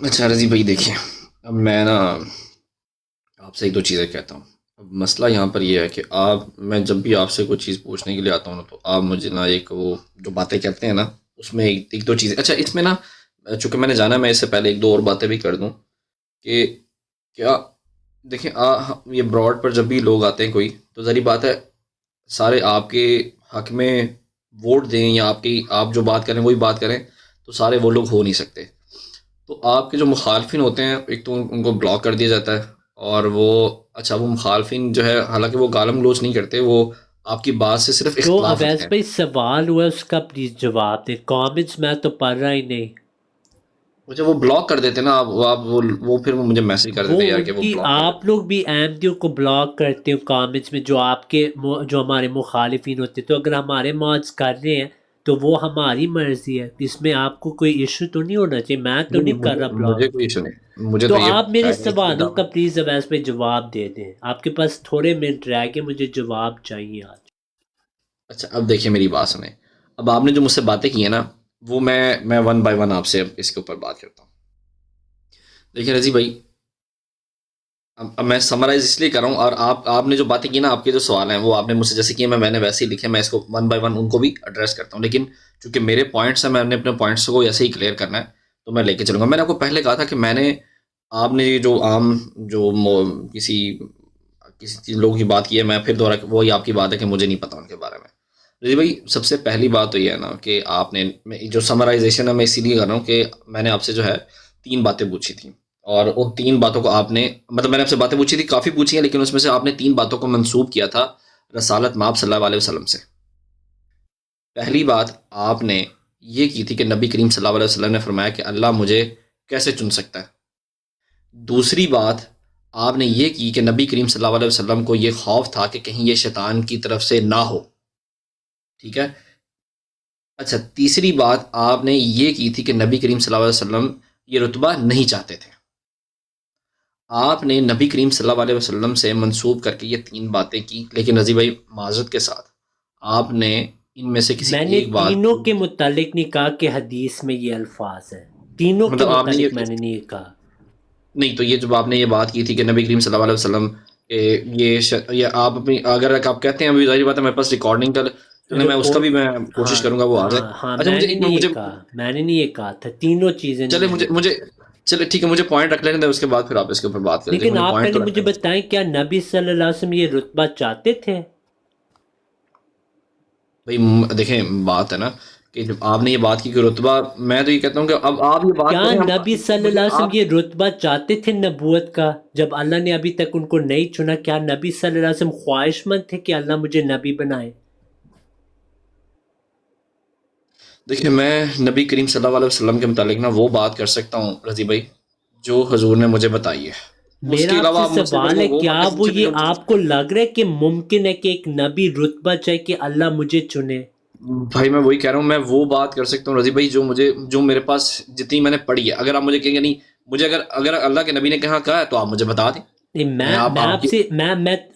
اچھا رضی بھائی دیکھیں، اب میں نا آپ سے ایک دو چیزیں کہتا ہوں۔ اب مسئلہ یہاں پر یہ ہے کہ میں جب بھی آپ سے کوئی چیز پوچھنے کے لیے آتا ہوں نا تو آپ مجھے نا ایک وہ جو باتیں کہتے ہیں نا اس میں ایک دو چیزیں، اچھا اس میں نا چونکہ میں نے جانا میں اس سے پہلے ایک دو اور باتیں بھی کر دوں کہ کیا دیکھیں یہ براڈ پر جب بھی لوگ آتے ہیں کوئی تو ظاہری بات ہے سارے آپ کے حق میں ووٹ دیں یا آپ جو بات کریں وہی بات کریں تو سارے وہ لوگ ہو نہیں سکتے، تو آپ کے جو مخالفین ہوتے ہیں ایک تو ان کو بلاک کر دیا جاتا ہے، اور وہ مخالفین جو ہے حالانکہ وہ گالم گلوچ نہیں کرتے، وہ آپ کی بات سے صرف تو اختلاف اویس رکھتے ہیں۔ بھائی سوال ہوا ہے اس کا پلیز جواب دیں، کامنٹس میں تو پڑھ رہا ہی نہیں۔ مجھے وہ بلاک کر دیتے نا وہ پھر وہ مجھے میسج کر وہ دیتے یار ان کہ وہ کی بلاک کر دیتے۔ آپ لوگ بھی احمدیوں کو بلاک کرتے ہو کامنٹس میں، جو آپ کے جو ہمارے مخالفین ہوتے، تو اگر ہمارے موڈز کر رہے ہیں تو وہ ہماری مرضی ہے، اس میں آپ کو کوئی ایشو تو نہیں ہونا چاہیے، میں تو نہیں کر رہا مجھے بلاک۔ کوئی ایشو نہیں، مجھے تو تو یہ آپ میرے چاہیے کہ سوالوں کا پلیز اویس پہ جواب دے دیں، آپ کے پاس تھوڑے منٹ رہ گئے، مجھے جواب چاہیے آج۔ اچھا اب دیکھیں میری بات سنیں، اب آپ نے جو مجھ سے باتیں کی ہیں نا وہ میں ون بائی ون آپ سے اب اس کے اوپر بات کرتا ہوں۔ دیکھیں رضی بھائی اب میں سمرائز اس لیے کر رہا ہوں، اور آپ نے جو باتیں کی نا آپ کے جو سوال ہیں وہ آپ نے مجھ سے جیسے کیے میں نے ویسے ہی لکھے، میں اس کو ون بائی ون ان کو بھی ایڈریس کرتا ہوں، لیکن چونکہ میرے پوائنٹس ہیں میں نے اپنے پوائنٹس کو ایسے ہی کلیئر کرنا ہے تو میں لے کے چلوں گا۔ میں نے آپ کو پہلے کہا تھا کہ میں نے آپ نے جو عام جو کسی لوگوں کی بات کی ہے میں پھر دوبارہ وہی آپ کی بات ہے کہ مجھے نہیں پتا ان کے بارے میں، رضی بھائی سب سے پہلی بات تو یہ ہے نا کہ آپ نے جو سمرائزیشن ہے میں اسی لیے کر رہا ہوں کہ میں نے آپ سے جو ہے 3 باتیں پوچھی تھیں، اور ان 3 باتوں کو آپ نے مطلب میں نے آپ سے باتیں پوچھی تھی، کافی پوچھی ہیں، لیکن اس میں سے آپ نے 3 باتوں کو منسوب کیا تھا رسالت مآب صلی اللہ علیہ وسلم سے۔ پہلی بات آپ نے یہ کی تھی کہ نبی کریم صلی اللہ علیہ وسلم نے فرمایا کہ اللہ مجھے کیسے چن سکتا ہے۔ دوسری بات آپ نے یہ کی کہ نبی کریم صلی اللہ علیہ وسلم کو یہ خوف تھا کہ کہیں یہ شیطان کی طرف سے نہ ہو، ٹھیک ہے۔ اچھا، تیسری بات آپ نے یہ کی تھی کہ نبی کریم صلی اللہ علیہ وسلم یہ رتبہ نہیں چاہتے تھے۔ آپ نے نبی کریم صلی اللہ علیہ وسلم سے منسوب کر کے یہ 3 باتیں کی، لیکن رضی بھائی معذرت کے ساتھ آپ نے ان میں سے کسی میں نے ایک بات تینوں کے متعلق نہیں کہا کہ حدیث میں یہ الفاظ ہیں، تینوں کے مطلب آپ نے متعلق میں نے نہیں کہا۔ نہیں تو یہ جب آپ نے یہ بات کی تھی کہ نبی کریم صلی اللہ علیہ وسلم یہ آپ اپنی اگر آپ کہتے ہیں ابھی ظاہر بات ہے میرے پاس ریکارڈنگ کا تو میں اس کا بھی میں کوشش کروں گا وہ آ جائے۔ ہاں اچھا میں نے نہیں یہ مجھے کہا، میں نے نہیں یہ کہا تھا، تینوں چیزیں چلے نہیں۔ مجھے چلے ٹھیک ہے، مجھے پوائنٹ رکھ لینے دیں، اس کے بعد پھر آپ اس کے اوپر بات کریں۔ لیکن آپ پوائنٹ پہلے تو مجھے بتائیں کیا نبی صلی اللہ علیہ وسلم یہ رتبہ چاہتے تھے؟ بھائی دیکھیں بات ہے نا کہ جب آپ نے یہ بات کی کہ رتبہ، میں تو یہ کہتا ہوں کہ اب آپ یہ بات کیا کریں، نبی صلی اللہ علیہ وسلم یہ رتبہ چاہتے تھے نبوت کا؟ جب اللہ نے ابھی تک ان کو نہیں چنا، کیا نبی صلی اللہ علیہ وسلم خواہش مند تھے کہ اللہ مجھے نبی بنائے؟ دیکھیں میں نبی کریم صلی اللہ علیہ وسلم کے متعلق نا وہ بات کر سکتا ہوں رضی بھائی جو حضور نے مجھے بتائی ہے۔ اس کے میرا علاوہ آپ آپ سے مجھ سے سوال ہے، کیا باتیں وہ پوچھیں یہ جو- آپ کو لگ رہا ہے کہ ممکن ہے کہ ایک نبی رتبہ چاہے کہ اللہ مجھے چنے؟ بھائی میں وہی کہہ رہا ہوں، میں وہ بات کر سکتا ہوں رضی بھائی جو میرے پاس جتنی میں نے پڑھی ہے۔ اگر آپ مجھے کہیں گے نہیں مجھے اگر اللہ کے نبی نے کہا ہے تو آپ مجھے بتا دیں۔ نہیں، میں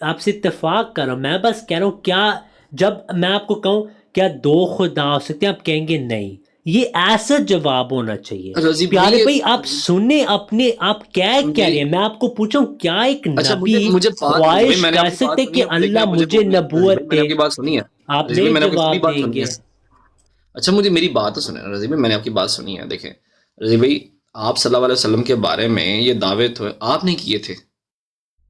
آپ سے اتفاق کر رہا ہوں، میں بس کہہ رہا ہوں کیا جب میں آپ کو کہوں کیا 2 خدا ہو سکتے ہیں، آپ کہیں گے نہیں، یہ ایسا جواب ہونا چاہیے۔ رضی پیارے بھائی بھائی آپ سنیں اپنے، آپ کیا کہہ رہے ہیں؟ میں آپ کو پوچھا ہوں کیا ایک اچھا نبی مجھے بات خواہش میں نے کر آپ کی بات سکتے سنی کہ ہے، اللہ دیکھیں مجھے رضی بھائی نبوت میں نے دے؟ آپ کی بات سنی ہے، آپ رضی بھائی نہیں میں نے آپ کی پوری جواب بات دیں سنی گے۔ ہے۔ اچھا مجھے میری بات تو سنیں رضی بھائی، میں نے آپ کی بات سنی ہے۔ دیکھیں رضی بھائی آپ صلی اللہ علیہ وسلم کے بارے میں یہ دعوے تو آپ نے کیے تھے،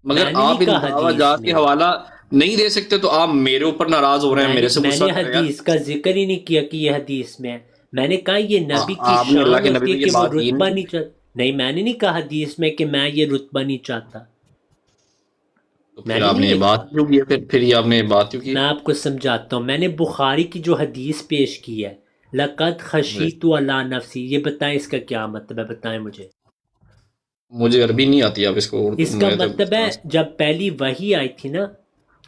مگر میں نے آپ نہیں ان کہا دعویٰ حدیث جات کے میں، حوالہ نہیں دے سکتے تو آپ میرے اوپر ناراض ہو رہے ہیں، میرے سے میں غصہ نے کر رہے ہیں۔ حدیث کا ذکر ہی نہیں کیا کہ یہ حدیث میں ہے۔ میں نے کہا یہ نبی کی آپ نے اللہ شان کے نبی ہوتی ہے میں یہ کہ وہ بات کی رتبہ نہیں نہیں چاہتا۔ نہیں، میں نے نہیں کہا حدیث میں کہ میں یہ رتبہ نہیں چاہتا، تو میں پھر نے آپ نے نہیں یہ یہ بات کہا۔ کیوں کی ہے؟ پھر یہ آپ نے یہ بات کیوں کی میں ہے؟ آپ کو سمجھاتا ہوں، میں نے بخاری کی جو حدیث پیش کی ہے، لقد جی خشیت علی نفسی، یہ بتائیں اس کا کیا مطلب ہے، بتائیں مجھے۔ مجھے عربی نہیں آتی، آپ اس کو اردو اس کا میں تو مطلب ہے جب پہلی وحی آئی تھی نا،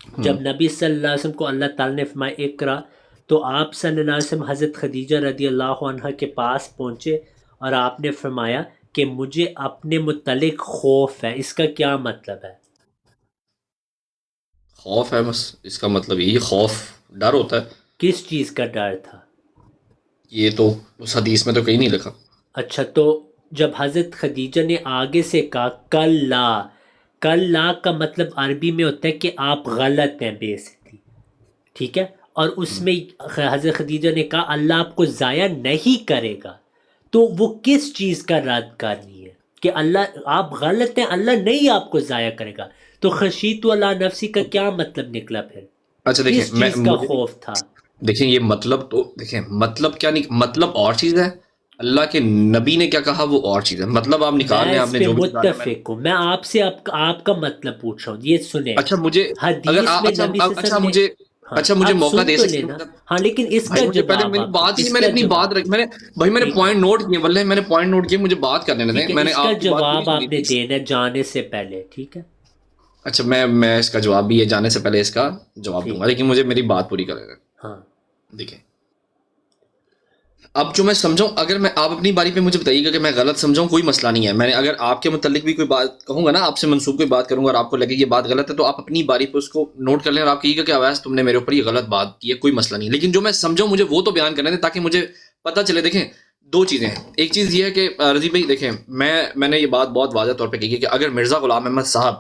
ہوں، جب نبی صلی اللہ علیہ وسلم کو اللہ تعالیٰ نے فرمایا اقرا، تو آپ صلی اللہ علیہ وسلم حضرت خدیجہ رضی اللہ عنہ کے پاس پہنچے اور آپ نے فرمایا کہ مجھے اپنے متعلق خوف ہے۔ اس کا کیا مطلب ہے؟ خوف ہے، بس اس کا مطلب یہی خوف ڈر ہوتا ہے۔ کس چیز کا ڈر تھا؟ یہ تو اس حدیث میں تو کہیں نہیں لکھا۔ اچھا، تو جب حضرت خدیجہ نے آگے سے کہا کل لا کا مطلب عربی میں ہوتا ہے کہ آپ غلط ہیں بیسکلی، ٹھیک ہے، اور اس میں حضرت خدیجہ نے کہا اللہ آپ کو ضائع نہیں کرے گا، تو وہ کس چیز کا رد کر رہی ہے کہ اللہ آپ غلط ہیں، اللہ نہیں آپ کو ضائع کرے گا؟ تو خشیت علی نفسی کا کیا مطلب نکلا پھر؟ اچھا دیکھیں کس چیز کا خوف تھا؟ دیکھیں یہ مطلب تو دیکھیں مطلب کیا نہیں، مطلب اور چیز ہے، اللہ کے نبی نے کیا کہا وہ اور چیز ہے۔ مطلب آپ نکال میں لیں، آپ اس نے پہ جو بھی نکالا۔ متفق ہوں، میں آپ سے آپ کا مطلب پوچھ رہا ہوں، یہ سنیں۔ اچھا مجھے اگر حدیث میں اچھا نبی صلی اللہ علیہ وسلم نے، ہاں اچھا مجھے آپ موقع سن دے تو سکتے لینا، ہیں؟ ہاں لیکن اس بھائی کا مجھے پہلے جواب میری آپ دیں، بات ہی نہیں، اس میں نے کا اپنی بات جواب رکھی، میں نے ٹھیک پوائنٹ نوٹ کیے، واللہ میں نے پوائنٹ نوٹ کیے، مجھے بات کرنے دیں۔ ٹھیک ہے، میں نے اس کا آپ کی بات پوری جواب سنی آپ نے تھی۔ دینا جانے سے پہلے، ٹھیک ہے؟ اچھا میں اس کا جواب بھی ہے جانے سے پہلے اس کا جواب دوں گا، ٹھیک ہے، لیکن مجھے میری بات پوری کریں گے۔ ہاں۔ دیکھیں اب جو میں سمجھوں، اگر میں آپ اپنی باری پہ مجھے بتائیے گا کہ میں غلط سمجھاؤں، کوئی مسئلہ نہیں ہے۔ میں نے اگر آپ کے متعلق بھی کوئی بات کہوں گا نا، آپ سے منسوب کوئی بات کروں گا اور آپ کو لگے یہ بات غلط ہے، تو آپ اپنی باری پہ اس کو نوٹ کر لیں اور آپ کہیے گا کہ اویس تم نے میرے اوپر یہ غلط بات کی ہے، کوئی مسئلہ نہیں، لیکن جو میں سمجھوں مجھے وہ تو بیان کرنے دیں تاکہ مجھے پتہ چلے۔ دیکھیں 2 چیزیں ہیں، ایک چیز یہ ہے کہ رضی بھائی دیکھیں میں نے یہ بات بہت واضح طور پہ کی کہ اگر مرزا غلام احمد صاحب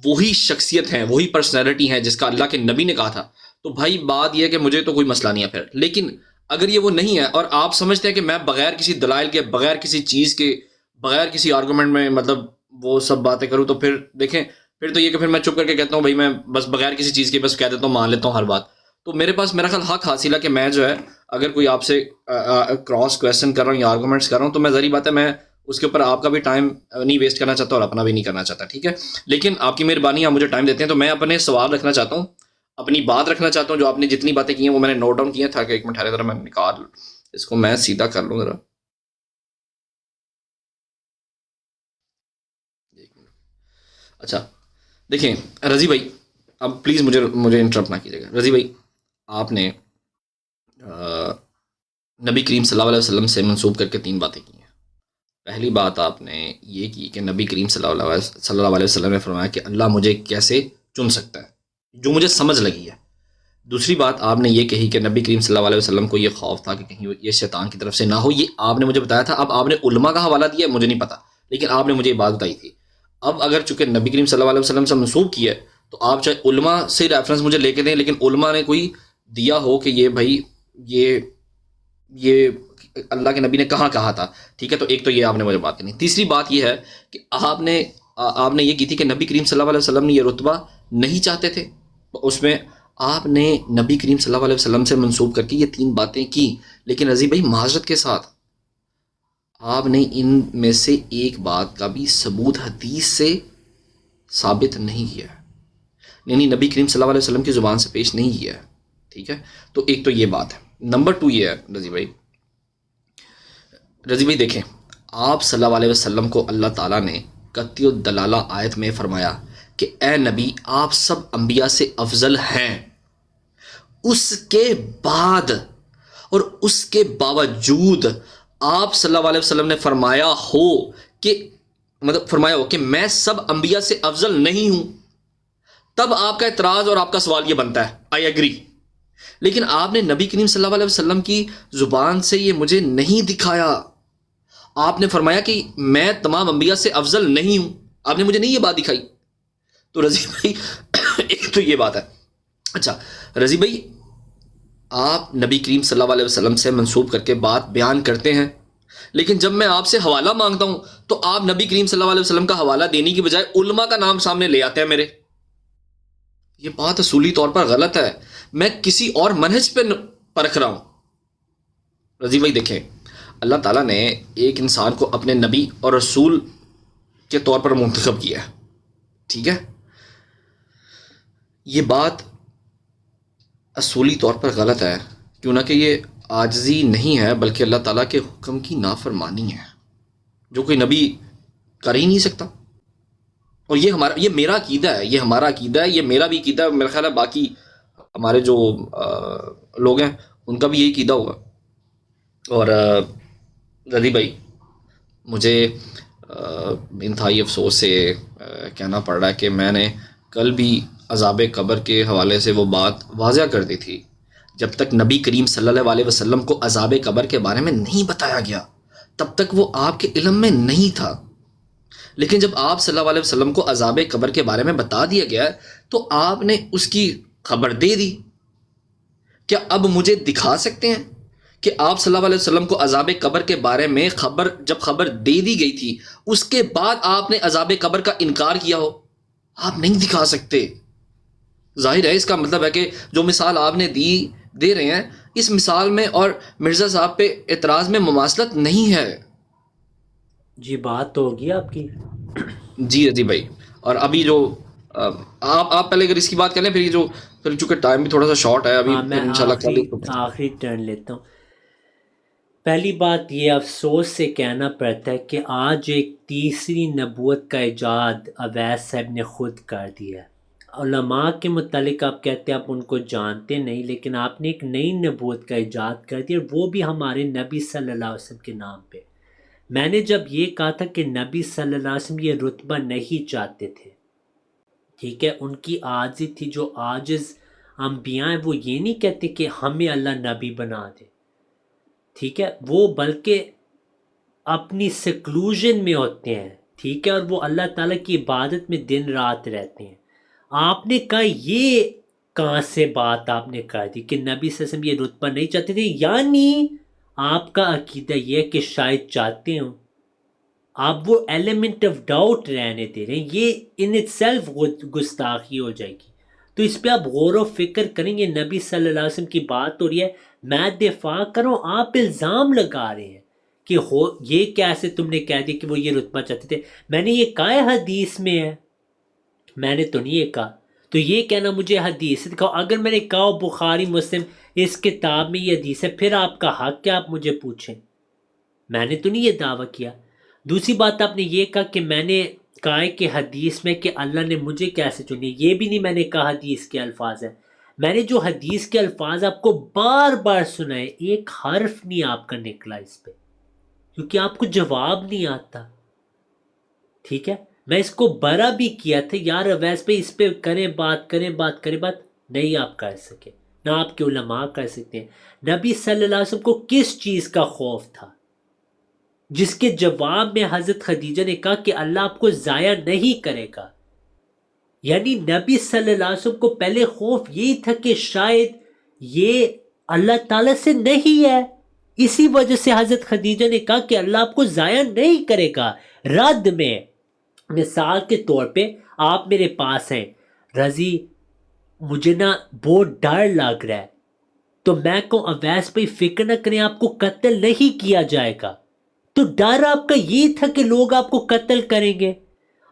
وہی شخصیت ہیں، وہی پرسنالٹی ہیں جس کا اللہ کے نبی نے کہا تھا، تو بھائی بات یہ ہے کہ مجھے تو کوئی مسئلہ نہیں ہے پھر۔ لیکن اگر یہ وہ نہیں ہے اور آپ سمجھتے ہیں کہ میں بغیر کسی دلائل کے، بغیر کسی چیز کے، بغیر کسی آرگومنٹ میں مطلب وہ سب باتیں کروں، تو پھر دیکھیں پھر تو یہ کہ پھر میں چپ کر کے کہتا ہوں بھائی میں بس بغیر کسی چیز کے بس کہہ دیتا ہوں، مان لیتا ہوں ہر بات، تو میرے پاس میرا خیال حق حاصل ہے کہ میں جو ہے اگر کوئی آپ سے کراس کویشچن کر رہا ہوں یا آرگومنٹس کر رہا ہوں تو میں ظاہری بات ہے میں اس کے اوپر آپ کا بھی ٹائم نہیں ویسٹ کرنا چاہتا اور اپنا بھی نہیں کرنا چاہتا, ٹھیک ہے. لیکن آپ کی مہربانی, آپ مجھے ٹائم دیتے ہیں تو میں اپنے سوال رکھنا چاہتا ہوں, اپنی بات رکھنا چاہتا ہوں. جو آپ نے جتنی باتیں کی ہیں وہ میں نے نوٹ ڈاؤن کیا تھا کہ ایک منٹ ٹھہرے ذرا میں نکال اس کو میں سیدھا کر لوں ذرا. اچھا دیکھیں رضی بھائی, اب پلیز مجھے انٹرپٹ نہ کیجیے گا. رضی بھائی, آپ نے نبی کریم صلی اللہ علیہ وسلم سے منسوب کر کے 3 باتیں کی ہیں. پہلی بات آپ نے یہ کی کہ نبی کریم صلی اللہ علیہ وسلم نے فرمایا کہ اللہ مجھے کیسے چن سکتا ہے, جو مجھے سمجھ لگی ہے. دوسری بات آپ نے یہ کہی کہ نبی کریم صلی اللہ علیہ وسلم کو یہ خوف تھا کہ کہیں یہ شیطان کی طرف سے نہ ہو. یہ آپ نے مجھے بتایا تھا. اب آپ نے علماء کا حوالہ دیا, مجھے نہیں پتا, لیکن آپ نے مجھے یہ بات بتائی تھی. اب اگر چونکہ نبی کریم صلی اللہ علیہ وسلم سے منسوب کیا ہے تو آپ چاہے علماء سے ریفرنس مجھے لے کے دیں, لیکن علماء نے کوئی دیا ہو کہ یہ بھائی یہ اللہ کے نبی نے کہاں کہا تھا, ٹھیک ہے. تو ایک تو یہ آپ نے مجھے بات کرنی. تیسری بات یہ ہے کہ آپ نے یہ کی تھی کہ نبی کریم صلی اللہ علیہ وسلم نے یہ رتبہ نہیں چاہتے تھے. اس میں آپ نے نبی کریم صلی اللہ علیہ وسلم سے منسوب کر کے یہ 3 باتیں کی, لیکن رضی بھائی معذرت کے ساتھ آپ نے ان میں سے ایک بات کا بھی ثبوت حدیث سے ثابت نہیں کیا, یعنی نبی کریم صلی اللہ علیہ وسلم کی زبان سے پیش نہیں کیا, ٹھیک ہے. تو ایک تو یہ بات ہے. نمبر 2 یہ ہے رضی بھائی دیکھیں, آپ صلی اللہ علیہ وسلم کو اللہ تعالیٰ نے قطعی الدلالہ آیت میں فرمایا کہ اے نبی آپ سب انبیاء سے افضل ہیں. اس کے بعد اور اس کے باوجود آپ صلی اللہ علیہ وسلم نے فرمایا ہو کہ میں سب انبیاء سے افضل نہیں ہوں, تب آپ کا اعتراض اور آپ کا سوال یہ بنتا ہے آئی ایگری. لیکن آپ نے نبی کریم صلی اللہ علیہ وسلم کی زبان سے یہ مجھے نہیں دکھایا. آپ نے فرمایا کہ میں تمام انبیاء سے افضل نہیں ہوں, آپ نے مجھے نہیں یہ بات دکھائی. تو رضی بھائی ایک تو یہ بات ہے. اچھا رضی بھائی, آپ نبی کریم صلی اللہ علیہ وسلم سے منسوب کر کے بات بیان کرتے ہیں, لیکن جب میں آپ سے حوالہ مانگتا ہوں تو آپ نبی کریم صلی اللہ علیہ وسلم کا حوالہ دینے کی بجائے علماء کا نام سامنے لے آتے ہیں میرے. یہ بات اصولی طور پر غلط ہے. میں کسی اور منہج پہ پرکھ رہا ہوں. رضی بھائی دیکھیں, اللہ تعالیٰ نے ایک انسان کو اپنے نبی اور رسول کے طور پر منتخب کیا ہے, ٹھیک ہے. یہ بات اصولی طور پر غلط ہے, کیوں نہ کہ یہ عاجزی نہیں ہے بلکہ اللہ تعالیٰ کے حکم کی نافرمانی ہے, جو کوئی نبی کر ہی نہیں سکتا. اور یہ میرا عقیدہ ہے, یہ ہمارا عقیدہ ہے, یہ میرا بھی عقیدہ ہے, میرا خیال ہے باقی ہمارے جو لوگ ہیں ان کا بھی یہی عقیدہ ہوگا. اور رضی بھائی مجھے انتہائی افسوس سے کہنا پڑ رہا ہے کہ میں نے کل بھی عذاب قبر کے حوالے سے وہ بات واضح کر دی تھی. جب تک نبی کریم صلی اللہ علیہ وسلم کو عذاب قبر کے بارے میں نہیں بتایا گیا تب تک وہ آپ کے علم میں نہیں تھا. لیکن جب آپ صلی اللہ علیہ وسلم کو عذاب قبر کے بارے میں بتا دیا گیا تو آپ نے اس کی خبر دے دی. کیا اب مجھے دکھا سکتے ہیں کہ آپ صلی اللہ علیہ وسلم کو عذاب قبر کے بارے میں جب خبر دے دی گئی تھی اس کے بعد آپ نے عذاب قبر کا انکار کیا ہو؟ آپ نہیں دکھا سکتے. ظاہر ہے اس کا مطلب ہے کہ جو مثال آپ نے دے رہے ہیں اس مثال میں اور مرزا صاحب پہ اعتراض میں مماثلت نہیں ہے. جی بات تو ہوگی آپ کی. جی بھائی, اور ابھی جو آپ پہلے اگر اس کی بات کریں پھر چونکہ ٹائم بھی تھوڑا سا شارٹ ہے ابھی, میں انشاءاللہ آخری ٹرن لیتا ہوں. پہلی بات یہ افسوس سے کہنا پڑتا ہے کہ آج ایک تیسری نبوت کا ایجاد اویس صاحب نے خود کر دیا ہے. علماء کے متعلق آپ کہتے ہیں آپ ان کو جانتے نہیں, لیکن آپ نے ایک نئی نبوت کا ایجاد کر دیا, وہ بھی ہمارے نبی صلی اللہ علیہ وسلم کے نام پہ. میں نے جب یہ کہا تھا کہ نبی صلی اللہ علیہ وسلم یہ رتبہ نہیں چاہتے تھے, ٹھیک ہے, ان کی عاجزی تھی. جو عاجز انبیاء ہیں وہ یہ نہیں کہتے کہ ہمیں اللہ نبی بنا دے, ٹھیک ہے, وہ بلکہ اپنی سیکلوژن میں ہوتے ہیں, ٹھیک ہے, اور وہ اللہ تعالیٰ کی عبادت میں دن رات رہتے ہیں. آپ نے کہا یہ کہاں سے بات آپ نے کہا دی کہ نبی صلی اللہ علیہ وسلم یہ رتبہ نہیں چاہتے تھے, یعنی آپ کا عقیدہ یہ ہے کہ شاید چاہتے ہوں. آپ وہ ایلیمنٹ آف ڈاؤٹ رہنے دے رہے ہیں, یہ ان اٹ سیلف گستاخی ہو جائے گی. تو اس پہ آپ غور و فکر کریں گے. نبی صلی اللہ علیہ وسلم کی بات ہو رہی ہے، میں دفاع کروں، آپ الزام لگا رہے ہیں کہ یہ کیسے تم نے کہہ دیا کہ وہ یہ رتبہ چاہتے تھے. میں نے یہ کہا ہے حدیث میں ہے، میں نے تو نہیں یہ کہا. تو یہ کہنا مجھے حدیث سے دکھاؤ. اگر میں نے کہا بخاری مسلم اس کتاب میں یہ حدیث ہے، پھر آپ کا حق کیا آپ مجھے پوچھیں؟ میں نے تو نہیں یہ دعویٰ کیا. دوسری بات آپ نے یہ کہا کہ میں نے کہا ہے کہ حدیث میں کہ اللہ نے مجھے کیسے چنی، یہ بھی نہیں میں نے کہا حدیث کے الفاظ ہیں. میں نے جو حدیث کے الفاظ آپ کو بار بار سنائے، ایک حرف نہیں آپ کا نکلا اس پہ، کیونکہ آپ کو جواب نہیں آتا. ٹھیک ہے، میں اس کو برا بھی کیا تھا یار اویس پہ اس پہ کریں بات نہیں آپ کر سکے، نہ آپ کے علماء کر سکتے ہیں. نبی صلی اللہ علیہ وسلم کو کس چیز کا خوف تھا، جس کے جواب میں حضرت خدیجہ نے کہا کہ اللہ آپ کو ضائع نہیں کرے گا. یعنی نبی صلی اللہ علیہ وسلم کو پہلے خوف یہی تھا کہ شاید یہ اللہ تعالیٰ سے نہیں ہے، اسی وجہ سے حضرت خدیجہ نے کہا کہ اللہ آپ کو ضائع نہیں کرے گا. رد میں مثال کے طور پہ آپ میرے پاس ہیں، رضی مجھے نا بہت ڈر لگ رہا ہے، تو میں کہوں اویس بھائی فکر نہ کریں آپ کو قتل نہیں کیا جائے گا، تو ڈر آپ کا یہ تھا کہ لوگ آپ کو قتل کریں گے.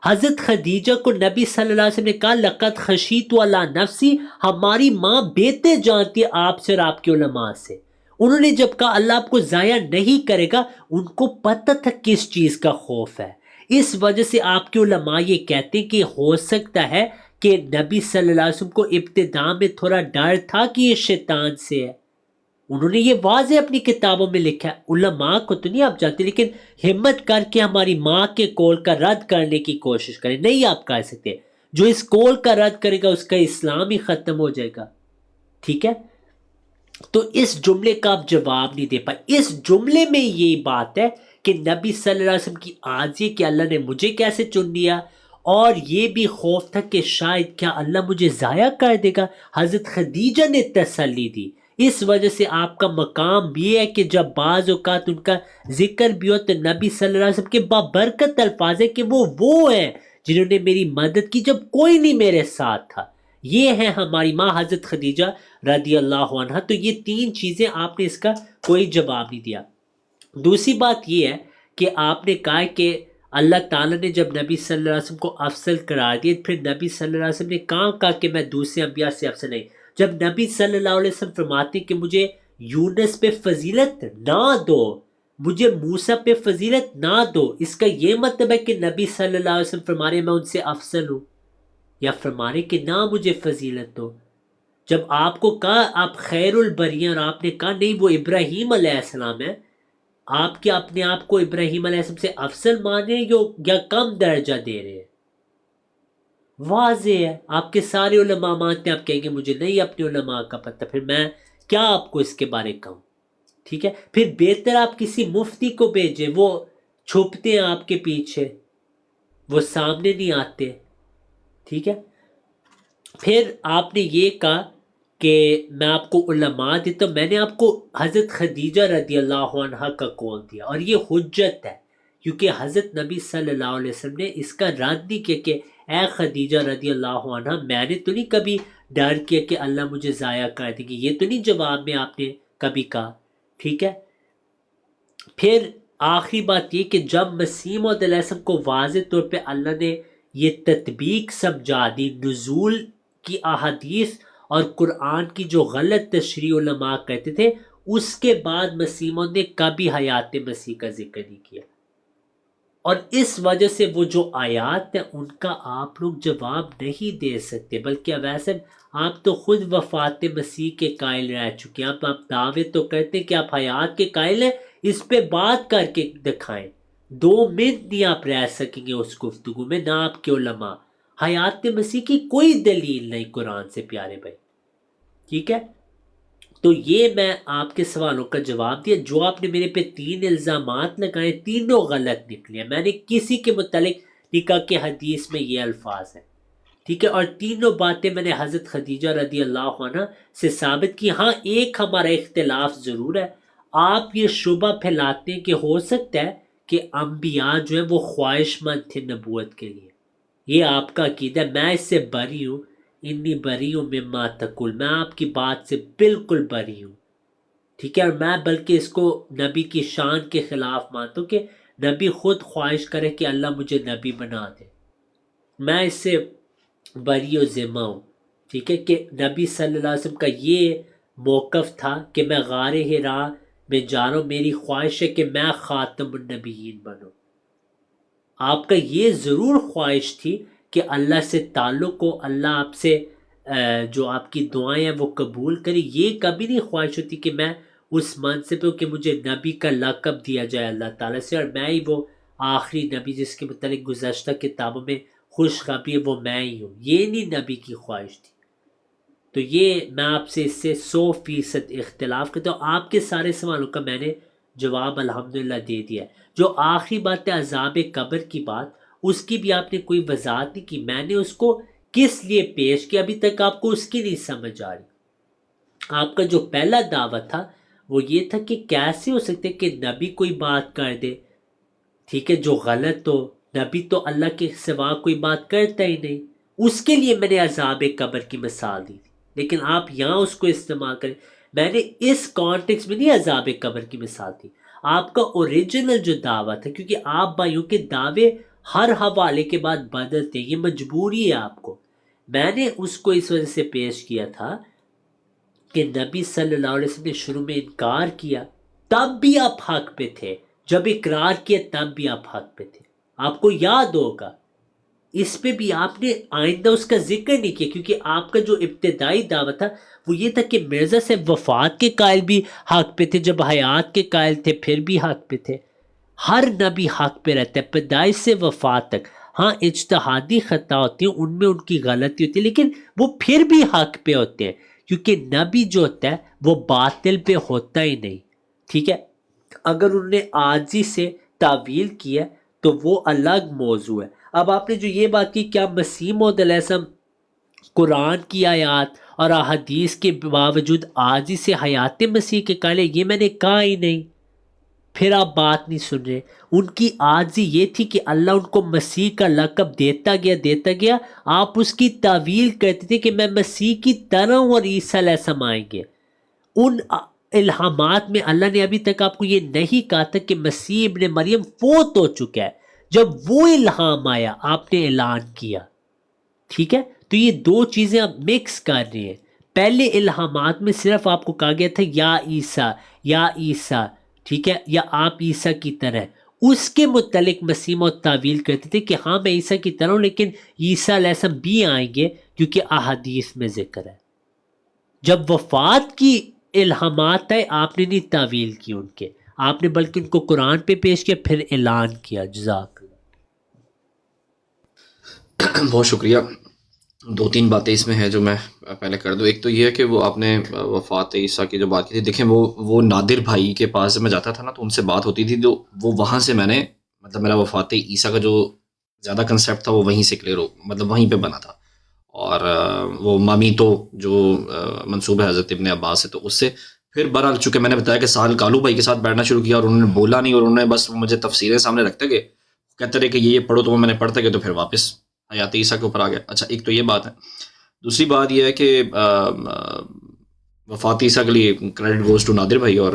حضرت خدیجہ کو نبی صلی اللہ علیہ وسلم نے کہا لقد خشیت علی نفسی، ہماری ماں بہتر جانتی ہے آپ سے اور آپ کے علماء سے. انہوں نے جب کہا اللہ آپ کو ضائع نہیں کرے گا، ان کو پتہ تھا کس چیز کا خوف ہے. اس وجہ سے آپ کے علماء یہ کہتے ہیں کہ ہو سکتا ہے کہ نبی صلی اللہ علیہ وسلم کو ابتدا میں تھوڑا ڈر تھا کہ یہ شیطان سے ہے. انہوں نے یہ واضح اپنی کتابوں میں لکھا ہے. علماء کو تو نہیں آپ جانتے، لیکن ہمت کر کے ہماری ماں کے قول کا رد کرنے کی کوشش کریں. نہیں آپ کر سکتے. جو اس قول کا رد کرے گا اس کا اسلام ہی ختم ہو جائے گا. ٹھیک ہے، تو اس جملے کا آپ جواب نہیں دے پائے. اس جملے میں یہ بات ہے کہ نبی صلی اللہ علیہ وسلم کی عاجزی کہ اللہ نے مجھے کیسے چن لیا، اور یہ بھی خوف تھا کہ شاید کیا اللہ مجھے ضائع کر دے گا. حضرت خدیجہ نے تسلی دی. اس وجہ سے آپ کا مقام بھی ہے کہ جب بعض اوقات ان کا ذکر بھی ہو تو نبی صلی اللہ علیہ وسلم کے بابرکت الفاظ ہے کہ وہ ہیں جنہوں نے میری مدد کی جب کوئی نہیں میرے ساتھ تھا. یہ ہے ہماری ماں حضرت خدیجہ رضی اللہ عنہ. تو یہ تین چیزیں آپ نے اس کا کوئی جواب نہیں دیا. دوسری بات یہ ہے کہ آپ نے کہا کہ اللہ تعالیٰ نے جب نبی صلی اللہ علیہ وسلم کو افضل قرار دیا، پھر نبی صلی اللہ علیہ وسلم نے کہا کہ میں دوسرے انبیاء سے افضل نہیں. جب نبی صلی اللہ علیہ وسلم فرماتے کہ مجھے یونس پہ فضیلت نہ دو، مجھے موسیٰ پہ فضیلت نہ دو، اس کا یہ مطلب ہے کہ نبی صلی اللہ علیہ وسلم فرما رہے میں ان سے افضل ہوں، یا فرما رہے کہ نہ مجھے فضیلت دو؟ جب آپ کو کہا آپ خیر البریہ اور آپ نے کہا نہیں وہ ابراہیم علیہ السلام ہے، آپ کیا اپنے آپ کو ابراہیم علیہ السلام سے افضل مان رہے ہیں یا کم درجہ دے رہے ہیں؟ واضح ہے، آپ کے سارے علماء مانتے ہیں. آپ کہیں گے مجھے نہیں اپنے علماء کا پتہ، پھر میں کیا آپ کو اس کے بارے کہوں؟ ٹھیک ہے، پھر بہتر آپ کسی مفتی کو بھیجیں، وہ چھپتے ہیں آپ کے پیچھے، وہ سامنے نہیں آتے. ٹھیک ہے، پھر آپ نے یہ کہا کہ میں آپ کو علماء دیتا ہوں. میں نے آپ کو حضرت خدیجہ رضی اللہ عنہ کا قول دیا، اور یہ حجت ہے کیونکہ حضرت نبی صلی اللہ علیہ وسلم نے اس کا رد نہیں کیا کہ اے خدیجہ رضی اللہ عنہ میں نے تو نہیں کبھی ڈر کیا کہ اللہ مجھے ضائع کر دے گی. یہ تو نہیں جواب میں آپ نے کبھی کہا. ٹھیک ہے، پھر آخری بات یہ کہ جب مسیح موعود علیہ السلام کو واضح طور پہ اللہ نے یہ تطبیق سمجھا دی، نزول کی احادیث اور قرآن کی جو غلط تشریح علماء کہتے تھے، اس کے بعد مسیح موعود نے کبھی حیات مسیح کا ذکر نہیں کیا. اور اس وجہ سے وہ جو آیات ہیں ان کا آپ لوگ جواب نہیں دے سکتے، بلکہ ویسے آپ تو خود وفات مسیح کے قائل رہ چکے ہیں. آپ دعوے تو کرتے ہیں کہ آپ حیات کے قائل ہیں، اس پہ بات کر کے دکھائیں. 2 منٹ نہیں آپ رہ سکیں گے اس گفتگو میں، نہ آپ کے علماء. حیات مسیح کی کوئی دلیل نہیں قرآن سے پیارے بھائی. ٹھیک ہے، تو یہ میں آپ کے سوالوں کا جواب دیا. جو آپ نے میرے پہ 3 الزامات لگائے تینوں غلط نکلے. میں نے کسی کے متعلق نہیں کہا کہ حدیث میں یہ الفاظ ہیں. ٹھیک ہے، اور تینوں باتیں میں نے حضرت خدیجہ رضی اللہ عنہ سے ثابت کی. ہاں ایک ہمارا اختلاف ضرور ہے. آپ یہ شبہ پھیلاتے ہیں کہ ہو سکتا ہے کہ انبیاء جو ہیں وہ خواہش مند تھے نبوت کے لیے. یہ آپ کا عقیدہ ہے، میں اس سے بری ہوں. انی بری ہوں مما تقول، میں آپ کی بات سے بالکل بری ہوں، ٹھیک ہے، اور میں بلکہ اس کو نبی کی شان کے خلاف مانتا ہوں کہ نبی خود خواہش کرے کہ اللہ مجھے نبی بنا دے، میں اس سے بری و ذمہ ہوں، ٹھیک ہے، کہ نبی صلی اللہ علیہ وسلم کا یہ موقف تھا کہ میں غار حرا میں جا رہا ہوں، میری خواہش ہے کہ میں خاتم النبیین بنوں، آپ کا یہ ضرور خواہش تھی کہ اللہ سے تعلق ہو، اللہ آپ سے جو آپ کی دعائیں ہیں وہ قبول کرے، یہ کبھی نہیں خواہش ہوتی کہ میں اس منصب پہ ہوں کہ مجھے نبی کا لقب دیا جائے اللہ تعالیٰ سے، اور میں ہی وہ آخری نبی جس کے متعلق گزشتہ کتابوں میں خوشخبری ہے وہ میں ہی ہوں، یہ نہیں نبی کی خواہش تھی۔ تو یہ میں آپ سے اس سے 100% اختلاف کرتا ہوں۔ آپ کے سارے سوالوں کا میں نے جواب الحمدللہ دے دیا ہے۔ جو آخری بات ہے عذاب قبر کی بات، اس کی بھی آپ نے کوئی وضاحت نہیں کی، میں نے اس کو کس لیے پیش کیا ابھی تک آپ کو اس کی نہیں سمجھ آ رہی۔ آپ کا جو پہلا دعویٰ تھا وہ یہ تھا کہ کیسے ہو سکتے کہ نبی کوئی بات کر دے، ٹھیک ہے، جو غلط ہو، نبی تو اللہ کے سوا کوئی بات کرتا ہی نہیں، اس کے لیے میں نے عذاب قبر کی مثال دی تھی، لیکن آپ یہاں اس کو استعمال کریں، میں نے اس کانٹیکس میں نہیں عذاب قبر کی مثال دی، آپ کا اوریجنل جو دعویٰ تھا، کیونکہ آپ بھائیوں کے دعوے ہر حوالے کے بعد بدلتے ہیں، یہ مجبوری ہے آپ کو، میں نے اس کو اس وجہ سے پیش کیا تھا کہ نبی صلی اللہ علیہ وسلم نے شروع میں انکار کیا، تب بھی آپ حق پہ تھے، جب اقرار کیا تب بھی آپ حق پہ تھے، آپ کو یاد ہوگا، اس پہ بھی آپ نے آئندہ اس کا ذکر نہیں کیا، کیونکہ آپ کا جو ابتدائی دعویٰ تھا وہ یہ تھا کہ مرزا سے وفات کے قائل بھی حق پہ تھے، جب حیات کے قائل تھے پھر بھی حق پہ تھے، ہر نبی حق پہ رہتا ہے پیدائش سے وفات تک، ہاں اجتہادی خطا ہوتی ہیں، ان میں ان کی غلطی ہوتی ہے، لیکن وہ پھر بھی حق پہ ہوتے ہیں، کیونکہ نبی جو ہوتا ہے وہ باطل پہ ہوتا ہی نہیں، ٹھیک ہے، اگر انہوں نے عاجزی سے تعویل کیا تو وہ الگ موضوع ہے۔ اب آپ نے جو یہ بات کی کیا مسیح موعود علیہ السلام قرآن کی آیات اور احادیث کے باوجود عاجزی سے حیات مسیح کے قائل ہیں، یہ میں نے کہا ہی نہیں، پھر آپ بات نہیں سن رہے، ان کی عاجزی یہ تھی کہ اللہ ان کو مسیح کا لقب دیتا گیا، آپ اس کی تعویل کرتے تھے کہ میں مسیح کی طرح ہوں اور عیسیٰ علیہ السلام آئیں گے، ان الہامات میں اللہ نے ابھی تک آپ کو یہ نہیں کہا تھا کہ مسیح ابن مریم فوت ہو چکا ہے، جب وہ الہام آیا آپ نے اعلان کیا، ٹھیک ہے، تو یہ دو چیزیں آپ مکس کر رہے ہیں، پہلے الہامات میں صرف آپ کو کہا گیا تھا یا عیسیٰ، ٹھیک ہے، یا آپ عیسیٰ کی طرح، اس کے متعلق مسیح موعود تعویل کرتے تھے کہ ہاں میں عیسیٰ کی طرح ہوں، لیکن عیسیٰ علیہ السلام بھی آئیں گے کیونکہ احادیث میں ذکر ہے، جب وفات کی الہامات آئے آپ نے نہیں تعویل کی ان کے، آپ نے بلکہ ان کو قرآن پہ پیش کیا پھر اعلان کیا۔ جزاک اللہ۔ بہت شکریہ۔ دو تین باتیں اس میں ہیں جو میں پہلے کر دوں۔ ایک تو یہ ہے کہ وہ آپ نے وفات عیسیٰ کی جو بات کی تھی، دیکھیں وہ نادر بھائی کے پاس میں جاتا تھا نا، تو ان سے بات ہوتی تھی، تو وہ وہاں سے میں نے مطلب میرا وفات عیسیٰ کا جو زیادہ کنسیپٹ تھا وہ وہیں سے کلیئر ہو، مطلب وہیں پہ بنا تھا، اور وہ مامی تو جو منسوب ہے حضرت ابن عباس سے، تو اس سے پھر بہرحال چونکہ میں نے بتایا کہ سال کالو بھائی کے ساتھ بیٹھنا شروع کیا اور انہوں نے بولا نہیں، اور انہوں نے بس مجھے تفسیریں سامنے رکھتے گئے، کہتے رہے کہ یہ پڑھو، تو وہ میں نے پڑھتے گئے، تو پھر واپس حیات عیسیٰ کے اوپر آ گیا۔ اچھا، ایک تو یہ بات ہے۔ دوسری بات یہ ہے کہ وفات عیسیٰ کے لیے کریڈٹ گوز ٹو نادر بھائی، اور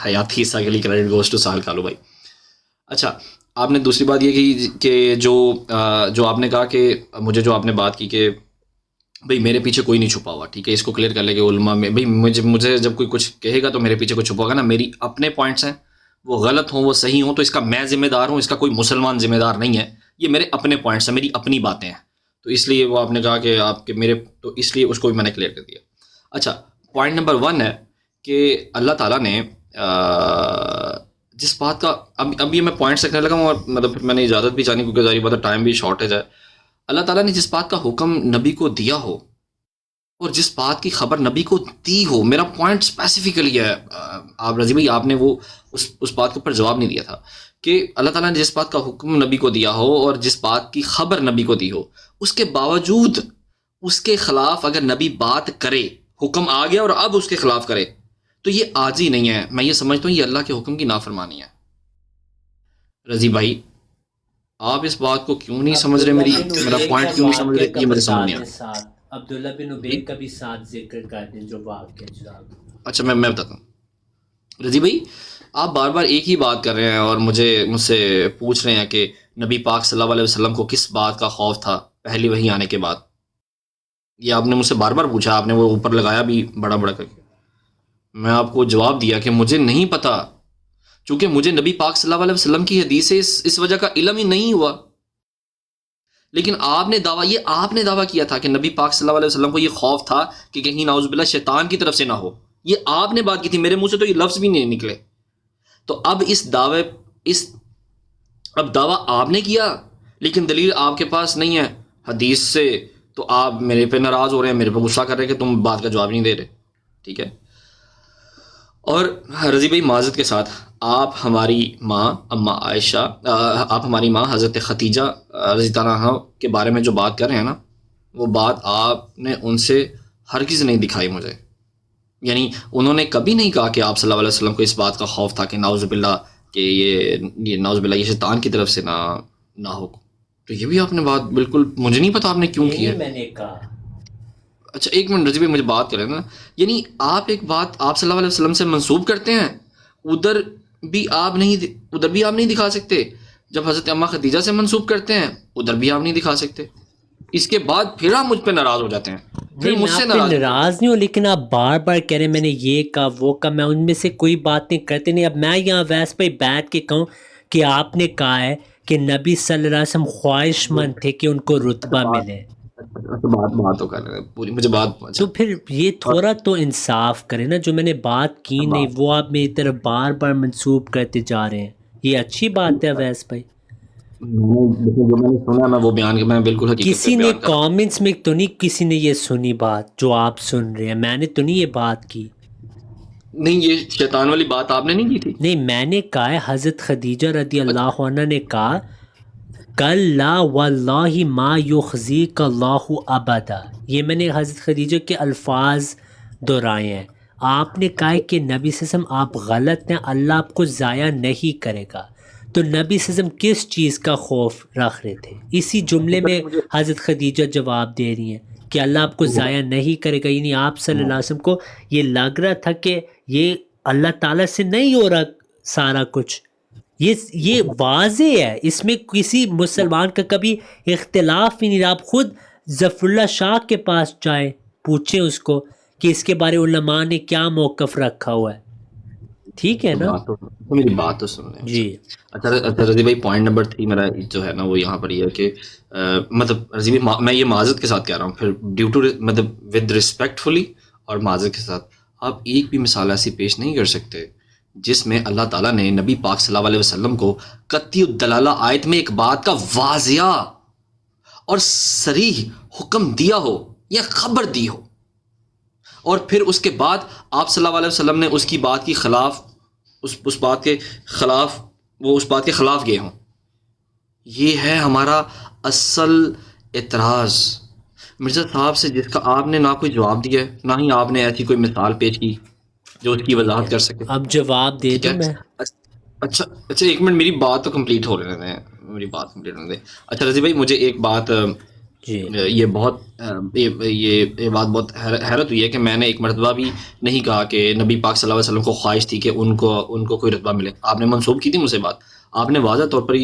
حیات عیسیٰ کے لیے کریڈٹ گوز ٹو سال کالو بھائی۔ اچھا، آپ نے دوسری بات یہ کی کہ جو آپ نے کہا کہ مجھے جو آپ نے بات کی کہ بھئی میرے پیچھے کوئی نہیں چھپا ہوا، ٹھیک ہے، اس کو کلیئر کر لے کہ علماء میں بھئی مجھے جب کوئی کچھ کہے گا تو میرے پیچھے کوئی چھپا ہوگا نا، میری اپنے پوائنٹس ہیں، وہ غلط ہوں وہ صحیح ہوں تو اس کا میں ذمہ دار ہوں، اس کا کوئی مسلمان ذمہ دار نہیں ہے، یہ میرے اپنے پوائنٹس ہیں، میری اپنی باتیں ہیں، تو اس لیے وہ آپ نے کہا کہ آپ کے میرے، تو اس لیے اس کو بھی میں نے کلیئر کر دیا۔ اچھا، پوائنٹ نمبر 1 ہے کہ اللہ تعالیٰ نے جس بات کا اب یہ میں پوائنٹس رکھنے لگا ہوں، اور مطلب پھر میں نے اجازت بھی چاہی کیونکہ ظاہر بات ہے ٹائم بھی شارٹیج ہے۔ اللہ تعالیٰ نے جس بات کا حکم نبی کو دیا ہو اور جس بات کی خبر نبی کو دی ہو، میرا پوائنٹ اسپیسیفکلی ہے، آپ رضی بھائی آپ نے وہ اس بات کے اوپر جواب نہیں دیا تھا کہ اللہ تعالیٰ نے جس بات کا حکم نبی کو دیا ہو اور جس بات کی خبر نبی کو دی ہو، اس کے باوجود اس کے خلاف اگر نبی بات کرے، حکم آ گیا اور اب اس کے خلاف کرے، تو یہ عاجزی نہیں ہے، میں یہ سمجھتا ہوں یہ اللہ کے حکم کی نافرمانی ہے۔ رضی بھائی آپ اس بات کو کیوں نہیں سمجھ رہے، میرا پوائنٹ کیوں نہیں سمجھ رہے، یہ مجھے سمجھ نہیں آتا۔ عبداللہ بن ابی کا بھی ساتھ ذکر کر دیں جو واقعہ جزاک۔ اچھا میں بتاتا ہوں رضی بھائی، آپ بار بار ایک ہی بات کر رہے ہیں اور مجھ سے پوچھ رہے ہیں کہ نبی پاک صلی اللہ علیہ وسلم کو کس بات کا خوف تھا پہلی وحی آنے کے بعد. یہ آپ نے مجھ سے بار بار پوچھا، آپ نے وہ اوپر لگایا بھی بڑا بڑا کر کے. میں آپ کو جواب دیا کہ مجھے نہیں پتا، چونکہ مجھے نبی پاک صلی اللہ علیہ وسلم کی حدیث سے اس وجہ کا علم ہی نہیں ہوا. لیکن آپ نے دعویٰ کیا تھا کہ نبی پاک صلی اللہ علیہ وسلم کو یہ خوف تھا کہ کہیں نعوذ باللہ شیطان کی طرف سے نہ ہو. یہ آپ نے بات کی تھی، میرے منہ سے تو یہ لفظ بھی نہیں نکلے. تو اب اب دعویٰ آپ نے کیا لیکن دلیل آپ کے پاس نہیں ہے حدیث سے، تو آپ میرے پہ ناراض ہو رہے ہیں، میرے پہ غصہ کر رہے ہیں کہ تم بات کا جواب نہیں دے رہے. ٹھیک ہے. اور رضی بھائی معذرت کے ساتھ، آپ ہماری ماں اما عائشہ، آپ ہماری ماں حضرت ختیجہ رضی اللہ عنہا کے بارے میں جو بات کر رہے ہیں نا، وہ بات آپ نے ان سے ہرگز نہیں دکھائی مجھے. یعنی انہوں نے کبھی نہیں کہا کہ آپ صلی اللہ علیہ وسلم کو اس بات کا خوف تھا کہ نعوذ باللہ کہ یہ نعوذ باللہ یہ شیطان کی طرف سے نہ ہو. تو یہ بھی آپ نے بات بالکل مجھے نہیں پتا آپ نے کیوں کی ہے. میں نے کہا اچھا ایک منٹ رضی بھائی مجھے بات کریں نا. یعنی آپ ایک بات آپ صلی اللہ علیہ وسلم سے منسوب کرتے ہیں، ادھر بھی آپ نہیں دکھا سکتے. جب حضرت اما خدیجہ سے منسوب کرتے ہیں ادھر بھی آپ نہیں دکھا سکتے. اس کے بعد پھر آپ مجھ پہ ناراض ہو جاتے ہیں. پھر مجھ سے ناراض نہیں ہوں، لیکن آپ بار بار کہہ رہے ہیں میں نے یہ کہا وہ کہا، میں ان میں سے کوئی بات نہیں کرتے نہیں. اب میں یہاں ویس پہ بیٹھ کے کہوں کہ آپ نے کہا ہے کہ نبی صلی اللہ علیہ وسلم خواہش مند تھے کہ ان کو رتبہ ملے، بات تو کر رہے ہیں پوری مجھے بات. تو پھر یہ تھوڑا تو انصاف کریں نا. جو میں نے بات کی نہیں وہ آپ میری طرف بار بار منسوب کرتے جا رہے ہیں. یہ اچھی بات ہے ویس بھائی. جو میں نے سنا میں وہ بیان میں بالکل کسی نے کامنٹس میں تو نہیں کسی نے یہ سنی بات جو آپ سن رہے ہیں، میں نے تو نہیں یہ بات کی. نہیں یہ شیطان والی بات آپ نے نہیں کی تھی. نہیں میں نے کہا ہے حضرت خدیجہ رضی اللہ عنہ نے کہا کلا واللہ ما یخزیک اللہ ابدا. یہ میں نے حضرت خدیجہ کے الفاظ دہرائے ہیں. آپ نے کہا ہے کہ نبی صلی اللہ علیہ وسلم آپ غلط ہیں، اللہ آپ کو ضائع نہیں کرے گا. تو نبی صلی اللہ علیہ وسلم کس چیز کا خوف رکھ رہے تھے؟ اسی جملے میں حضرت خدیجہ جواب دے رہی ہیں کہ اللہ آپ کو ضائع نہیں کرے گا. یعنی آپ صلی اللہ علیہ وسلم کو یہ لگ رہا تھا کہ یہ اللہ تعالیٰ سے نہیں ہو رہا سارا کچھ. یہ واضح ہے، اس میں کسی مسلمان کا کبھی اختلاف ہی نہیں رہا. آپ خود ظفر اللہ شاہ کے پاس جائیں، پوچھیں اس کو کہ اس کے بارے علماء نے کیا موقف رکھا ہوا ہے. ٹھیک ہے نا؟ میری بات تو سن لیں. جی اچھا رضی بھائی پوائنٹ نمبر 3 میرا جو ہے نا وہ یہاں پر یہ ہے کہ مطلب رضی بھائی میں یہ معذرت کے ساتھ کہہ رہا ہوں، پھر ڈیو ٹو مطلب ود ریسپیکٹفلی اور معذرت کے ساتھ، آپ ایک بھی مثال ایسی پیش نہیں کر سکتے جس میں اللہ تعالیٰ نے نبی پاک صلی اللہ علیہ وسلم کو قطعی الدلالہ آیت میں ایک بات کا واضح اور صریح حکم دیا ہو یا خبر دی ہو، اور پھر اس کے بعد آپ صلی اللہ علیہ وسلم نے اس کی بات کی خلاف اس بات کے خلاف گئے ہوں. یہ ہے ہمارا اصل اعتراض مرزا صاحب سے، جس کا آپ نے نہ کوئی جواب دیا ہے نہ ہی آپ نے ایسی کوئی مثال پیش کی جو اس کی وضاحت کر سکے. اب جواب دے دوں میں. اچھا ایک منٹ میری بات تو کمپلیٹ ہو رہے ہیں، میری بات کمپلیٹ ہونے دیں. اچھا رضی بھائی مجھے ایک بات یہ بات بہت حیرت ہوئی ہے کہ میں نے ایک مرتبہ بھی نہیں کہا کہ نبی پاک صلی اللہ علیہ وسلم کو خواہش تھی کہ ان کو کوئی رتبہ ملے. آپ نے منسوب کی تھی مجھ سے بات، آپ نے واضح طور پر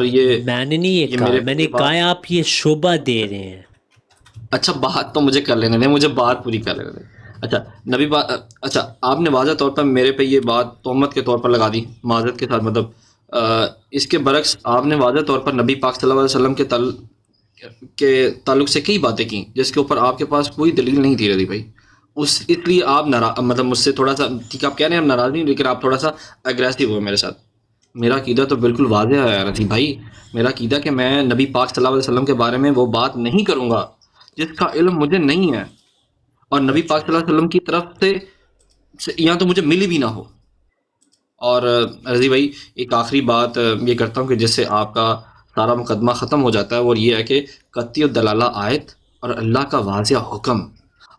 یہ میں نے نہیں یہ کہا، میں نے کہا آپ یہ شبہ دے رہے ہیں. اچھا بات تو مجھے کر لینے دیں، مجھے بات پوری کر لینے دیں. اچھا آپ نے واضح طور پر میرے پہ یہ بات تہمت کے طور پر لگا دی معذرت کے ساتھ. مطلب اس کے برعکس آپ نے واضح طور پر نبی پاک صلی اللہ علیہ وسلم کے تعلق سے کئی باتیں کی جس کے اوپر آپ کے پاس کوئی دلیل نہیں تھی رضی بھائی. اس لیے آپ مطلب مجھ سے تھوڑا سا ٹھیک آپ کہہ رہے ہیں ہم ناراض نہیں، لیکن آپ تھوڑا سا اگریسو ہوئے میرے ساتھ. میرا عقیدہ تو بالکل واضح ہے رضی بھائی. میرا عقیدہ کہ میں نبی پاک صلی اللہ علیہ وسلم کے بارے میں وہ بات نہیں کروں گا جس کا علم مجھے نہیں ہے، اور نبی پاک صلی اللہ علیہ وسلم کی طرف سے یا تو مجھے ملی بھی نہ ہو. اور رضی بھائی ایک آخری بات یہ کرتا ہوں کہ جس سے آپ کا سارا مقدمہ ختم ہو جاتا ہے، اور یہ ہے کہ قطعی الدلالہ آیت اور اللہ کا واضح حکم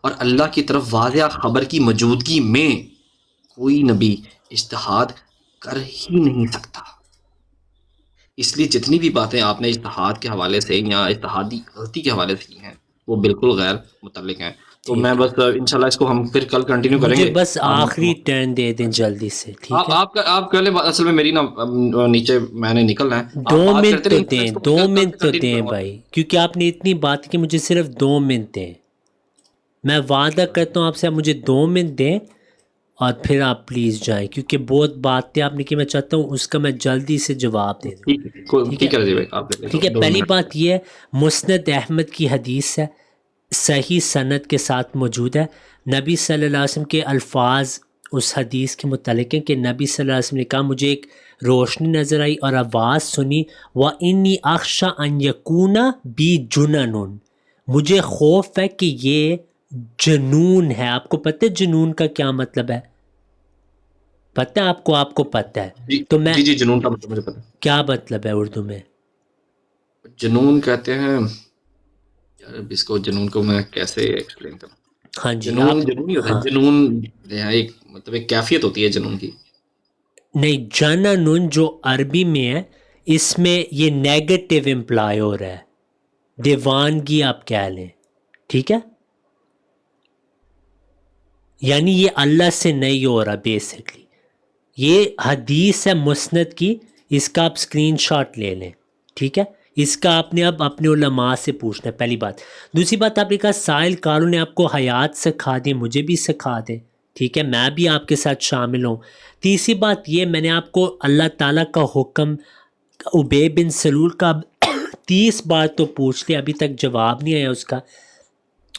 اور اللہ کی طرف واضح خبر کی موجودگی میں کوئی نبی اجتہاد کر ہی نہیں سکتا. اس لیے جتنی بھی باتیں آپ نے اجتہاد کے حوالے سے یا اجتہادی غلطی کے حوالے سے کی ہیں وہ بالکل غیر متعلق ہیں. تو میں بس انشاءاللہ اس کو ہم پھر کل کنٹینیو کریں مجھے گے. بس آخری ٹرن دے دیں جلدی سے, ٹھیک ہے؟ آپ پہلے اصل میں میری نا نیچے میں نے نکلنا ہے. آپ 2 بات منٹ کرتے تو رہیں, دیں, اس کو 2 کل سے منٹ تو continue دیں کروں گا. بھائی, کیونکہ آپ نے اتنی بات کی, مجھے صرف 2 منٹ دیں. میں وعدہ کرتا ہوں آپ سے, آپ مجھے 2 منٹ دیں اور پھر آپ پلیز جائیں, کیونکہ بہت باتیں آپ نے کی, میں چاہتا ہوں اس کا میں جلدی سے جواب دے دوں. ٹھیک ہے رضی بھائی, آپ لے ٹھیک ہے, لو 2 پہلی منٹ. بات یہ ہے, مسند احمد کی حدیث ہے, صحیح سند کے ساتھ موجود ہے. نبی صلی اللہ علیہ وسلم کے الفاظ اس حدیث کے متعلق ہیں کہ نبی صلی اللہ علیہ وسلم نے کہا, مجھے ایک روشنی نظر آئی اور آواز سنی, وَإِنِّي أَخْشَىٰ أَن يَكُونَ بِي جُنَنٌ, مجھے خوف ہے کہ یہ جنون ہے. آپ کو پتہ ہے جنون کا کیا مطلب ہے؟ پتہ ہے آپ کو پتہ ہے تو میں جی جنون کا مطلب مجھے پتا ہے. کیا مطلب ہے اردو میں؟ جنون کہتے ہیں یار, اب اس کو جنون کو میں کیسے ایکسپلین کروں. ہاں جی, جنون آپ جنون ہی ہوتا ہے. ہاں جنون ایک مطلب ایک کیفیت ہوتی ہے جنون کی. نہیں, جنن جو عربی میں ہے, اس میں یہ نیگیٹو امپلائی ہو رہا ہے, دیوانگی آپ کہہ لیں, ٹھیک ہے؟ یعنی یہ اللہ سے نہیں ہو رہا بیسکلی. یہ حدیث ہے مسند کی, اس کا آپ اسکرین شاٹ لے لیں, ٹھیک ہے؟ اس کا آپ نے اب اپنے علماء سے پوچھنا ہے, پہلی بات. دوسری بات, آپ نے کہا سائل کاروں نے آپ کو حیات سکھا دی, مجھے بھی سکھا دیں, ٹھیک ہے, میں بھی آپ کے ساتھ شامل ہوں. تیسری بات یہ, میں نے آپ کو اللہ تعالیٰ کا حکم ابے بن سلول کا 30 بار تو پوچھ لیا, ابھی تک جواب نہیں آیا اس کا.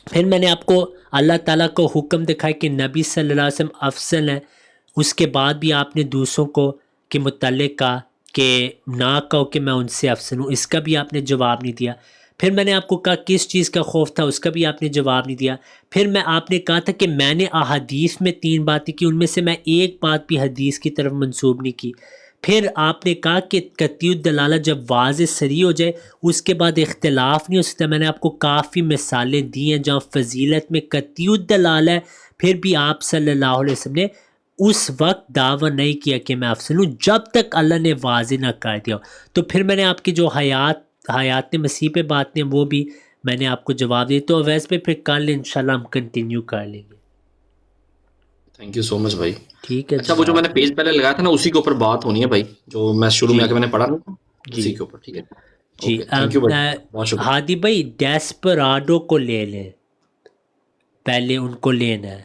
پھر میں نے آپ کو اللہ تعالیٰ کو حکم دکھایا کہ نبی صلی اللہ علیہ وسلم افضل ہیں, اس کے بعد بھی آپ نے دوسروں کو کے متعلق کہا کہ نہ کہو کہ میں ان سے افضل ہوں, اس کا بھی آپ نے جواب نہیں دیا. پھر میں نے آپ کو کہا کس چیز کا خوف تھا, اس کا بھی آپ نے جواب نہیں دیا. پھر آپ نے کہا تھا کہ میں نے احادیث میں 3 باتیں کی, ان میں سے میں ایک بات بھی حدیث کی طرف منسوب نہیں کی. پھر آپ نے کہا کہ قطعی الدلالہ جب واضح صریح ہو جائے اس کے بعد اختلاف نہیں ہو سکتا. میں نے آپ کو کافی مثالیں دی ہیں جہاں فضیلت میں قطعی الدلالہ ہے, پھر بھی آپ صلی اللہ علیہ وسلم نے اس وقت دعویٰ نہیں کیا کہ میں افضل ہوں جب تک اللہ نے واضح نہ کر دیا. تو پھر میں نے آپ کی جو حیات مسیح پہ بات ہیں وہ بھی میں نے آپ کو جواب دی. تو ویسے پہ پھر کل انشاءاللہ ہم کنٹینیو کر لیں گے. تھینک یو سو مچ بھائی. ٹھیک ہے, اچھا, وہ جو میں نے پیج پہلے لگایا تھا نا, اسی کے اوپر بات ہونی ہے بھائی, جو میں شروع میں آ کے میں نے پڑھا نا, اسی کے اوپر. ٹھیک ہے, جی. اوکے, تھینک یو بھائی, بہت شکریہ. ہادی بھائی ڈیسپراڈو کو لے لیں, پہلے ان کو لینا ہے.